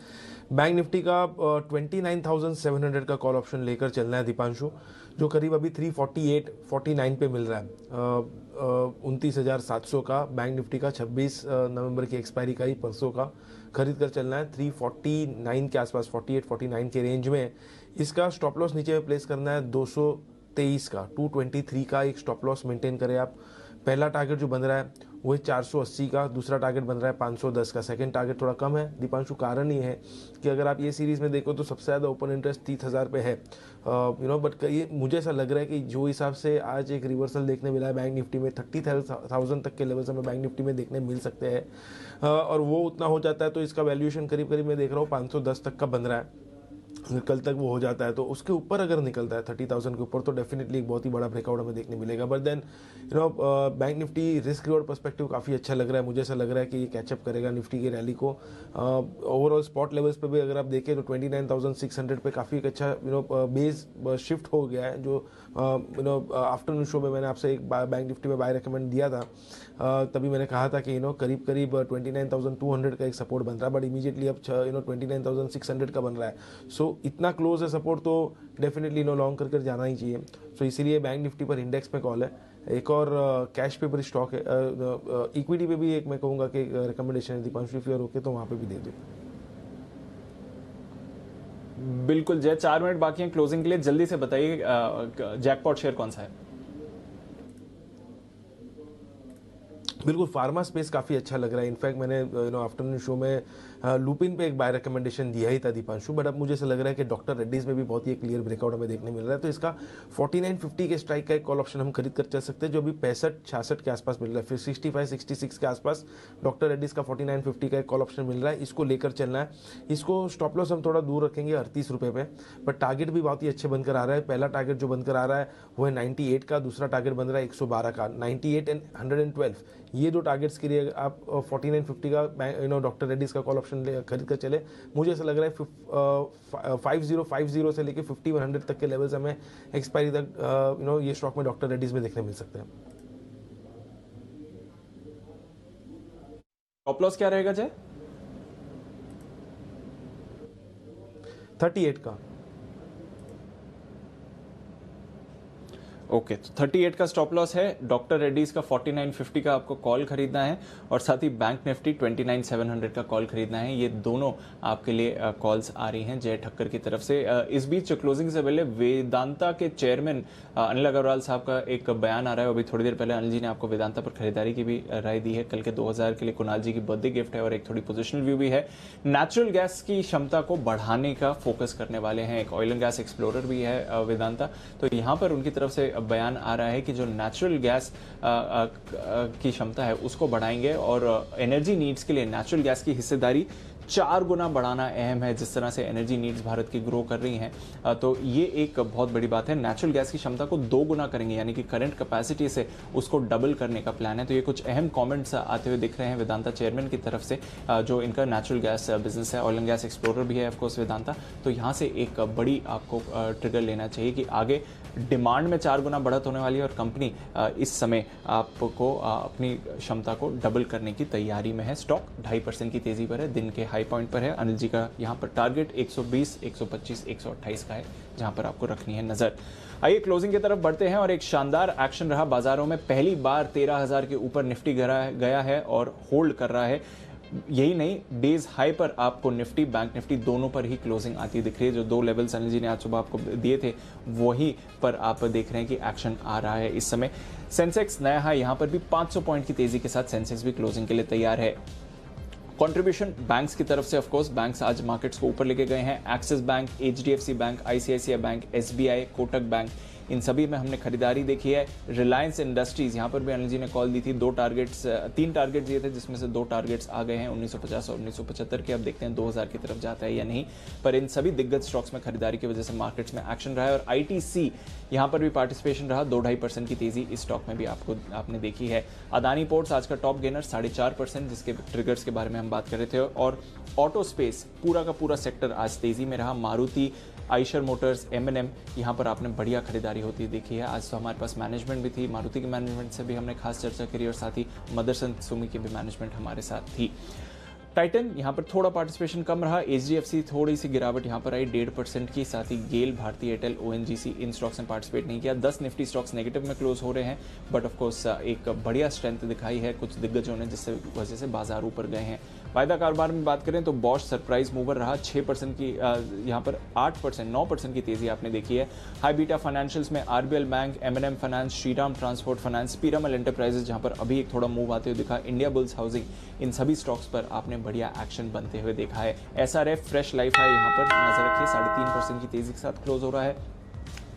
बैंक निफ्टी का 29,700 का कॉल ऑप्शन लेकर चलना है दीपांशु, जो करीब अभी 348-49 पे मिल रहा है। 29,700 का बैंक निफ्टी का 26 नवंबर की एक्सपायरी का ही परसों का खरीद कर चलना है। 349 के आसपास, 48-49 के रेंज में इसका स्टॉप लॉस नीचे में प्लेस करना है 223 का, 223 का एक स्टॉप लॉस मेंटेन करें आप। पहला टारगेट जो बन रहा है वो है 480 का, दूसरा टारगेट बन रहा है 510 का, सेकंड टारगेट थोड़ा कम है दीपांशु। कारण ये है कि अगर आप ये सीरीज में देखो तो सबसे ज़्यादा ओपन इंटरेस्ट 30,000 पे है, बट ये मुझे ऐसा लग रहा है कि जो हिसाब से आज एक रिवर्सल देखने मिला है बैंक निफ्टी में, 30,000 तक के लेवल्स हमें बैंक निफ्टी में देखने मिल सकते हैं और वो उतना हो जाता है तो इसका वैल्यूएशन करीब करीब मैं देख रहा हूँ 510 तक का बन रहा है। कल तक वो हो जाता है तो उसके ऊपर अगर निकलता है 30,000 के ऊपर तो डेफिनेटली एक बहुत ही बड़ा ब्रेकआउट हमें देखने मिलेगा। But then bank Nifty risk reward perspective काफ़ी अच्छा लग रहा है, मुझे ऐसा लग रहा है कि ये कैचअप करेगा निफ्टी की रैली को। ओवरऑल स्पॉट लेवल्स पे भी अगर आप देखें तो 29,600 पे काफ़ी एक अच्छा बेस शिफ्ट हो गया है, जो आफ्टरनून शो में मैंने आपसे एक बैंक निफ्टी में बाय रेकमेंड दिया था, तभी मैंने कहा था कि करीब करीब 29,200 का एक सपोर्ट बन रहा है, बट इमीडिएटली अब 29,600 का बन रहा है। सो इतना क्लोज है सपोर्ट तो डेफिनेटली लॉन्ग कर जाना ही चाहिए। सो इसीलिए बैंक निफ्टी पर इंडेक्स में कॉल है। एक और कैश पे पर स्टॉक है, इक्विटी पे भी एक मैं कहूँगा कि रिकमेंडेशन है दीपांशु, इफ यूर ओके तो वहाँ पे भी दे दो। बिल्कुल जय, 4 मिनट बाकी हैं क्लोजिंग के लिए, जल्दी से बताइए जैकपॉट शेयर कौन सा है। बिल्कुल, फार्मा स्पेस काफ़ी अच्छा लग रहा है। इनफैक्ट मैंने आफ्टरनून शो में लुपिन पे एक बाय रिकमेंडेशन दिया ही था दीपांशु, बट अब मुझे ऐसा लग रहा है कि डॉक्टर रेड्डीज में भी बहुत ही क्लियर ब्रेकआउट हमें देखने मिल रहा है, तो इसका 49.50 के स्ट्राइक का एक कॉल ऑप्शन हम खरीद कर चल सकते हैं, जो अभी 65-66 के आसपास मिल रहा है। फिर 65-66 के आसपास डॉक्टर रेड्डीज का 49.50 का एक कॉल ऑप्शन मिल रहा है, इसको लेकर चलना है। इसको स्टॉप लॉस हम थोड़ा दूर रखेंगे 38 रुपये पे, बट टारगेट भी बहुत ही अच्छे बनकर आ रहा है। पहला टारगेट जो बनकर आ रहा है वो है 98 का, दूसरा टारगेट बन रहा है 112 का। 98 एंड 112 ये दो टारगेट्स के लिए आप 49.50 का डॉक्टर रेड्डीज का कॉल ऑप्शन खरीद कर चले। मुझे ऐसा लग रहा है 5050 से लेके 5100 तक के लेवल्स हमें एक्सपायरी तक ये स्टॉक में डॉक्टर रेड्डीज में देखने मिल सकते हैं। स्टॉप लॉस क्या रहेगा जय? 38 का। ओके, तो 38 का स्टॉप लॉस है, डॉक्टर रेड्डीज का 49.50 का आपको कॉल खरीदना है और साथ ही बैंक निफ्टी 29,700 का कॉल खरीदना है। ये दोनों आपके लिए कॉल्स आ रही हैं जय ठक्कर की तरफ से। इस बीच क्लोजिंग से पहले वेदांता के चेयरमैन अनिल अग्रवाल साहब का एक बयान आ रहा है। अभी थोड़ी देर पहले अनिल जी ने आपको वेदांता पर खरीदारी की भी राय दी है। कल के 2000 के लिए कुणाल जी की बर्थडे गिफ्ट है और एक थोड़ी पोजिशनल व्यू भी है। नेचुरल गैस की क्षमता को बढ़ाने का फोकस करने वाले हैं, एक ऑयल एंड गैस एक्सप्लोरर भी है वेदांता। तो यहाँ पर उनकी तरफ से बयान आ रहा है कि जो नेचुरल गैस की क्षमता है उसको बढ़ाएंगे और एनर्जी नीड्स के लिए नेचुरल गैस की हिस्सेदारी 4 गुना बढ़ाना अहम है। जिस तरह से एनर्जी नीड्स भारत की ग्रो कर रही हैं तो ये एक बहुत बड़ी बात है। नेचुरल गैस की क्षमता को 2 गुना करेंगे, यानी कि करंट कैपेसिटी से उसको डबल करने का प्लान है। तो ये कुछ अहम कमेंट्स आते हुए दिख रहे हैं वेदांता चेयरमैन की तरफ से, जो इनका नेचुरल गैस बिजनेस है, ऑयल एंड गैस एक्सप्लोरर भी है ऑफकोर्स वेदांता। तो यहाँ से एक बड़ी आपको ट्रिगर लेना चाहिए कि आगे डिमांड में 4 गुना बढ़त होने वाली है और कंपनी इस समय आपको अपनी क्षमता को डबल करने की तैयारी में है। स्टॉक 2.5% की तेजी पर है, दिन के हाई पॉइंट पर है। अनिल जी का यहाँ पर टारगेट 120, 125, 128 का है, जहाँ पर आपको रखनी है नजर। आइए क्लोजिंग की तरफ बढ़ते हैं और एक शानदार एक्शन रहा बाजारों में। पहली बार 13,000 के ऊपर निफ्टी गया है और होल्ड कर रहा है। यही नहीं, डेज हाई पर आपको निफ्टी, बैंक निफ्टी दोनों पर ही क्लोजिंग आती दिख रही है। जो 2 लेवल्स अनिल जी ने आज सुबह आपको दिए थे वहीं पर आप देख रहे हैं कि एक्शन आ रहा है इस समय। सेंसेक्स नया हाई, यहाँ पर भी 500 पॉइंट की तेजी के साथ सेंसेक्स भी क्लोजिंग के लिए तैयार है। कंट्रीब्यूशन बैंक्स की तरफ से, ऑफ कोर्स बैंक्स आज मार्केट्स को ऊपर लेके गए हैं। Axis bank, HDFC bank, ICICI bank, SBI, Kotak bank, इन सभी में हमने खरीदारी देखी है। रिलायंस इंडस्ट्रीज, यहाँ पर भी अनिल जी ने कॉल दी थी, 3 टारगेट्स दिए थे जिसमें से 2 टारगेट्स आ गए हैं 1950 और 1975 के। अब देखते हैं 2000 की तरफ जाता है या नहीं, पर इन सभी दिग्गज स्टॉक्स में खरीदारी की वजह से मार्केट्स में एक्शन रहा है। और ITC यहाँ पर भी पार्टिसिपेशन रहा, 2-2.5% की तेजी इस स्टॉक में भी आपने देखी है। अदानी पोर्ट्स आज का टॉप गेनर 4.5%, जिसके ट्रिगर्स के बारे में हम बात कर रहे थे। और ऑटो स्पेस पूरा का पूरा सेक्टर आज तेजी में रहा। मारुति, आइशर मोटर्स, M&M, यहाँ पर आपने बढ़िया खरीदारी होती देखी है। आज तो हमारे पास मैनेजमेंट भी थी, मारुति की मैनेजमेंट से भी हमने खास चर्चा करी और साथ ही मदरसन सुमी की भी मैनेजमेंट हमारे साथ थी। टाइटन यहाँ पर थोड़ा पार्टिसिपेशन कम रहा। HDFC थोड़ी सी गिरावट यहाँ पर आई 1.5% की, साथ ही गेल, भारती एयरटेल, ONGC इन स्टॉक्स ने पार्टिसिपेट नहीं किया। 10 निफ्टी स्टॉक्स नेगेटिव में क्लोज हो रहे हैं, बट ऑफ कोर्स एक बढ़िया स्ट्रेंथ दिखाई है कुछ दिग्गजों ने, जिससे वजह से बाजार ऊपर गए हैं। वायदा कारोबार में बात करें तो बॉश सरप्राइज मूवर रहा, 6% की, यहाँ पर 8%, 9% की तेजी आपने देखी है। हाई बीटा फाइनेंशियल्स में RBL bank, M&M finance, Shriram transport finance, Piramal enterprises जहाँ पर अभी एक थोड़ा मूव आते हुए दिखा, इंडिया बुल्स हाउसिंग, इन सभी स्टॉक्स पर आपने बढ़िया एक्शन बनते हुए देखा है। SRF फ्रेश लाइफ है, यहाँ पर नजर रखिए, 3.5% की तेजी के साथ क्लोज हो रहा है।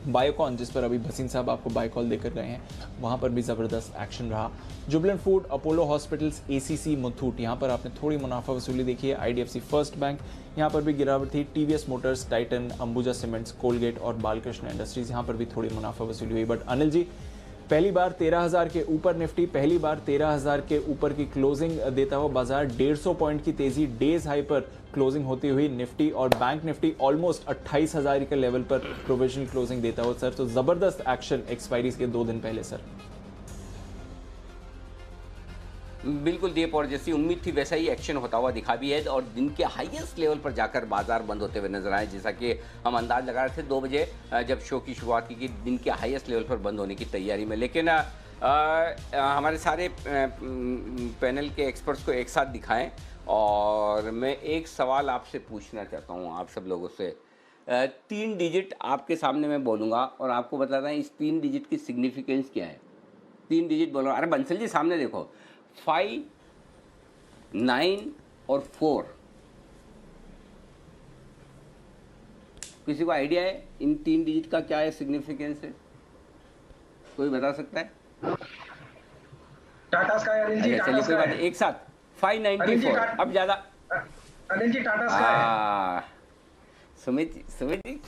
बायोकॉन, जिस पर अभी भसीन साहब आपको बाय कॉल देकर गए हैं, वहाँ पर भी ज़बरदस्त एक्शन रहा। Jubilant food, Apollo hospitals, ACC, Muthoot, यहाँ पर आपने थोड़ी मुनाफा वसूली देखी है। IDFC फर्स्ट बैंक, यहाँ पर भी गिरावट थी। TVS Motors, Titan, Ambuja cements, Colgate और बालकृष्ण इंडस्ट्रीज, यहाँ पर भी थोड़ी मुनाफा वसूली हुई। बट अनिल जी, पहली बार 13,000 के ऊपर निफ्टी, पहली बार 13,000 के ऊपर की क्लोजिंग देता हुआ बाजार, 150 पॉइंट की तेजी डेज हाई पर क्लोजिंग होती हुई निफ्टी और बैंक निफ्टी ऑलमोस्ट 28,000 के लेवल पर प्रोविजनल क्लोजिंग देता हुआ सर। तो जबरदस्त एक्शन एक्सपायरीज के 2 दिन पहले सर। बिल्कुल दीप, और जैसी उम्मीद थी वैसा ही एक्शन होता हुआ दिखा भी है और दिन के हाईएस्ट लेवल पर जाकर बाजार बंद होते हुए नजर आए। जैसा कि हम अंदाज लगा रहे थे 2 बजे जब शो की शुरुआत की कि दिन के हाईएस्ट लेवल पर बंद होने की तैयारी में, लेकिन हमारे सारे पैनल के एक्सपर्ट्स को एक साथ दिखाएं और मैं एक सवाल आपसे पूछना चाहता हूं आप सब लोगों से। 3 डिजिट आपके सामने मैं बोलूँगा और आपको बताना है इस 3 डिजिट की सिग्निफिकेंस क्या है। 3 डिजिट बोल रहा हूँ, अरे बंसल जी सामने देखो, 5, 9 और 4। किसी को आइडिया है इन 3 डिजिट का क्या है सिग्निफिकेंस है? कोई बता सकता है? टाटा स्काई अनिल जी, चलिए कोई बात नहीं, एक साथ 594। अब ज्यादा अनिल जी टाटा स्काई। सुमित जी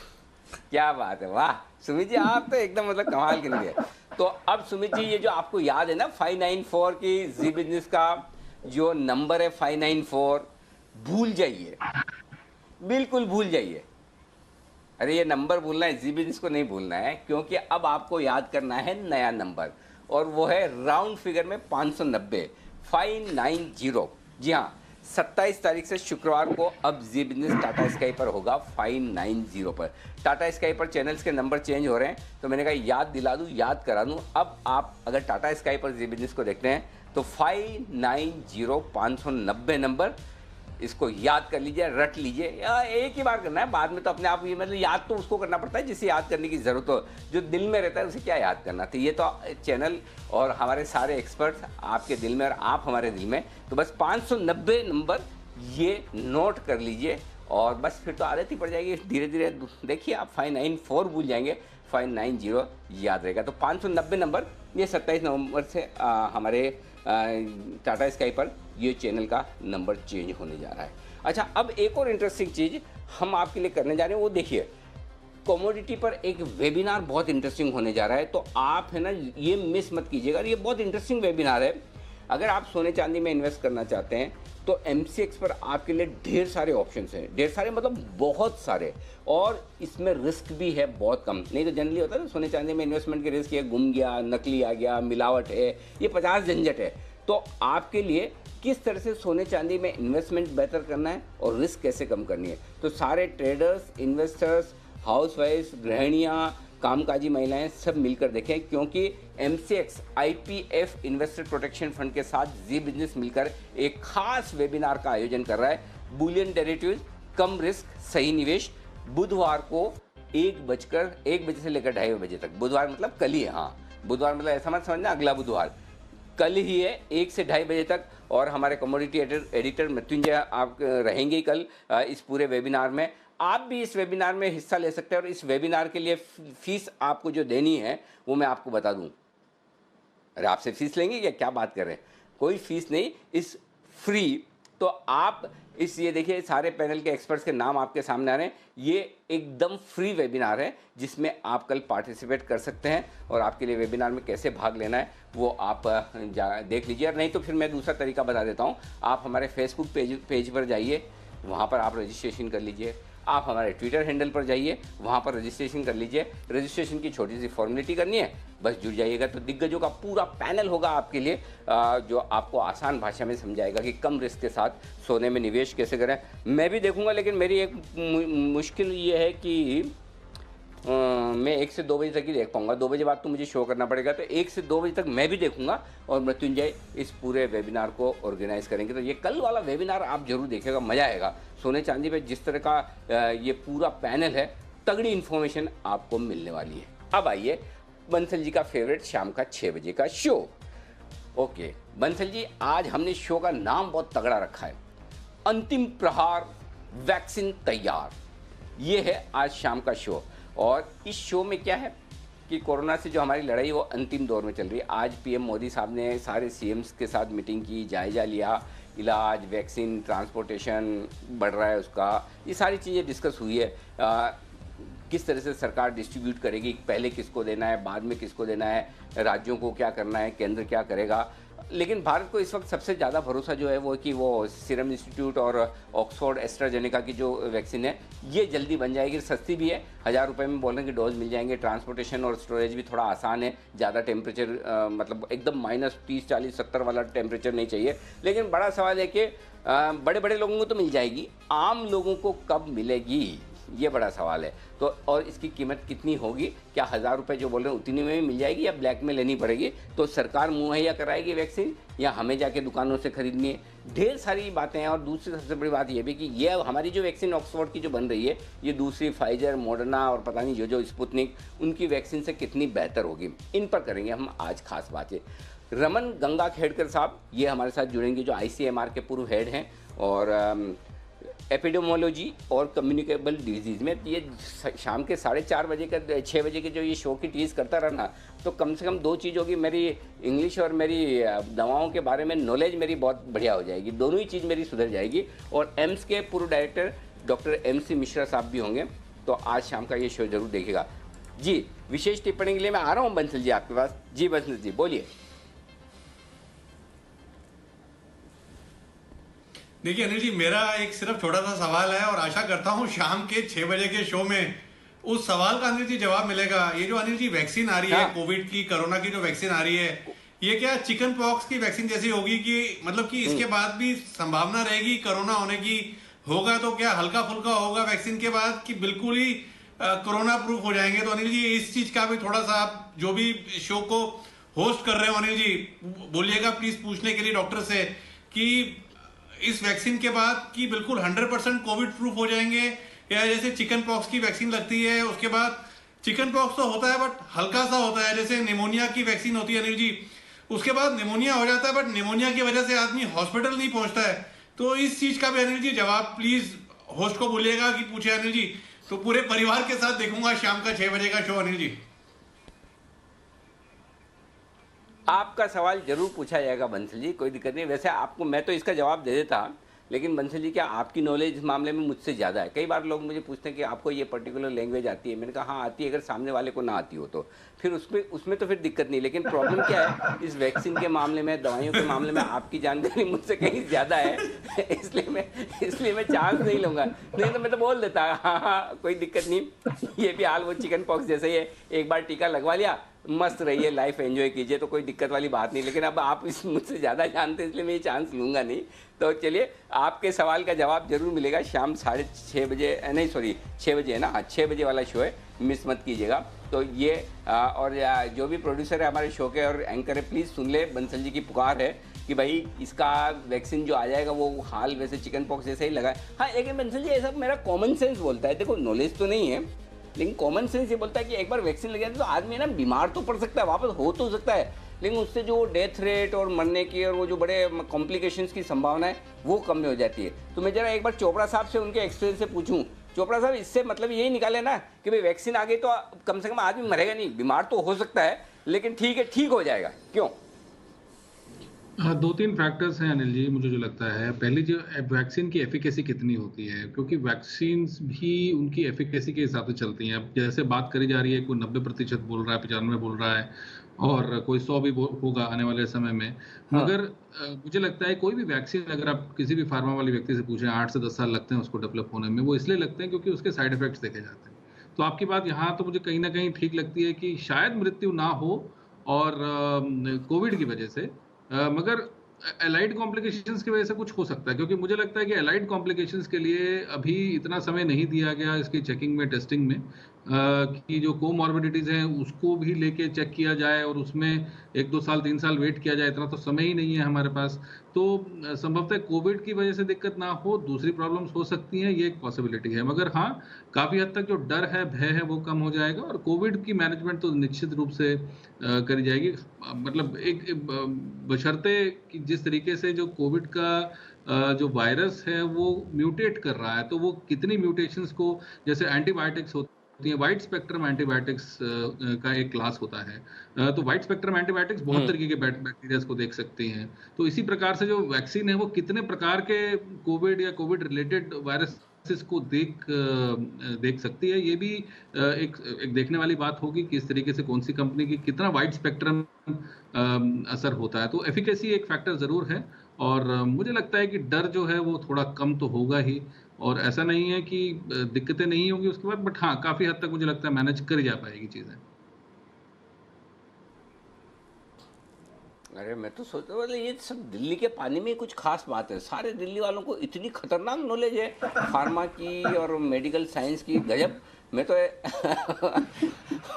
क्या बात है, वाह सुमित जी आप तो एकदम मतलब कमाल के लिए। तो अब सुमित जी ये जो आपको याद है ना 594 की जी बिजनेस का जो नंबर है 594, भूल जाइए, बिल्कुल भूल जाइए। अरे ये नंबर भूलना है, जी बिजनेस को नहीं भूलना है, क्योंकि अब आपको याद करना है नया नंबर और वो है राउंड फिगर में 590, 590। जी हाँ, 27 तारीख से शुक्रवार को अब जी बिजनेस टाटा स्काई पर होगा 590 पर। टाटा स्काई पर चैनल्स के नंबर चेंज हो रहे हैं, तो मैंने कहा याद दिला दूं, याद करा दूं। अब आप अगर टाटा स्काई पर जी बिजनेस को देखते हैं तो 590, 590 नंबर, इसको याद कर लीजिए, रट लीजिए, या एक ही बार करना है, बाद में तो अपने आप ये मतलब याद तो उसको करना पड़ता है जिसे याद करने की ज़रूरत हो, जो दिल में रहता है उसे क्या याद करना। तो ये तो चैनल और हमारे सारे एक्सपर्ट्स आपके दिल में और आप हमारे दिल में, तो बस 590 नंबर ये नोट कर लीजिए और बस फिर तो आदत ही पड़ जाएगी धीरे धीरे। देखिए आप 594 भूल जाएंगे, 590 याद रहेगा। तो 590 नंबर ये 27 नवंबर से हमारे टाटा स्काई पर ये चैनल का नंबर चेंज होने जा रहा है। अच्छा, अब एक और इंटरेस्टिंग चीज़ हम आपके लिए करने जा रहे हैं, वो देखिए कमोडिटी पर एक वेबिनार बहुत इंटरेस्टिंग होने जा रहा है, तो आप है ना ये मिस मत कीजिएगा। ये बहुत इंटरेस्टिंग वेबिनार है। अगर आप सोने चांदी में इन्वेस्ट करना चाहते हैं तो MCX पर आपके लिए ढेर सारे ऑप्शंस हैं, ढेर सारे मतलब बहुत सारे, और इसमें रिस्क भी है बहुत कम। नहीं तो जनरली होता है ना सोने चांदी में इन्वेस्टमेंट के रिस्क है, गुम गया, नकली आ गया, मिलावट है, ये 50 झंझट है। तो आपके लिए किस तरह से सोने चांदी में इन्वेस्टमेंट बेहतर करना है और रिस्क कैसे कम करनी है, तो सारे ट्रेडर्स, इन्वेस्टर्स, हाउसवाइफ्स, गृहिणियाँ, कामकाजी महिलाएं सब मिलकर देखें, क्योंकि MCX IPF investor protection fund के साथ जी बिजनेस मिलकर एक खास वेबिनार का आयोजन कर रहा है। बुलियन डेरिवेटिव्स, कम रिस्क, सही निवेश, बुधवार को 1 बजे से लेकर 2:30 बजे तक। बुधवार मतलब कल ही है, हाँ, बुधवार मतलब ऐसा मत समझना अगला बुधवार, कल ही है 1 से 2:30 बजे तक। और हमारे कमोडिटी एडिटर मृत्युंजय आप रहेंगे कल इस पूरे वेबिनार में। आप भी इस वेबिनार में हिस्सा ले सकते हैं, और इस वेबिनार के लिए फीस आपको जो देनी है वो मैं आपको बता दूं। अरे आपसे फीस लेंगे क्या बात कर रहे हैं, कोई फीस नहीं, इस फ्री। तो आप ये देखिए सारे पैनल के एक्सपर्ट्स के नाम आपके सामने आ रहे हैं। ये एकदम फ्री वेबिनार है जिसमें आप कल पार्टिसिपेट कर सकते हैं, और आपके लिए वेबिनार में कैसे भाग लेना है वो आप देख लीजिए। और नहीं तो फिर मैं दूसरा तरीका बता देता हूँ, आप हमारे फेसबुक पेज पर जाइए, वहाँ पर आप रजिस्ट्रेशन कर लीजिए। आप हमारे ट्विटर हैंडल पर जाइए, वहाँ पर रजिस्ट्रेशन कर लीजिए। रजिस्ट्रेशन की छोटी सी फॉर्मेलिटी करनी है, बस जुड़ जाइएगा। तो दिग्गजों का पूरा पैनल होगा आपके लिए, जो आपको आसान भाषा में समझाएगा कि कम रिस्क के साथ सोने में निवेश कैसे करें। मैं भी देखूंगा, लेकिन मेरी एक मुश्किल ये है कि मैं 1 से 2 बजे तक ही देख पाऊंगा। 2 बजे बाद तो मुझे शो करना पड़ेगा, तो 1 से 2 बजे तक मैं भी देखूंगा, और मृत्युंजय इस पूरे वेबिनार को ऑर्गेनाइज करेंगे। तो ये कल वाला वेबिनार आप जरूर देखिएगा, मज़ा आएगा। सोने चांदी पे जिस तरह का ये पूरा पैनल है, तगड़ी इन्फॉर्मेशन आपको मिलने वाली है। अब आइए बंसल जी का फेवरेट शाम का 6 बजे का शो। ओके बंसल जी, आज हमने शो का नाम बहुत तगड़ा रखा है, अंतिम प्रहार, वैक्सीन तैयार। ये है आज शाम का शो। और इस शो में क्या है कि कोरोना से जो हमारी लड़ाई वो अंतिम दौर में चल रही है। आज PM मोदी साहब ने सारे CMs के साथ मीटिंग की, जायज़ा लिया, इलाज, वैक्सीन, ट्रांसपोर्टेशन बढ़ रहा है उसका, ये सारी चीज़ें डिस्कस हुई है। किस तरह से सरकार डिस्ट्रीब्यूट करेगी, पहले किसको देना है, बाद में किसको देना है, राज्यों को क्या करना है, केंद्र क्या करेगा। लेकिन भारत को इस वक्त सबसे ज़्यादा भरोसा जो है वो कि वो सीरम इंस्टीट्यूट और ऑक्सफोर्ड एस्ट्राजेनेका की जो वैक्सीन है ये जल्दी बन जाएगी, सस्ती भी है, 1000 रुपये में बोल रहे हैं कि डोज मिल जाएंगे। ट्रांसपोर्टेशन और स्टोरेज भी थोड़ा आसान है, ज़्यादा टेम्परेचर मतलब एकदम -30, 40, 70 वाला टेम्परेचर नहीं चाहिए। लेकिन बड़ा सवाल है कि बड़े बड़े लोगों को तो मिल जाएगी, आम लोगों को कब मिलेगी, ये बड़ा सवाल है। तो और इसकी कीमत कितनी होगी, क्या 1000 रुपये जो बोल रहे हैं उतनी में भी मिल जाएगी या ब्लैक में लेनी पड़ेगी, तो सरकार मुहैया कराएगी वैक्सीन या हमें जाके दुकानों से खरीदनी है, ढेर सारी बातें हैं। और दूसरी सबसे बड़ी बात ये भी कि ये हमारी जो वैक्सीन ऑक्सफोर्ड की जो बन रही है, ये दूसरी फाइजर, मॉडर्ना और पता नहीं जो स्पुतनिक, उनकी वैक्सीन से कितनी बेहतर होगी, इन पर करेंगे हम आज खास बातें। रमन गंगाखेड़कर साहब ये हमारे साथ जुड़ेंगे, जो ICMR के पूर्व हेड हैं और एपिडेमोलॉजी और कम्युनिकेबल डिजीज़ में। ये शाम के 4:30 बजे का 6 बजे के जो ये शो की टीज़ करता रहा ना, तो कम से कम 2 चीज़ होगी, मेरी इंग्लिश और मेरी दवाओं के बारे में नॉलेज मेरी बहुत बढ़िया हो जाएगी, दोनों ही चीज़ मेरी सुधर जाएगी। और एम्स के पूर्व डायरेक्टर डॉक्टर MC मिश्रा साहब भी होंगे, तो आज शाम का ये शो जरूर देखेगा जी। विशेष टिप्पणी के लिए मैं आ रहा हूँ बंसल जी आपके पास। जी बंसल जी बोलिए। देखिए अनिल जी, मेरा एक सिर्फ छोटा सा सवाल है और आशा करता हूं शाम के 6 बजे के शो में उस सवाल का अनिल जी जवाब मिलेगा। ये जो अनिल जी वैक्सीन आ रही है, कोविड की, कोरोना की जो वैक्सीन आ रही है, ये क्या चिकन पॉक्स की वैक्सीन जैसी होगी कि मतलब कि इसके बाद भी संभावना रहेगी कोरोना होने की? होगा तो क्या हल्का फुल्का होगा वैक्सीन के बाद कि बिल्कुल ही कोरोना प्रूफ हो जाएंगे? तो अनिल जी इस चीज का भी थोड़ा सा आप जो भी शो को होस्ट कर रहे हो अनिल जी बोलिएगा प्लीज, पूछने के लिए डॉक्टर से कि इस वैक्सीन के बाद कि बिल्कुल 100% कोविड प्रूफ हो जाएंगे, या जैसे चिकन पॉक्स की वैक्सीन लगती है उसके बाद चिकन पॉक्स तो होता है बट हल्का सा होता है, जैसे निमोनिया की वैक्सीन होती है अनिल जी, उसके बाद निमोनिया हो जाता है बट निमोनिया की वजह से आदमी हॉस्पिटल नहीं पहुंचता है। तो इस चीज का भी अनिल जी जवाब प्लीज होस्ट को बोलिएगा कि पूछे अनिल जी, तो पूरे परिवार के साथ देखूंगा शाम का 6 बजे का शो अनिल जी। आपका सवाल जरूर पूछा जाएगा बंसल जी, कोई दिक्कत नहीं। वैसे आपको मैं तो इसका जवाब दे देता, लेकिन बंसल जी क्या आपकी नॉलेज इस मामले में मुझसे ज़्यादा है? कई बार लोग मुझे पूछते हैं कि आपको ये पर्टिकुलर लैंग्वेज आती है? मैंने कहा हाँ आती है, अगर सामने वाले को ना आती हो तो फिर उसमें तो फिर दिक्कत नहीं। लेकिन प्रॉब्लम क्या है, इस वैक्सीन के मामले में, दवाइयों के मामले में आपकी जानकारी मुझसे कहीं ज़्यादा है इसलिए मैं चांस नहीं लूँगा, नहीं तो मैं तो बोल देता हाँ कोई दिक्कत नहीं, ये भी हाल वो चिकन पॉक्स जैसे ही है, एक बार टीका लगवा लिया, मस्त रहिए, लाइफ एंजॉय कीजिए, तो कोई दिक्कत वाली बात नहीं। लेकिन अब आप इस मुझसे ज़्यादा जानते हैं इसलिए मैं ये चांस लूँगा नहीं। तो चलिए, आपके सवाल का जवाब जरूर मिलेगा शाम 6:30 बजे, नहीं सॉरी 6 बजे है ना, हाँ 6 बजे वाला शो है, मिस मत कीजिएगा। तो ये और जो भी प्रोड्यूसर है हमारे शो के और एंकर है, प्लीज़ सुन ले, बंसल जी की पुकार है कि भाई इसका वैक्सीन जो आ जाएगा वो हाल वैसे चिकन पॉक्स जैसे ही लगा है। हाँ लेकिन बंसल जी ऐसा मेरा कॉमन सेंस बोलता है, देखो नॉलेज तो नहीं है लेकिन कॉमन सेंस ये बोलता है कि एक बार वैक्सीन लग जाती तो आदमी ना बीमार तो पड़ सकता है, वापस हो तो सकता है, लेकिन उससे जो डेथ रेट और मरने की और वो जो बड़े कॉम्प्लिकेशंस की संभावना है वो कम में हो जाती है। तो मैं जरा एक बार चोपड़ा साहब से उनके एक्सपीरियंस से पूछूं, चोपड़ा साहब इससे मतलब यही निकाले ना कि भाई वैक्सीन आ गई तो कम से कम आदमी मरेगा नहीं, बीमार तो हो सकता है लेकिन ठीक है, ठीक हो जाएगा, क्यों? 2-3 फैक्टर्स हैं अनिल जी, मुझे जो लगता है। पहली जो वैक्सीन की एफिकेसी कितनी होती है, क्योंकि वैक्सीन्स भी उनकी एफिकेसी के हिसाब से चलती हैं। अब जैसे बात करी जा रही है, कोई 90% बोल रहा है, 95 बोल रहा है और कोई 100 भी होगा आने वाले समय में। हाँ। मगर मुझे लगता है कोई भी वैक्सीन अगर आप किसी भी फार्मा वाले व्यक्ति से पूछें, 8 से 10 साल लगते हैं उसको डेवलप होने में। वो इसलिए लगते हैं क्योंकि उसके साइड इफेक्ट्स देखे जाते हैं। तो आपकी बात यहाँ तो मुझे कहीं ना कहीं ठीक लगती है कि शायद मृत्यु ना हो और कोविड की वजह से, मगर एलाइड कॉम्प्लिकेशंस की वजह से कुछ हो सकता है, क्योंकि मुझे लगता है कि एलाइड कॉम्प्लिकेशंस के लिए अभी इतना समय नहीं दिया गया इसकी चेकिंग में, टेस्टिंग में, कि जो कोमॉर्बिडिटीज हैं उसको भी लेके चेक किया जाए और उसमें 1-2 साल 3 साल वेट किया जाए, इतना तो समय ही नहीं है हमारे पास। तो संभवतः कोविड की वजह से दिक्कत ना हो, दूसरी प्रॉब्लम्स हो सकती हैं, ये एक पॉसिबिलिटी है। मगर हाँ, काफ़ी हद तक जो डर है, भय है, वो कम हो जाएगा और कोविड की मैनेजमेंट तो निश्चित रूप से करी जाएगी। मतलब एक बशर्ते कि जिस तरीके से जो कोविड का जो वायरस है वो म्यूटेट कर रहा है, तो वो कितनी म्यूटेशंस को, जैसे एंटीबायोटिक्स होती है, वाइड स्पेक्ट्रम एंटीबायोटिक्स का एक क्लास होता है, तो वाइड स्पेक्ट्रम एंटीबायोटिक्स बहुत तरीके के बैक्टीरिया को देख सकते हैं। तो इसी प्रकार से जो वैक्सीन है वो कितने प्रकार के कोविड या कोविड रिलेटेड वायरस को देख सकती है, ये भी एक देखने वाली बात होगी कि इस तरीके से कौन सी कंपनी की कितना वाइड स्पेक्ट्रम असर होता है। तो एफिकेसी एक फैक्टर जरूर है और मुझे लगता है कि डर जो है वो थोड़ा कम तो होगा ही, और ऐसा नहीं है कि दिक्कतें नहीं होंगी उसके बाद, बट हाँ काफी हद तक मुझे लगता है मैनेज करी जा पाएगी चीजें। अरे मैं तो सोचता हूँ ये सब दिल्ली के पानी में कुछ खास बात है, सारे दिल्ली वालों को इतनी खतरनाक नॉलेज है फार्मा की और मेडिकल साइंस की, गजब। मैं तो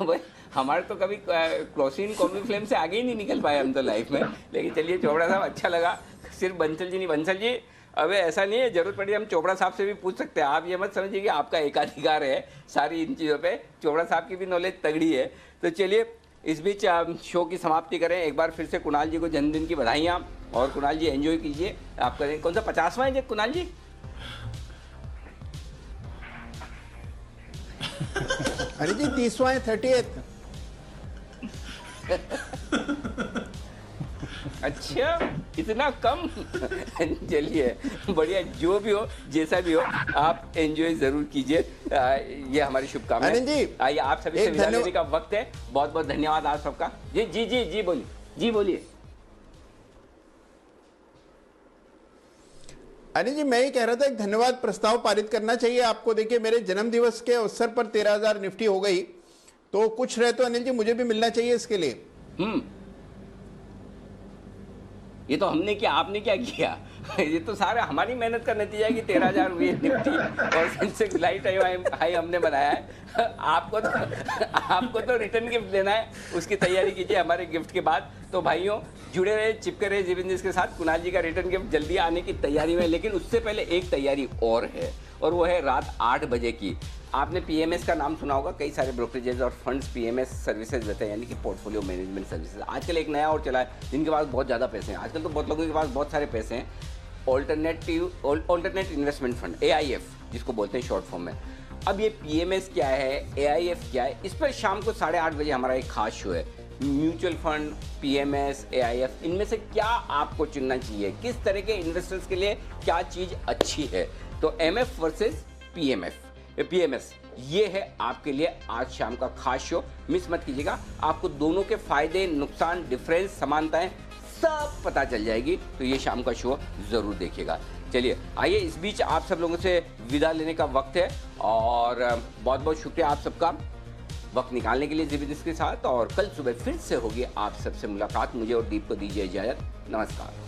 भाई हमारे तो कभी क्लोसिन कॉम्बी फ्लेम से आगे ही नहीं निकल पाए हम तो लाइफ में। लेकिन चलिए चोपड़ा साहब, अच्छा लगा। सिर्फ बंसल जी नहीं, बंसल जी अबे ऐसा नहीं है, जरूरत पड़ी हम चोपड़ा साहब से भी पूछ सकते हैं, आप ये मत समझिए कि आपका एकाधिकार है सारी इन चीज़ों पे, चोपड़ा साहब की भी नॉलेज तगड़ी है। तो चलिए इस बीच शो की समाप्ति करें। एक बार फिर से कुणाल जी को जन्मदिन की बधाइयाँ, और कुणाल जी एंजॉय कीजिए। आप करें कौन सा 50वां है कुणाल जी? अरे जी 30वां है, 30th। अच्छा इतना कम? चलिए बढ़िया, जो भी हो जैसा भी हो आप एंजॉय जरूर कीजिए, ये हमारी शुभकामनाएं। आइए आप सभी से विदा लेने का वक्त है। बहुत बहुत धन्यवाद आप सबका। जी जी जी जी बोलिए, जी बोलिए। अनिल जी मैं ही कह रहा था, एक धन्यवाद प्रस्ताव पारित करना चाहिए आपको। देखिए मेरे जन्म दिवस के अवसर पर 13,000 निफ्टी हो गई, तो कुछ रहे तो अनिल जी मुझे भी मिलना चाहिए इसके लिए। ये तो हमने किया, आपने क्या किया? ये तो सारा हमारी मेहनत का नतीजा है कि 13,000 हुई निफ्टी और सेंसेक्स लाइट हाई हमने बनाया है। आपको तो रिटर्न गिफ्ट देना है, उसकी तैयारी कीजिए हमारे गिफ्ट के बाद। तो भाइयों जुड़े रहे, चिपके रहे जीवन के साथ। कुणाल जी का रिटर्न गिफ्ट जल्दी आने की तैयारी में, लेकिन उससे पहले एक तैयारी और है, और वो है रात 8 बजे की। आपने पीएमएस का नाम सुना होगा, कई सारे ब्रोकरेजेस और फंड्स पीएमएस सर्विसेज देते हैं, यानी कि पोर्टफोलियो मैनेजमेंट सर्विसेज। आजकल एक नया और चला है, जिनके पास बहुत ज़्यादा पैसे हैं। आजकल तो बहुत लोगों के पास बहुत सारे पैसे हैं। ऑल्टरनेट इन्वेस्टमेंट फंड, AIF जिसको बोलते हैं शॉर्ट फॉर्म में। अब ये पीएमएस क्या है, AIF क्या है, इस पर शाम को 8:30 बजे हमारा एक खास शो है। म्यूचुअल फंड, पीएमएस, एआईएफ, इनमें से क्या आपको चुनना चाहिए, किस तरह के इन्वेस्टर्स के लिए क्या चीज़ अच्छी है। तो एमएफ वर्सेस पीएमएस, ये है आपके लिए आज शाम का खास शो। मिस मत कीजिएगा, आपको दोनों के फायदे, नुकसान, डिफरेंस, समानताएं सब पता चल जाएगी। तो ये शाम का शो जरूर देखिएगा। चलिए आइए, इस बीच आप सब लोगों से विदा लेने का वक्त है और बहुत बहुत शुक्रिया आप सबका वक्त निकालने के लिए ज़बरदस्त के साथ। और कल सुबह फिर से होगी आप सबसे मुलाकात। मुझे और दीप को दीजिए इजाज़त। नमस्कार।